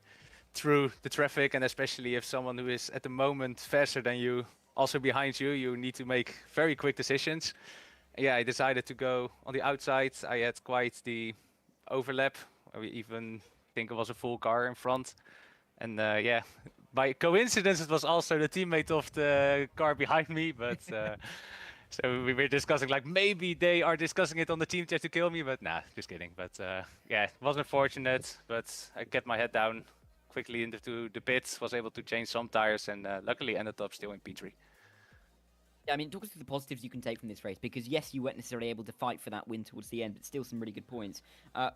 through the traffic, and especially if someone who is at the moment faster than you also behind you, you need to make very quick decisions. Yeah, I decided to go on the outside. I had quite the overlap. I even think it was a full car in front. And yeah, by coincidence, it was also the teammate of the car behind me. But so we were discussing, like, maybe they are discussing it on the team chat to kill me. But nah, just kidding. But yeah, it was unfortunate. But I kept my head down quickly into the pits, was able to change some tires, and luckily ended up still in P3. Yeah, I mean, talk us through the positives you can take from this race because, yes, you weren't necessarily able to fight for that win towards the end, but still some really good points.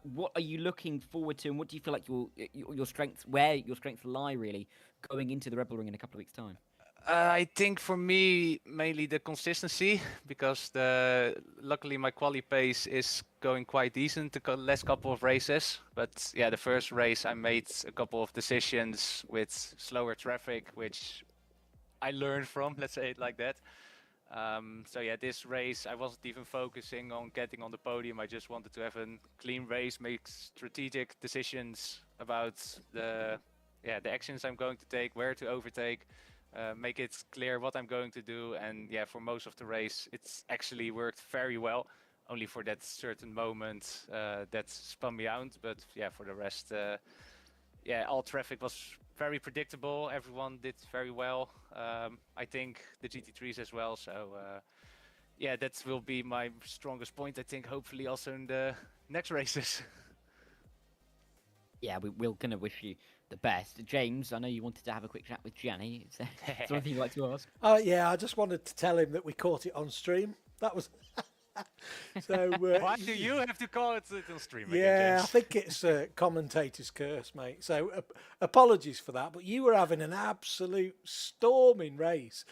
What are you looking forward to, and what do you feel like your strengths, where your strengths lie, really, going into the Rebel Ring in a couple of weeks' time? I think for me, mainly the consistency, because luckily my quali pace is going quite decent the last couple of races. But yeah, the first race I made a couple of decisions with slower traffic, which I learned from, let's say it like that. So yeah, this race I wasn't even focusing on getting on the podium. I just wanted to have a clean race, make strategic decisions about the actions I'm going to take, where to overtake. Make it clear what I'm going to do, and yeah, for most of the race it's actually worked very well, only for that certain moment that spun me out. But yeah, for the rest, yeah, all traffic was very predictable. Everyone did very well. I think the GT3s as well, so yeah, that will be my strongest point, I think, hopefully also in the next races. Yeah, we're going to wish you the best. James, I know you wanted to have a quick chat with Gianni. Is there anything you'd like to ask? Yeah, I just wanted to tell him that we caught it on stream. That was... So why do you have to call it on stream again, yeah, James? I think it's a commentator's curse, mate. So apologies for that, but you were having an absolute storming race.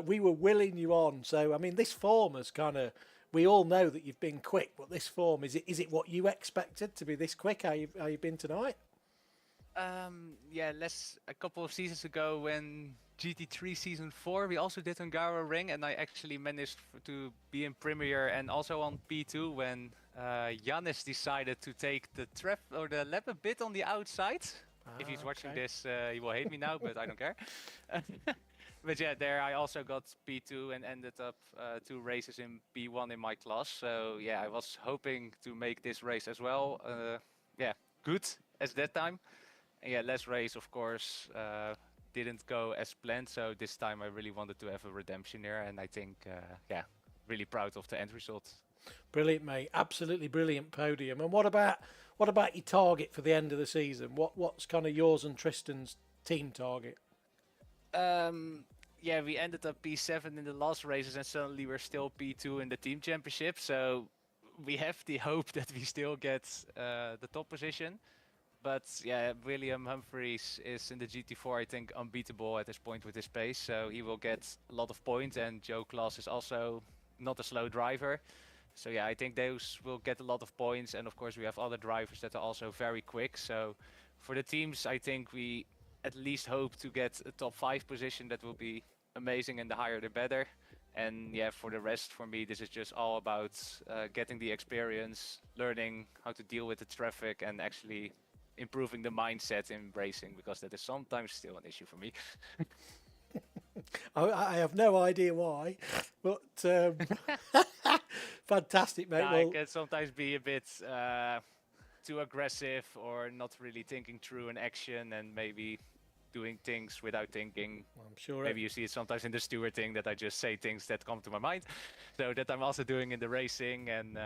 We were willing you on. So, I mean, this form is kind of... We all know that you've been quick, but this form, is it what you expected to be this quick? How you been tonight? Yeah, a couple of seasons ago when GT3 Season 4, we also did Hungaroring, and I actually managed to be in Premier and also on P2 when Yannis decided to take the lap a bit on the outside. If he's watching this, he will hate me now, but I don't care. But yeah, there I also got P2 and ended up 2 races in P1 in my class. So yeah, I was hoping to make this race as well. Yeah, good as that time. And yeah, last race, of course, didn't go as planned. So this time I really wanted to have a redemption here. And I think, yeah, really proud of the end result. Brilliant, mate. Absolutely brilliant podium. And what about your target for the end of the season? What's kind of yours and Tristan's team target? Yeah, we ended up P7 in the last races, and suddenly we're still P2 in the team championship. So we have the hope that we still get the top position. But yeah, William Humphries is in the GT4, I think, unbeatable at this point with his pace. So he will get a lot of points, and Joe Klaas is also not a slow driver. So yeah, I think those will get a lot of points. And of course, we have other drivers that are also very quick. So for the teams, I think we at least hope to get a top 5 position. That will be amazing, and the higher the better. And yeah, for the rest, for me, this is just all about getting the experience, learning how to deal with the traffic, and actually improving the mindset in racing, because that is sometimes still an issue for me. I have no idea why, but fantastic, mate. I can sometimes be a bit too aggressive or not really thinking through an action, and maybe doing things without thinking. I'm sure. Maybe you see it sometimes in the stewarding that I just say things that come to my mind. So that I'm also doing in the racing, and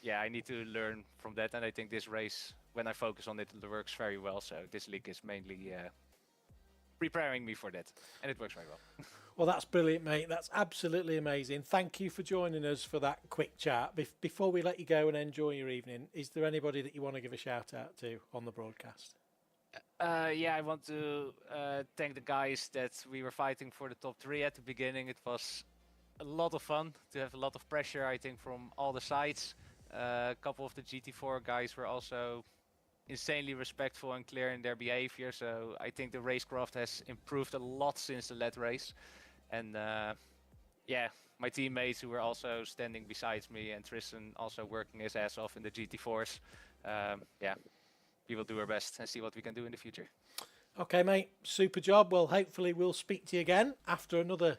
yeah, I need to learn from that. And I think this race, when I focus on it, it works very well. So this league is mainly preparing me for that, and it works very well. Well, that's brilliant, mate. That's absolutely amazing. Thank you for joining us for that quick chat. Before we let you go and enjoy your evening, is there anybody that you want to give a shout out to on the broadcast? Yeah, I want to thank the guys that we were fighting for the top 3 at the beginning. It was a lot of fun to have a lot of pressure, I think, from all the sides. A couple of the GT4 guys were also insanely respectful and clear in their behavior, so I think the racecraft has improved a lot since the lead race. And yeah, my teammates who were also standing beside me, and Tristan also working his ass off in the GT4s. Yeah, we will do our best and see what we can do in the future. Okay, mate, super job. Well, hopefully we'll speak to you again after another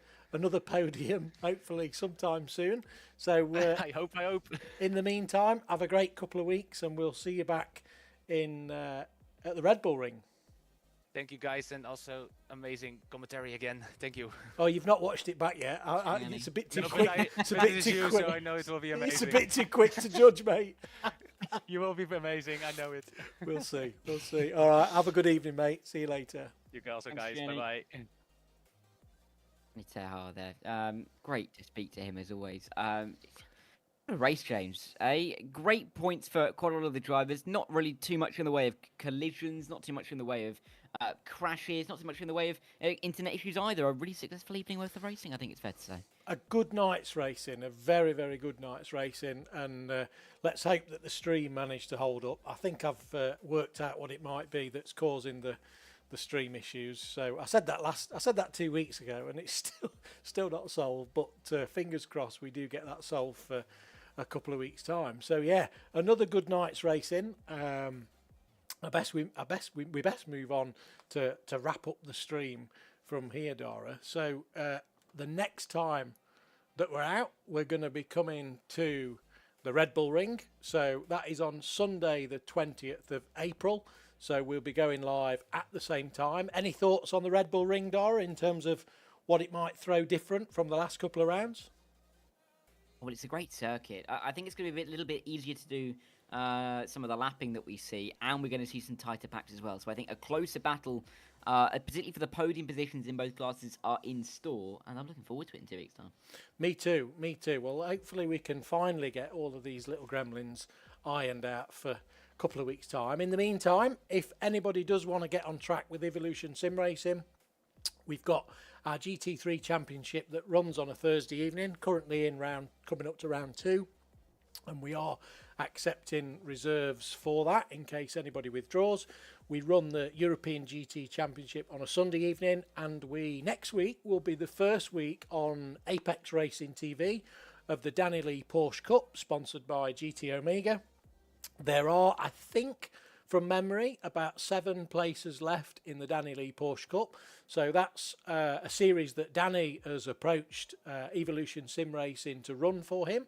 podium, hopefully sometime soon. So I hope. In the meantime, have a great couple of weeks, and we'll see you back in at the Red Bull Ring. Thank you, guys, and also amazing commentary again. Thank you. Oh, you've not watched it back yet? It's a bit too quick. It's a bit too quick. So I know it will be amazing. It's a bit too quick to judge, mate. You will be amazing. I know it. We'll see. We'll see. All right. Have a good evening, mate. See you later. You also, Thanks, guys. Jenny. Bye-bye. It's hard there. Great to speak to him as always. What a race, James. Great points for quite a lot of the drivers. Not really too much in the way of collisions, not too much in the way of crashes, not too much in the way of internet issues either. A really successful evening worth of racing, I think it's fair to say. A good night's racing, a very, very good night's racing, and let's hope that the stream managed to hold up. I think I've worked out what it might be that's causing the stream issues. So I said that 2 weeks ago, and it's still not solved. But fingers crossed, we do get that solved for a couple of weeks' time. So yeah, another good night's racing. I best move on to wrap up the stream from here, Dara. So the next time that we're out, we're going to be coming to the Red Bull Ring. So that is on Sunday, the 20th of April. So we'll be going live at the same time. Any thoughts on the Red Bull Ring, Dara, in terms of what it might throw different from the last couple of rounds? Well, it's a great circuit. I think it's going to be a little bit easier to do some of the lapping that we see, and we're going to see some tighter packs as well. So I think a closer battle, particularly for the podium positions in both classes, are in store, and I'm looking forward to it in 2 weeks' time. Me too. Well, hopefully we can finally get all of these little gremlins ironed out for a couple of weeks' time. In the meantime, if anybody does want to get on track with Evolution Sim Racing, we've got our GT3 Championship that runs on a Thursday evening, currently coming up to round 2, and we are accepting reserves for that in case anybody withdraws. We run the European GT Championship on a Sunday evening, and next week will be the first week on Apex Racing TV of the Danny Lee Porsche Cup, sponsored by GT Omega. There are, I think, from memory, about 7 places left in the Danny Lee Porsche Cup. So that's a series that Danny has approached Evolution Sim Racing to run for him.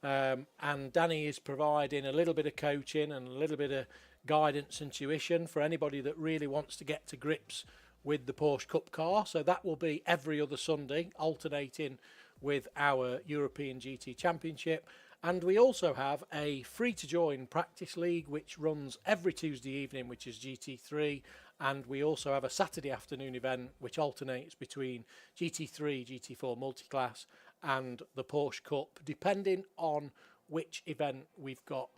And Danny is providing a little bit of coaching and a little bit of guidance and tuition for anybody that really wants to get to grips with the Porsche Cup car. So that will be every other Sunday, alternating with our European GT Championship. And we also have a free-to-join practice league, which runs every Tuesday evening, which is GT3. And we also have a Saturday afternoon event, which alternates between GT3, GT4 multiclass, and the Porsche Cup, depending on which event we've got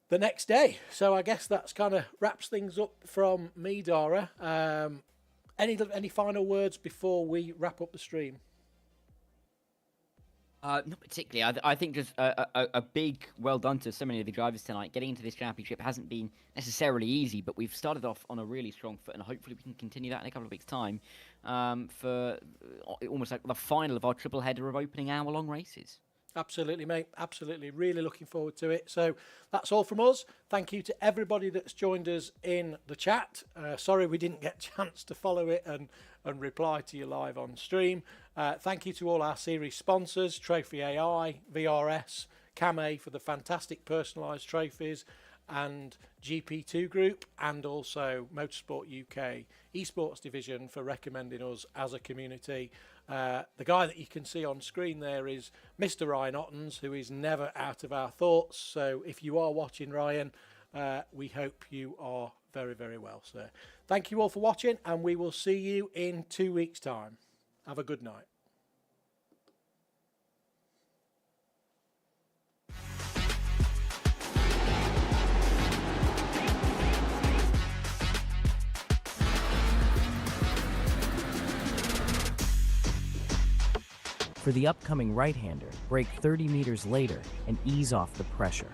the next day. So I guess that's kind of wraps things up from me, Dara. Any final words before we wrap up the stream? Not particularly. I think just a big well done to so many of the drivers tonight. Getting into this championship hasn't been necessarily easy, but we've started off on a really strong foot, and hopefully we can continue that in a couple of weeks' time for almost like the final of our triple header of opening hour-long races. Absolutely, mate. Absolutely. Really looking forward to it. So that's all from us. Thank you to everybody that's joined us in the chat. Sorry we didn't get a chance to follow it and reply to you live on stream. Thank you to all our series sponsors, Trophy AI, VRS, Came for the fantastic personalised trophies, and GP2 Group, and also Motorsport UK Esports Division for recommending us as a community. The guy that you can see on screen there is Mr. Ryan Ottens, who is never out of our thoughts. So if you are watching, Ryan, we hope you are very, very well, sir. Thank you all for watching, and we will see you in 2 weeks' time. Have a good night. For the upcoming right-hander, brake 30 meters later and ease off the pressure.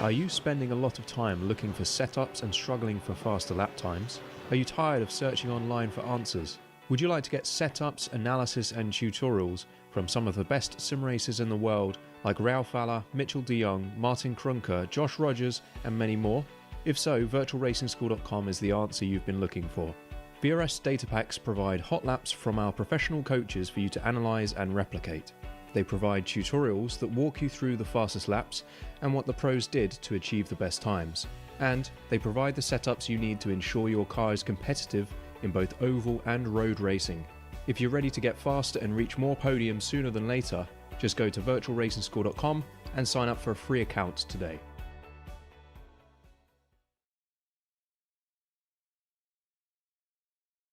Are you spending a lot of time looking for setups and struggling for faster lap times? Are you tired of searching online for answers? Would you like to get setups, analysis and tutorials from some of the best sim racers in the world like Ralph Aller, Mitchell de Jong, Martin Krunker, Josh Rogers and many more? If so, virtualracingschool.com is the answer you've been looking for. VRS data packs provide hot laps from our professional coaches for you to analyse and replicate. They provide tutorials that walk you through the fastest laps and what the pros did to achieve the best times. And they provide the setups you need to ensure your car is competitive in both oval and road racing. If you're ready to get faster and reach more podiums sooner than later, just go to virtualracingschool.com and sign up for a free account today.